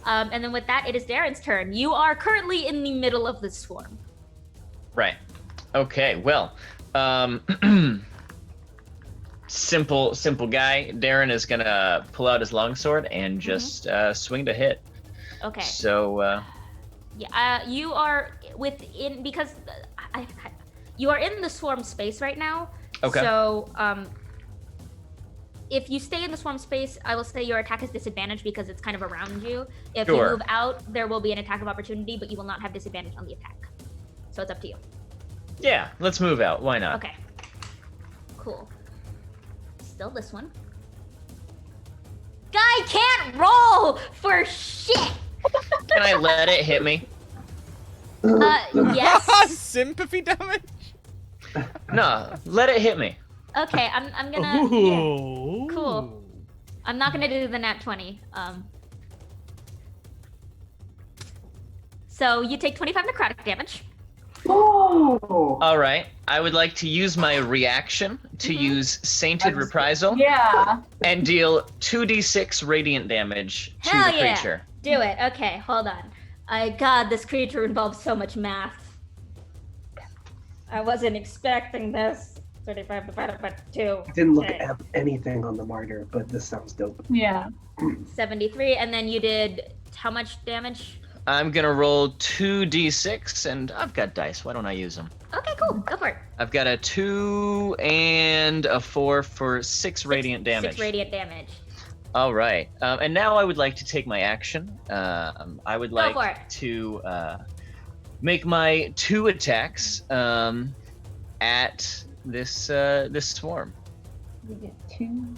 And then with that, it is Darren's turn. You are currently in the middle of the swarm. Right. Okay. Well, simple guy. Darren is gonna pull out his longsword and just swing to hit. Okay. So. Yeah. You are within because you are in the swarm space right now. Okay. So if you stay in the swarm space, I will say your attack is disadvantaged because it's kind of around you. If you Sure. move out, there will be an attack of opportunity, but you will not have disadvantage on the attack. So it's up to you. Yeah. Let's move out. Why not? Okay. Cool. Still this one. Guy can't roll for shit. Can I let it hit me? Yes. Sympathy damage? No. Let it hit me. Okay, I'm gonna. Yeah. Ooh. Cool. I'm not gonna do the nat 20. So you take 25 necrotic damage. Oh. All right. I would like to use my reaction to use Sainted Reprisal Yeah. and deal 2d6 radiant damage to Hell the yeah. creature. Do it. Okay, hold on. God, this creature involves so much math. I wasn't expecting this. 35 divided by 2. I didn't look Okay. at anything on the martyr, but this sounds dope. Yeah. 73, and then you did how much damage? I'm gonna roll 2d6, and I've got dice. Why don't I use them? Okay, cool. Go for it. I've got a 2 and a 4 for 6 radiant damage. 6 radiant damage. All right. And now I would like to take my action. I would Go for like it. to make my 2 attacks at this swarm. We get 2.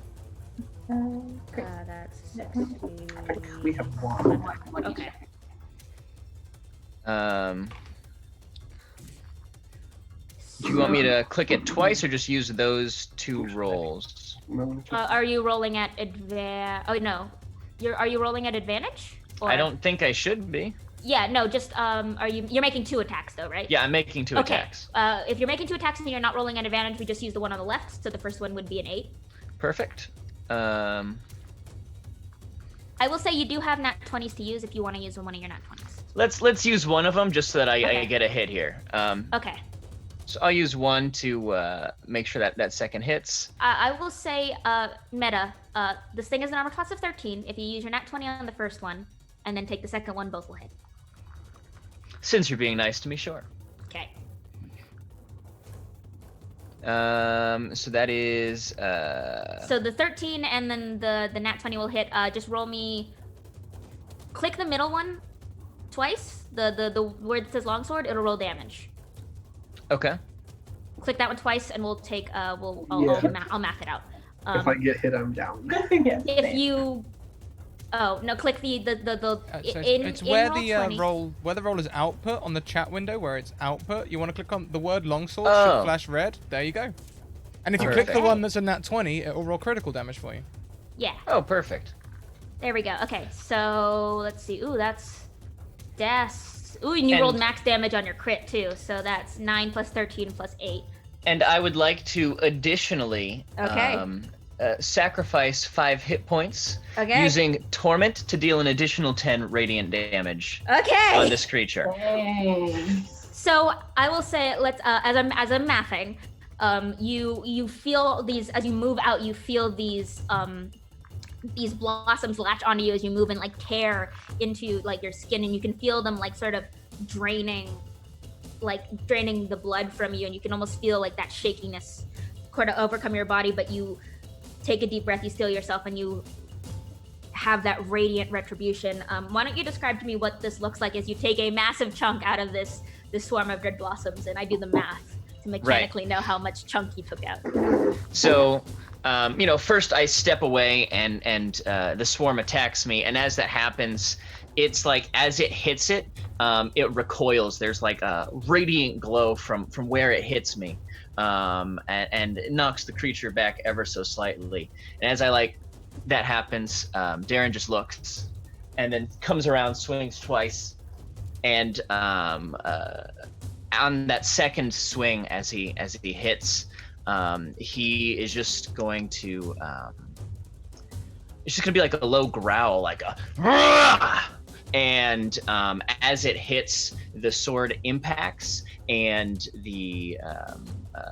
That's 60. We have one. Okay. Do you want me to click it twice or just use those 2 rolls? Are you rolling at advantage? Oh no, are you rolling at advantage? Or... I don't think I should be. Yeah, no. Just you're making 2 attacks though, right? Yeah, I'm making 2 Okay. attacks. If you're making 2 attacks and you're not rolling at advantage, we just use the one on the left. So the first one would be an 8. Perfect. I will say you do have nat 20s to use if you want to use one of your nat 20s. Let's use one of them just so that I Okay. get a hit here. Okay. So I'll use one to make sure that second hits. I will say, meta. This thing is an armor class of 13. If you use your nat 20 on the first one, and then take the second one, both will hit. Since you're being nice to me, sure. Okay. So that is So the 13 and then the nat 20 will hit. Just roll me. Click the middle one twice. The word that says longsword. It'll roll damage. okay. Click that one twice, and we'll take. I'll math it out. If I get hit, I'm down. Yes, If same. you. Oh no! Click the So it's in where roll the 20. where the roll is output on the chat window, where it's output. You want to click on the word longsword, Oh. should flash red. There you go. And if you click the Perfect. one that's in that 20, it will roll critical damage for you. Yeah. Oh, perfect. There we go. Okay, so let's see. Ooh, that's Ooh, and you rolled And- max damage on your crit too. So that's 9 plus 13 plus 8. And I would like to additionally Okay. sacrifice 5 hit points Okay. using Torment to deal an additional 10 radiant damage Okay. on this creature. Dang. So I will say, let's as I'm mathing, you feel these as you move out. You feel these blossoms latch onto you as you move and like tear into like your skin, and you can feel them like sort of draining the blood from you, and you can almost feel like that shakiness sort of overcome your body, but you take a deep breath, you steel yourself, and you have that radiant retribution. Why don't you describe to me what this looks like as you take a massive chunk out of this swarm of dread blossoms, and I do the math to mechanically know how much chunk you took out. So, first I step away and the swarm attacks me, and as that happens, it's like as it hits it, it recoils. There's like a radiant glow from where it hits me, and it knocks the creature back ever so slightly. And as that happens, Darren just looks, and then comes around, swings twice, and on that second swing, as he hits, he is just going to it's just gonna be like a low growl, like a "Rah!" And as it hits, the sword impacts, and the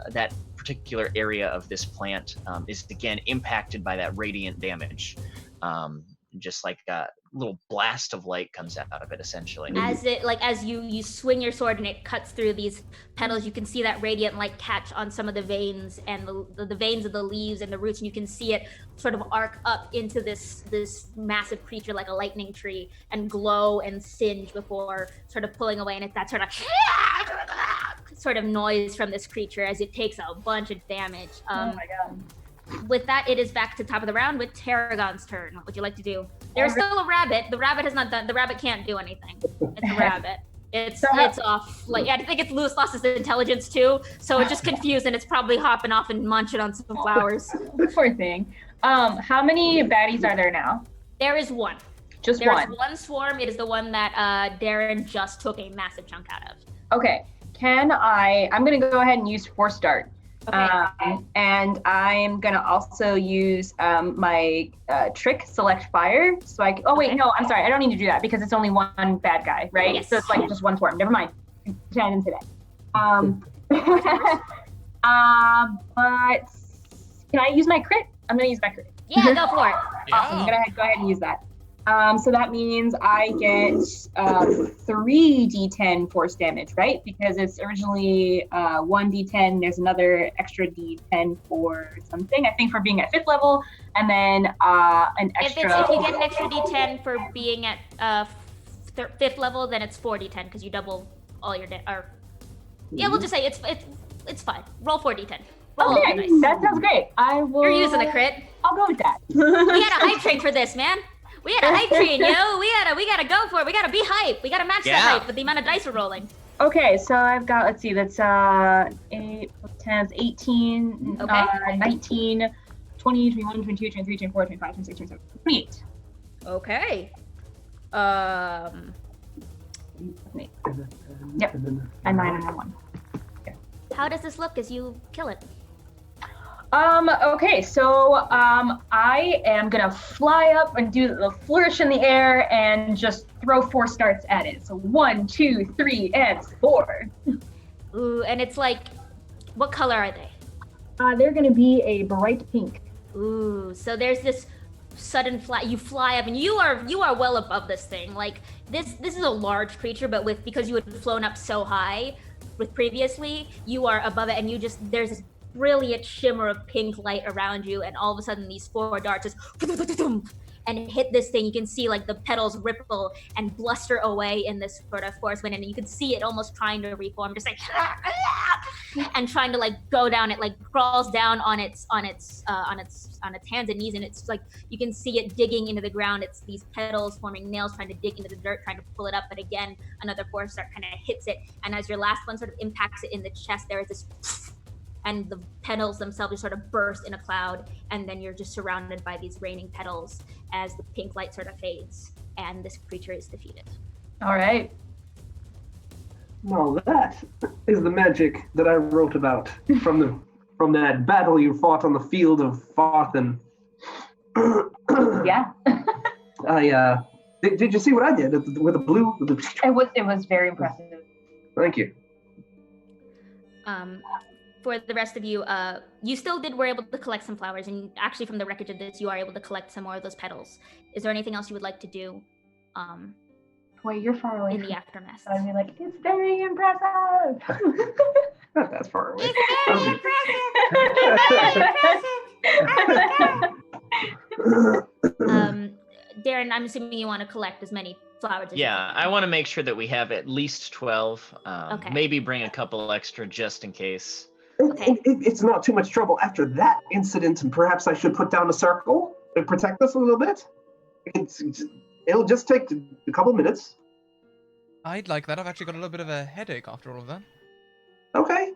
that particular area of this plant is again impacted by that radiant damage. Just like a little blast of light comes out of it, essentially. As you swing your sword and it cuts through these petals, you can see that radiant light catch on some of the veins and the veins of the leaves and the roots, and you can see it sort of arc up into this massive creature like a lightning tree and glow and singe before sort of pulling away. And it's that sort of noise from this creature as it takes a bunch of damage. Oh my god. With that, it is back to top of the round with Tarragon's turn. What would you like to do? There's still a rabbit. The rabbit has not done. The rabbit can't do anything. It's a rabbit. It's off. I think it's lost its intelligence too. So it's just confused, and it's probably hopping off and munching on some flowers. Poor thing. How many baddies are there now? There is one. Just There's one. one swarm. It is the one that Darren just took a massive chunk out of. Okay. I'm gonna go ahead and use Force Dart. Okay. And I'm gonna also use my trick, select fire. So I'm sorry, I don't need to do that because it's only one bad guy, right? Yes. So it's like just one swarm. Never mind. Pretend today. But can I use my crit? I'm gonna use my crit. Yeah, go for it. Awesome. I'm gonna go ahead and use that. So that means I get 3d10 force damage, right? Because it's originally 1d10. There's another extra d10 for something, I think, for being at 5th level, and then an extra. If you get an extra d10 for being at 5th level, then it's 4d10 because you double all your yeah, we'll just say it's fine. Roll 4d10. Okay, nice. That sounds great. I will. You're using a crit. I'll go with that. We had a hype train for this, man. We had a hype train, yo. We gotta go for it. We gotta be hype. We gotta match that hype with the amount of dice we're rolling. Okay, so I've got, let's see, that's 8 plus 10 is 18, Okay. 19, 20, 21, 22, 23, 24, 25, 26, 27, 28. Okay. Yep, and 9 and 1. How does this look as you kill it? Okay, so I am gonna fly up and do the flourish in the air and just throw 4 starts at it. So 1, 2, 3, and 4. Ooh, and it's like, what color are they? They're gonna be a bright pink. Ooh, so there's this sudden you fly up, and you are well above this thing. Like this is a large creature, but because you had flown up so high with previously, you are above it, and there's this brilliant shimmer of pink light around you, and all of a sudden these 4 darts just and hit this thing. You can see like the petals ripple and bluster away in this sort of force wind, and you can see it almost trying to reform, just like and trying to like go down. It like crawls down on its hands and knees, and it's like you can see it digging into the ground. It's these petals forming nails, trying to dig into the dirt, trying to pull it up. But again, another force dart kind of hits it, and as your last one sort of impacts it in the chest, there is this and the petals themselves just sort of burst in a cloud, and then you're just surrounded by these raining petals as the pink light sort of fades, and this creature is defeated. All right. Well, that is the magic that I wrote about from that battle you fought on the field of Farthen. Yeah. Did you see what I did with the blue? It was very impressive. Thank you. For the rest of you, you still were able to collect some flowers, and actually from the wreckage of this, you are able to collect some more of those petals. Is there anything else you would like to do Wait, you're far away in from the aftermath. So I'd be like, it's very impressive. Not that far away. Darren, I'm assuming you want to collect as many flowers as you Yeah, can. I want to make sure that we have at least 12. Okay. Maybe bring a couple extra just in case. Okay. It's not too much trouble. After that incident, and perhaps I should put down a circle and protect us a little bit. It'll just take a couple minutes. I'd like that. I've actually got a little bit of a headache after all of that. Okay,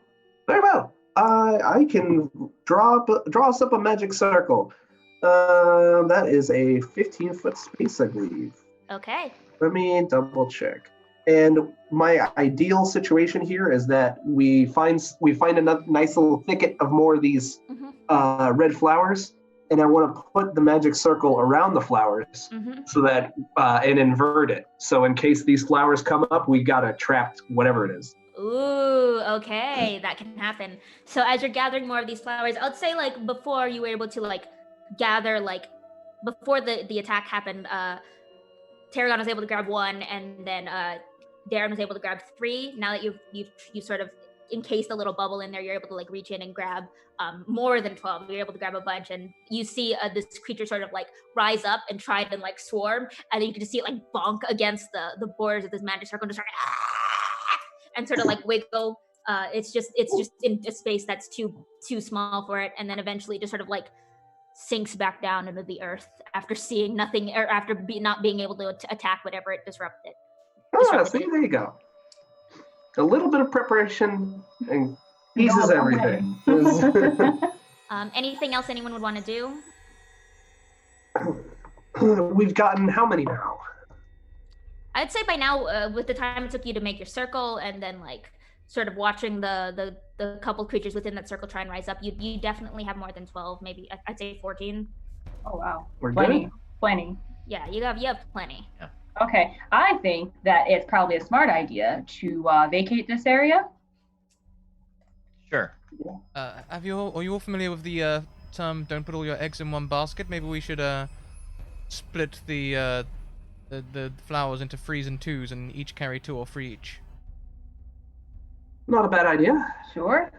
very well. I can draw us up a magic circle. That is a 15-foot space, I believe. Okay. Let me double check. And my ideal situation here is that we find a nice little thicket of more of these red flowers, and I want to put the magic circle around the flowers so that and invert it. So in case these flowers come up, we got to trap whatever it is. Ooh, okay, that can happen. So as you're gathering more of these flowers, I'd say like before you were able to like gather like before the attack happened, Tarragon was able to grab one, and then Darren was able to grab three. Now that you've sort of encased a little bubble in there, you're able to like reach in and grab more than 12. You're able to grab a bunch, and you see this creature sort of like rise up and try to like swarm, and then you can just see it like bonk against the borders of this magic circle and just start and sort of like wiggle. It's just in a space that's too small for it, and then eventually just sort of like sinks back down into the earth after seeing nothing, or after not being able to attack whatever it disrupted. See, there you go. A little bit of preparation and eases everything. Anything else anyone would want to do? We've gotten how many now? I'd say by now, with the time it took you to make your circle, and then like sort of watching the couple creatures within that circle try and rise up, you definitely have more than 12. Maybe I'd say 14. Oh wow, We're plenty. Yeah, you have plenty. Yeah. Okay, I think that it's probably a smart idea to vacate this area. Sure. Are you all familiar with the term "don't put all your eggs in one basket"? Maybe we should split the flowers into threes and twos, and each carry 2 or 3 each. Not a bad idea. Sure.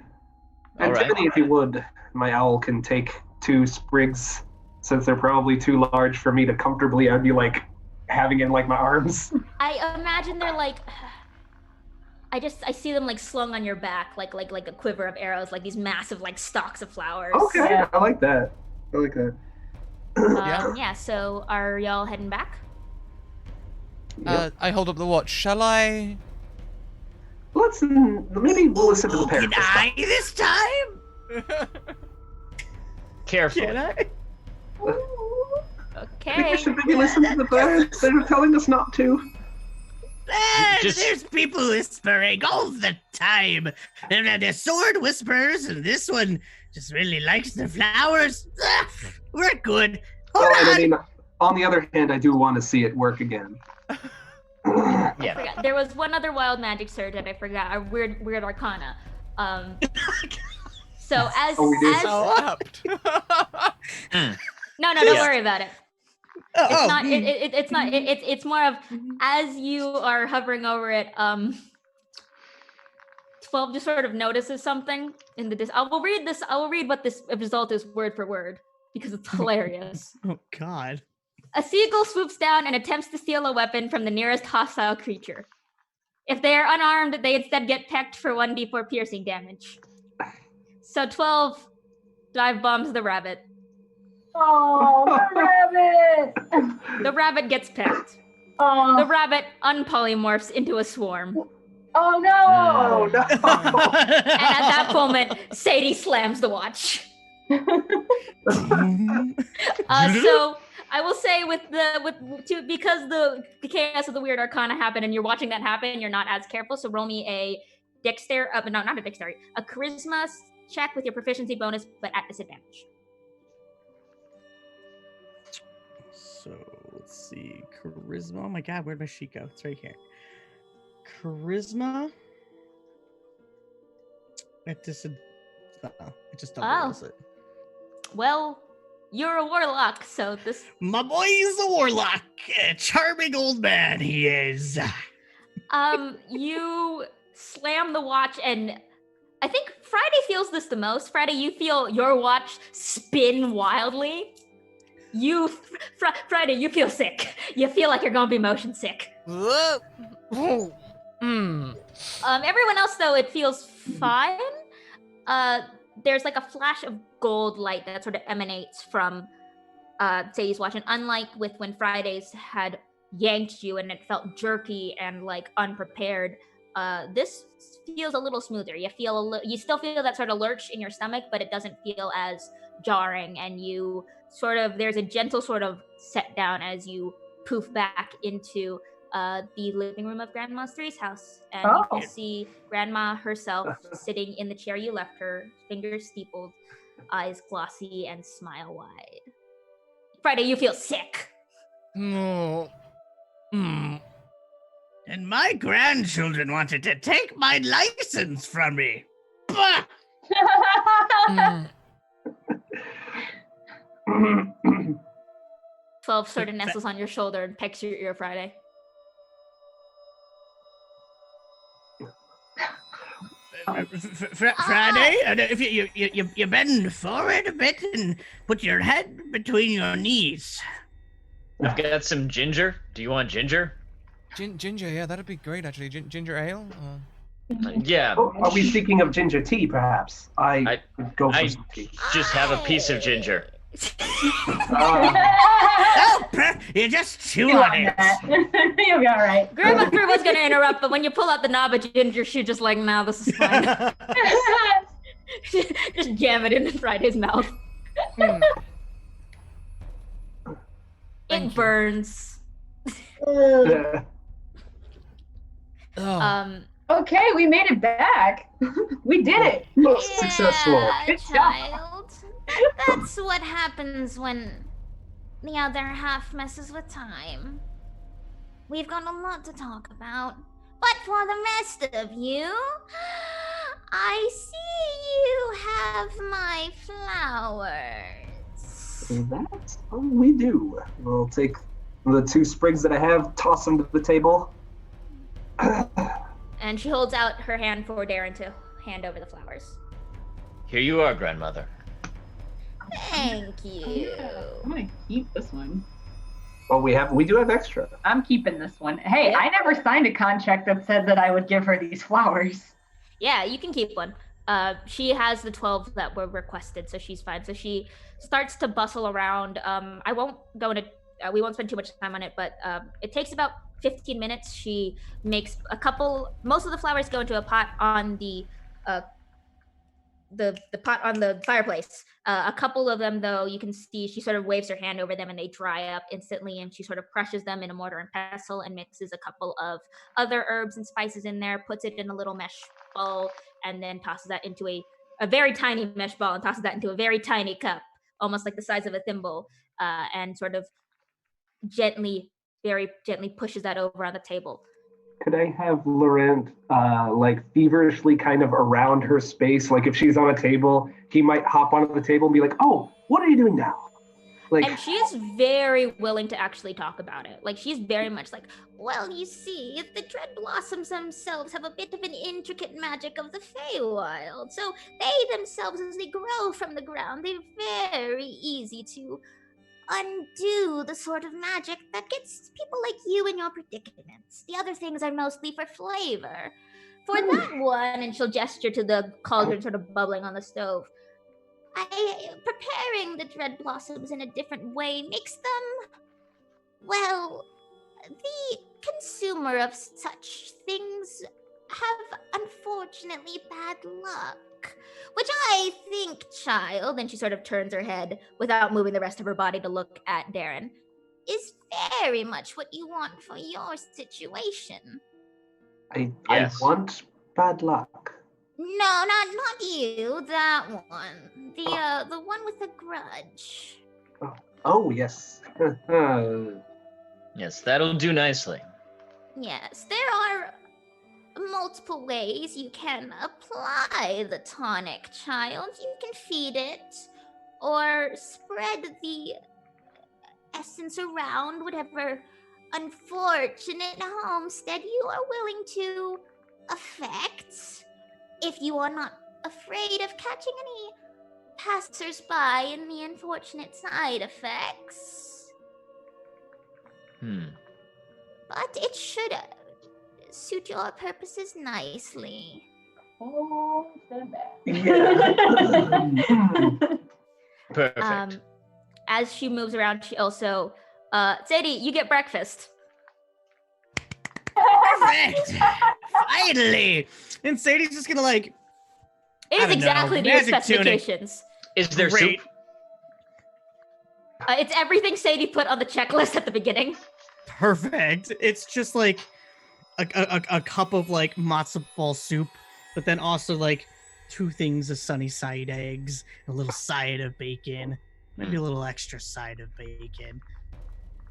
And All right. Tiffany, if you would, my owl can take 2 sprigs, since they're probably too large for me to comfortably. I'd be like having it in like my arms. I imagine they're like, I see them like slung on your back, like a quiver of arrows, like these massive like stalks of flowers. Okay, Yeah. I like that. Yeah. So are y'all heading back? I hold up the watch. Shall I? Maybe we'll listen to the parrot Can I this time? Careful. Can I? I think we Okay. should maybe listen to the birds. They're telling us not to. There's people whispering all the time. And the sword whispers, and this one just really likes the flowers. We're good. Hold Well, and I on. mean, on the other hand, I do want to see it work again. Yeah. Forgot. There was one other wild magic surge that I forgot. A weird arcana. So as Oh, we do? as So apt. no, don't worry about it. It's Oh, not. It's not. It's more of as you are hovering over it. 12 just sort of notices something in the. I will read this. I will read what this result is word for word because it's hilarious. oh God. A seagull swoops down and attempts to steal a weapon from the nearest hostile creature. If they are unarmed, they instead get pecked for 1d4 piercing damage. So 12 dive bombs the rabbit. Oh, the rabbit! The rabbit gets pecked. The Oh, rabbit unpolymorphs into a swarm. oh no! Oh no! And at that moment, Sadie slams the watch. So I will say because the chaos of the weird arcana happened and you're watching that happen, you're not as careful. So roll me a charisma check with your proficiency bonus, but at disadvantage. So let's see. Charisma. Oh my God, where'd my sheet go? It's right here. Charisma. It just double rolls it. Well, You're a warlock, so this. My boy is a warlock. A charming old man he is. You slam the watch, and I think Friday feels this the most. Friday, you feel your watch spin wildly. Friday, you feel sick. You feel like you're gonna be motion sick. Mm. Everyone else, though, it feels fine. There's like a flash of gold light that sort of emanates from Sadie's watch, and unlike with when Fridays had yanked you and it felt jerky and like unprepared, this feels a little smoother. You still feel that sort of lurch in your stomach, but it doesn't feel as jarring, and you sort of, there's a gentle sort of set down as you poof back into the living room of Grandma Three's house, and you can see Grandma herself sitting in the chair you left her, fingers steepled, eyes glossy and smile wide. Friday, you feel sick. No. And my grandchildren wanted to take my license from me. Bah! 12 sort of nestles on your shoulder and pecks your ear, Friday. Friday, if you bend forward a bit and put your head between your knees. I've got some ginger. Do you want ginger? Ginger, yeah, that'd be great, actually. Ginger ale? Yeah. Oh, are we speaking of ginger tea, perhaps? I would go for some tea. Just have a piece of ginger. You just chew on it. You'll be all right. Grandma Drew was going to interrupt, but when you pull out the knob of ginger, she's just like, no, this is fine. Just jam it in Friday's mouth. It burns. Okay, we made it back. We did it. Most successful. Good child. That's what happens when the other half messes with time. We've got a lot to talk about. But for the rest of you, I see you have my flowers. That's what we do. We'll take the 2 sprigs that I have, toss them to the table. And she holds out her hand for Darren to hand over the flowers. Here you are, grandmother. Thank you. I'm gonna keep this one. Well, we do have extra. I'm keeping this one. Hey, I never signed a contract that said that I would give her these flowers. Yeah, you can keep one. She has the 12 that were requested, so she's fine. So she starts to bustle around. I won't go into, we won't spend too much time on it, but it takes about 15 minutes. She makes most of the flowers go into a pot on the pot on the fireplace. A couple of them, though, you can see she sort of waves her hand over them and they dry up instantly, and she sort of crushes them in a mortar and pestle and mixes a couple of other herbs and spices in there, puts it in a little mesh bowl, and then tosses that into a very tiny mesh ball and tosses that into a very tiny cup, almost like the size of a thimble, and sort of very gently pushes that over on the table. Could I have Laurent like feverishly kind of around her space? Like if she's on a table, he might hop onto the table and be like, "Oh, what are you doing now?" Like, and she is very willing to actually talk about it. Like she's very much like, well, you see, if the Dread Blossoms themselves have a bit of an intricate magic of the Feywild, so they themselves, as they grow from the ground, they're very easy to undo the sort of magic that gets people like you in your predicaments. The other things are mostly for flavor. For that one, and she'll gesture to the cauldron sort of bubbling on the stove, preparing the Dread Blossoms in a different way makes them, well, the consumer of such things have unfortunately bad luck. Which I think, child, and she sort of turns her head without moving the rest of her body to look at Darren, is very much what you want for your situation. I want bad luck. No, not you. That one. The one with the grudge. Oh yes. Yes, that'll do nicely. Yes, there are multiple ways you can apply the tonic, child. You can feed it or spread the essence around whatever unfortunate homestead you are willing to affect, if you are not afraid of catching any passers-by and the unfortunate side effects. But it should suit your purposes nicely. Oh, the best. Yeah. Perfect. As she moves around, she also, Sadie, you get breakfast. Perfect. Finally. And Sadie's just gonna like. It I is don't know, exactly to your magic tunic. specifications. Is there Great. soup? It's everything Sadie put on the checklist at the beginning. Perfect. It's just like a cup of like matzo ball soup, but then also like 2 things of sunny side eggs, a little side of bacon, maybe a little extra side of bacon.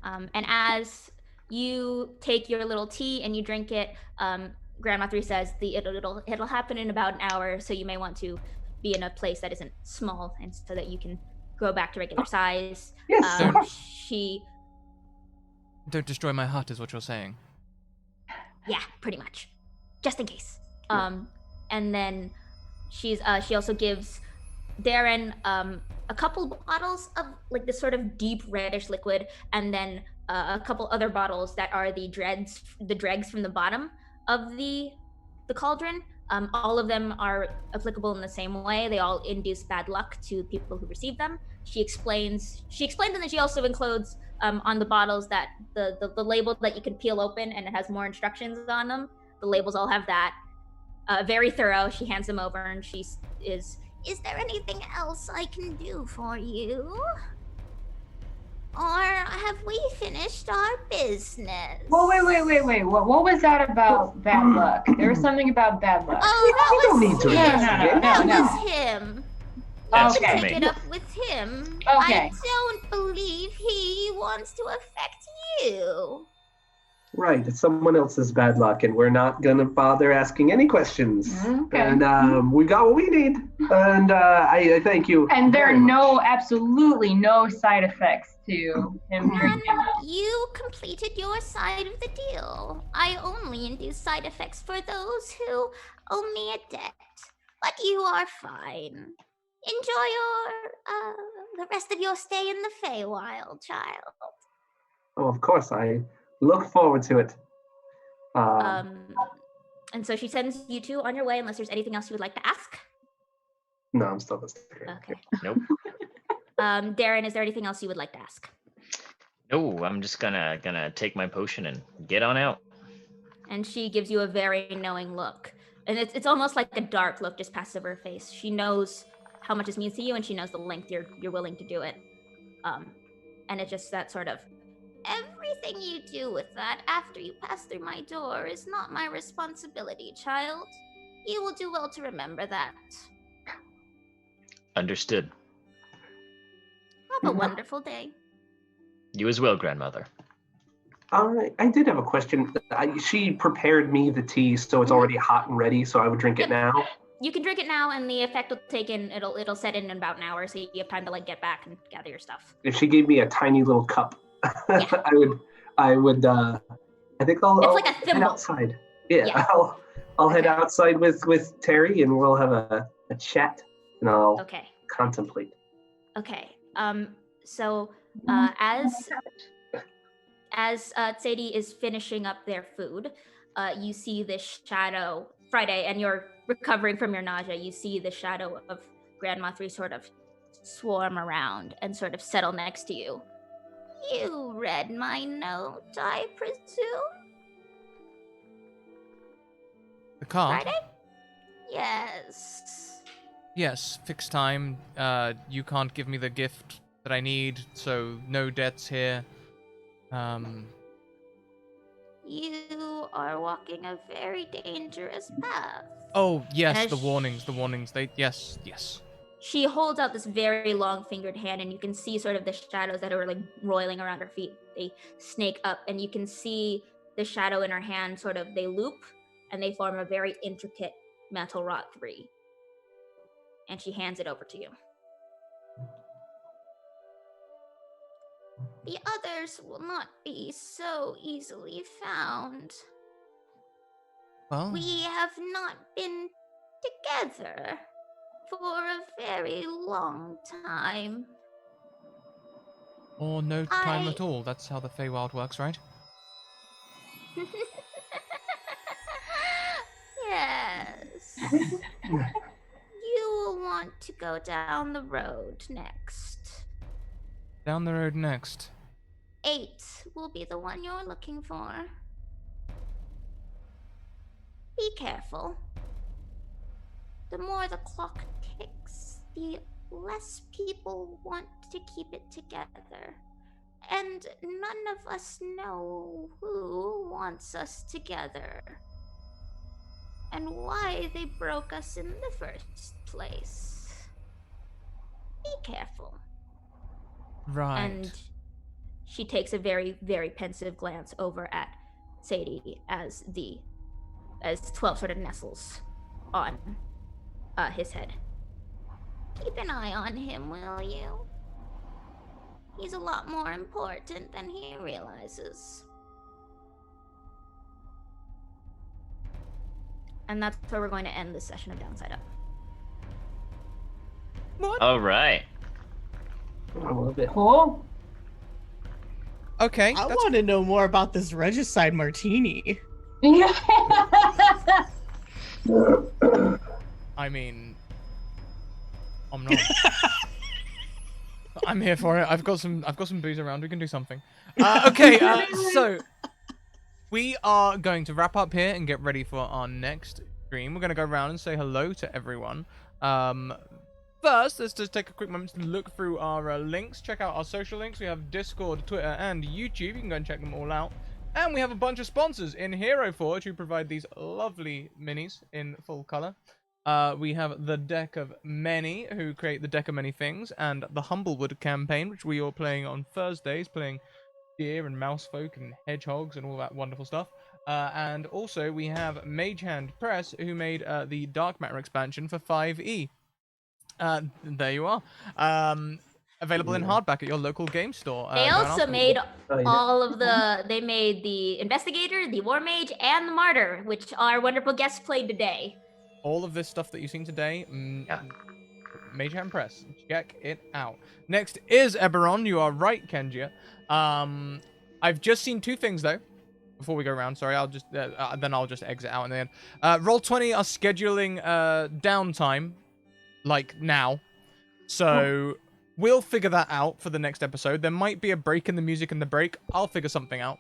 And as you take your little tea and you drink it, Grandma 3 says it'll happen in about an hour, so you may want to be in a place that isn't small, and so that you can go back to regular size. Yes. She, Don't destroy my hut, is what you're saying. yeah, pretty much, just in case. And then she also gives Darren a couple bottles of like this sort of deep reddish liquid, and then a couple other bottles that are the dregs from the bottom of the cauldron. All of them are applicable in the same way. They all induce bad luck to people who receive them. She explains, and then she also includes on the bottles that the label that you can peel open, and it has more instructions on them. The labels all have that. Very thorough. She hands them over, and she is there anything else I can do for you? Or have we finished our business? Well, wait. What was that about bad luck? There was something about bad luck. Oh, that We don't was need to him. investigate. That No. was him. That's Okay. for Take me. it up with him. Okay. I don't believe he wants to affect you. Right, it's someone else's bad luck, and we're not gonna bother asking any questions. Okay. And we got what we need, and I thank you. And there are very much. absolutely no side effects to him drinking. You completed your side of the deal. I only induce side effects for those who owe me a debt. But you are fine. Enjoy the rest of your stay in the Feywild, child. Oh, of course, I look forward to it. And so she sends you two on your way, unless there's anything else you would like to ask. No, I'm still listening. Okay. Nope. Darren, is there anything else you would like to ask? No, I'm just gonna take my potion and get on out. And she gives you a very knowing look. And it's almost like a dark look just passes over her face. She knows how much this means to you, and she knows the length you're willing to do it. And it's just that sort of, everything you do with that after you pass through my door is not my responsibility, child. You will do well to remember that. Understood. Have a wonderful day. You as well, grandmother. I did have a question. She prepared me the tea, so it's already hot and ready, so I would drink it now. You can drink it now, and the effect will take in. It'll set in about an hour, so you have time to like get back and gather your stuff. If she gave me a tiny little cup, Yeah. I would. I think I'll. It's like a head thimble. outside. Yeah, Yeah. I'll head Okay. outside with Terry, and we'll have a chat, and I'll Okay. contemplate. Okay. So as Sadie is finishing up their food, you see this shadow, Friday, and you're recovering from your nausea. You see the shadow of Grandma 3 sort of swarm around and sort of settle next to you. You read my note, I presume? The card? Friday? Yes. Yes, fixed time. You can't give me the gift that I need, so no debts here. You are walking a very dangerous path. Oh, yes, And the warnings, yes. She holds out this very long fingered hand, and you can see sort of the shadows that are like roiling around her feet. They snake up, and you can see the shadow in her hand sort of, they loop, and they form a very intricate metal rod 3. And she hands it over to you. The others will not be so easily found. Well, We have not been together for a very long time. or no time at all. That's how the Feywild works, right? Yes. You will want to go down the road next. Down the road next. 8 will be the one you're looking for. Be careful. The more the clock ticks, the less people want to keep it together. And none of us know who wants us together. And why they broke us in the first place. Be careful. Right. And she takes a very, very pensive glance over at Sadie as 12 sort of nestles on his head. Keep an eye on him, will you? He's a lot more important than he realizes. And that's where we're going to end this session of Downside Up. All right. I love it. Cool. Okay. I want to know more about this Regicide Martini. Yeah. I mean, I'm not. I'm here for it. I've got some booze around. We can do something. Okay. So we are going to wrap up here and get ready for our next stream. We're going to go around and say hello to everyone. First, let's just take a quick moment to look through our links. Check out our social links. We have Discord, Twitter, and YouTube. You can go and check them all out. And we have a bunch of sponsors in Hero Forge who provide these lovely minis in full color. We have the Deck of Many, who create the Deck of Many Things, and the Humblewood campaign, which we are playing on Thursdays, playing deer and mousefolk and hedgehogs and all that wonderful stuff. And also we have Mage Hand Press, who made the Dark Matter expansion for 5e. There you are. Available in hardback at your local game store. They also made yeah. all of the. They made the Investigator, the War Mage, and the Martyr, which our wonderful guests played today. All of this stuff that you've seen today, Yeah. Mage Hand Press. Check it out. Next is Eberron. You are right, Kenjia. I've just seen two things though. Before we go around, sorry, I'll just then I'll just exit out in the end. Roll20 are scheduling downtime, like now, so we'll figure that out for the next episode. There might be a break in the music in the break. I'll figure something out.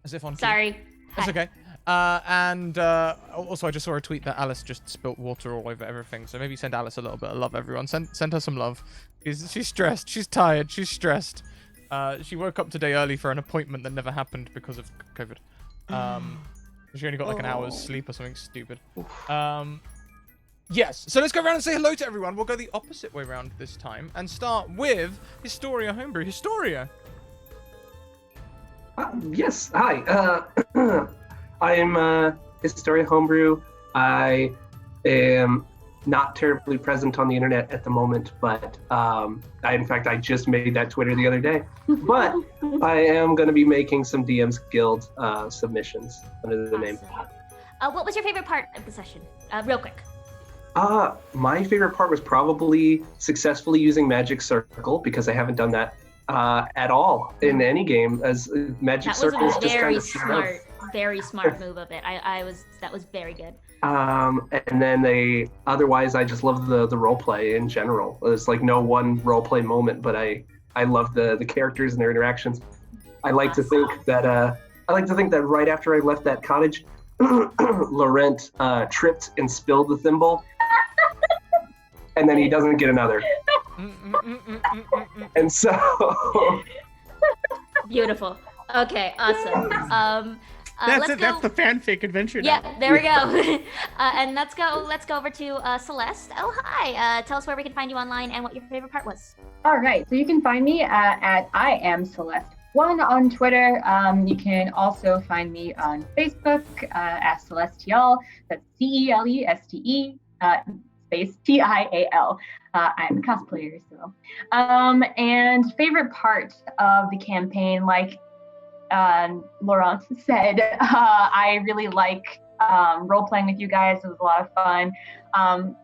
As if on. Sorry. That's okay. Also, I just saw a tweet that Alice just spilt water all over everything. So maybe send Alice a little bit of love, everyone. Send her some love. She's stressed. She's tired. She's stressed. She woke up today early for an appointment that never happened because of COVID. She only got like an hour's sleep or something stupid. Yes. So let's go around and say hello to everyone. We'll go the opposite way around this time and start with Historia Homebrew. Historia. Yes, hi. I'm Historia Homebrew. I am not terribly present on the internet at the moment, but I just made that Twitter the other day. But I am going to be making some DM's Guild submissions under the name. What was your favorite part of the session? Real quick. My favorite part was probably successfully using Magic Circle, because I haven't done that at all in any game, as Magic Circle is just kind of very smart move of it. That was very good. And then otherwise I just love the role play in general. There's like no one role play moment, but I love the characters and their interactions. I like to think that right after I left that cottage, Laurent tripped and spilled the thimble, and then he doesn't get another. And so beautiful. Okay, awesome. That's it. That's the fanfic adventure. Yeah, now. there we go. And let's go over to Celeste. Oh, hi. Tell us where we can find you online and what your favorite part was. All right, so you can find me at I am Celeste1 on Twitter. You can also find me on Facebook as Celestial. That's CELESTE, space TIAL. I'm a cosplayer, so. And favorite part of the campaign, like Laurent said, I really like role playing with you guys. It was a lot of fun.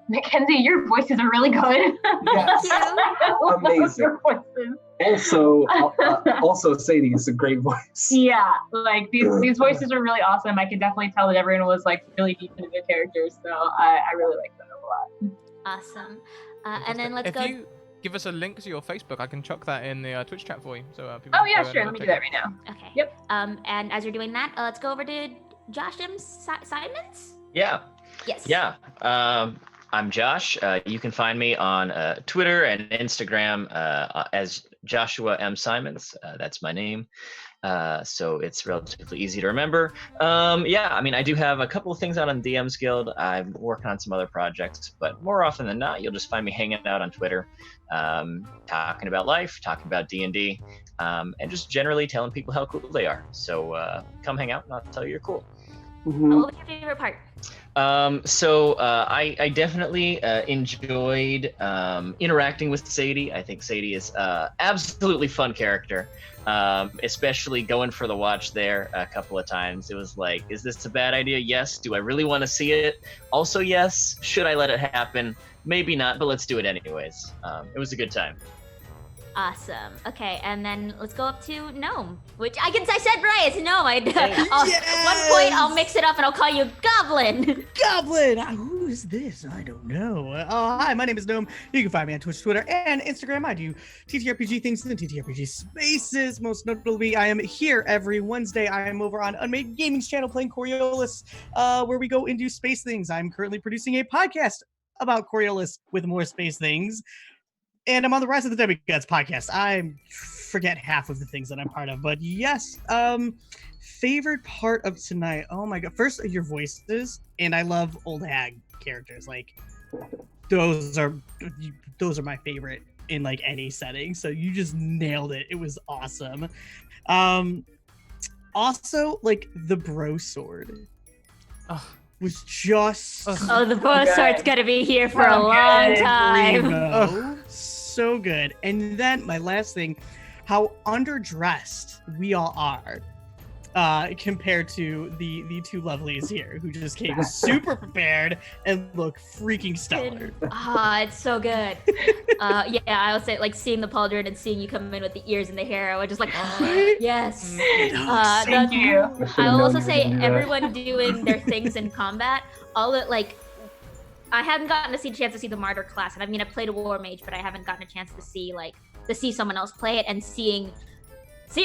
Mackenzie, your voices are really good. Yes. Amazing. Your voices. Also Sadie's a great voice. Yeah, like these voices are really awesome. I could definitely tell that everyone was like really deep into their characters, so I really like them a lot. Awesome. And then let's go. If you give us a link to your Facebook, I can chuck that in the Twitch chat for you. So people Oh can yeah, go sure. and Let me do check that right now. Okay. Yep. And as you're doing that, let's go over to Josh M. Simons. Yeah. Yes. Yeah. I'm Josh. You can find me on Twitter and Instagram as Joshua M. Simons. That's my name. So it's relatively easy to remember. Yeah, I mean, I do have a couple of things out on DM's Guild. I'm working on some other projects, but more often than not, you'll just find me hanging out on Twitter, talking about life, talking about D&D, and just generally telling people how cool they are. So come hang out and I'll tell you you're cool. Mm-hmm. What was your favorite part? I definitely enjoyed interacting with Sadie. I think Sadie is absolutely fun character, especially going for the watch there a couple of times. It was like, is this a bad idea? Yes. Do I really want to see it? Also, yes. Should I let it happen? Maybe not, but let's do it anyways. It was a good time. Awesome. Okay, and then let's go up to Gnome, which I said right, it's Gnome. At one point, I'll mix it up and I'll call you Goblin. Goblin! Who is this? I don't know. Hi, my name is Gnome. You can find me on Twitch, Twitter, and Instagram. I do TTRPG things in the TTRPG spaces. Most notably, I am here every Wednesday. I am over on Unmade Gaming's channel playing Coriolis, where we go and do space things. I'm currently producing a podcast about Coriolis with more space things. And I'm on the Rise of the Demigods podcast. I forget half of the things that I'm part of, but yes. Favorite part of tonight? Oh my god! First, your voices, and I love old hag characters. Like those are my favorite in like any setting. So you just nailed it. It was awesome. Also, like the bro sword. Was just Oh, the bro sword's gonna be here for a long time. So good. And then my last thing, how underdressed we all are compared to the two lovelies here who just came super prepared and look freaking stellar. It's so good. Yeah, I would say like seeing the pauldron and seeing you come in with the ears and the hair, I was just like, yes. Thank you. I will also say everyone doing their things in combat, all it like, I haven't gotten to see a chance to see the martyr class, and I mean I played a war mage, but I haven't gotten a chance to see someone else play it and seeing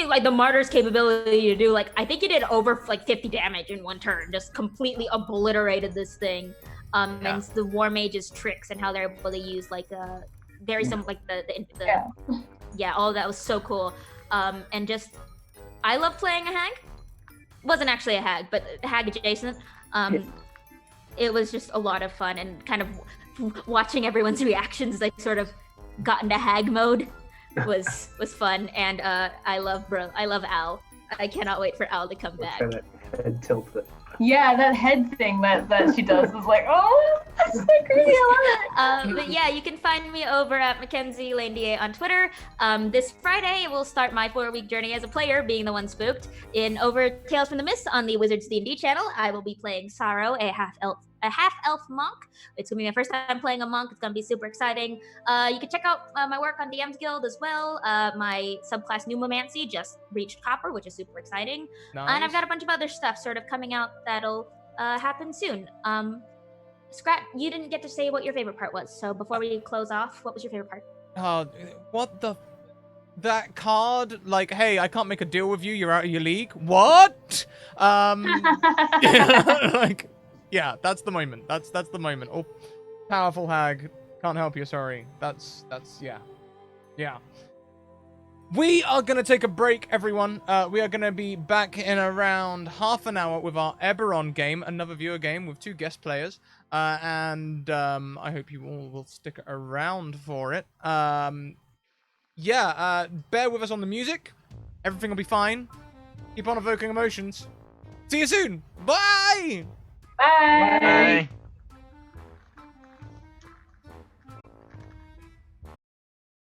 like the martyr's capability to do like I think he did over like 50 damage in one turn, just completely obliterated this thing. And the war mage's tricks and how they're able to use like very some like all of that was so cool. And just I love playing a hag. Wasn't actually a hag, but hag adjacent. It was just a lot of fun and kind of watching everyone's reactions as they sort of got into hag mode was fun. And I love Al. I cannot wait for Al to come back. That head tilt. Yeah, that head thing that she does is like, oh, that's so crazy. I love it. But yeah, you can find me over at Mackenzie Lane DA on Twitter. This Friday, we'll start my 4-week journey as a player, being the one spooked. In Over Tales from the Mist on the Wizards D&D channel, I will be playing Sorrow, a half-elf monk. It's gonna be my first time playing a monk. It's gonna be super exciting. You can check out my work on DM's Guild as well. My subclass Pneumomancy just reached Copper, which is super exciting. Nice. And I've got a bunch of other stuff sort of coming out that'll happen soon. Scrat, you didn't get to say what your favorite part was. So before we close off, what was your favorite part? What the? That card, like, hey, I can't make a deal with you. You're out of your league. What? Like, yeah, that's the moment. That's the moment. Oh, powerful hag. Can't help you. Sorry. That's yeah. We are going to take a break, everyone. We are going to be back in around half an hour with our Eberron game, another viewer game with 2 guest players. And I hope you all will stick around for it. Bear with us on the music. Everything will be fine. Keep on evoking emotions. See you soon. Bye! Bye. Bye.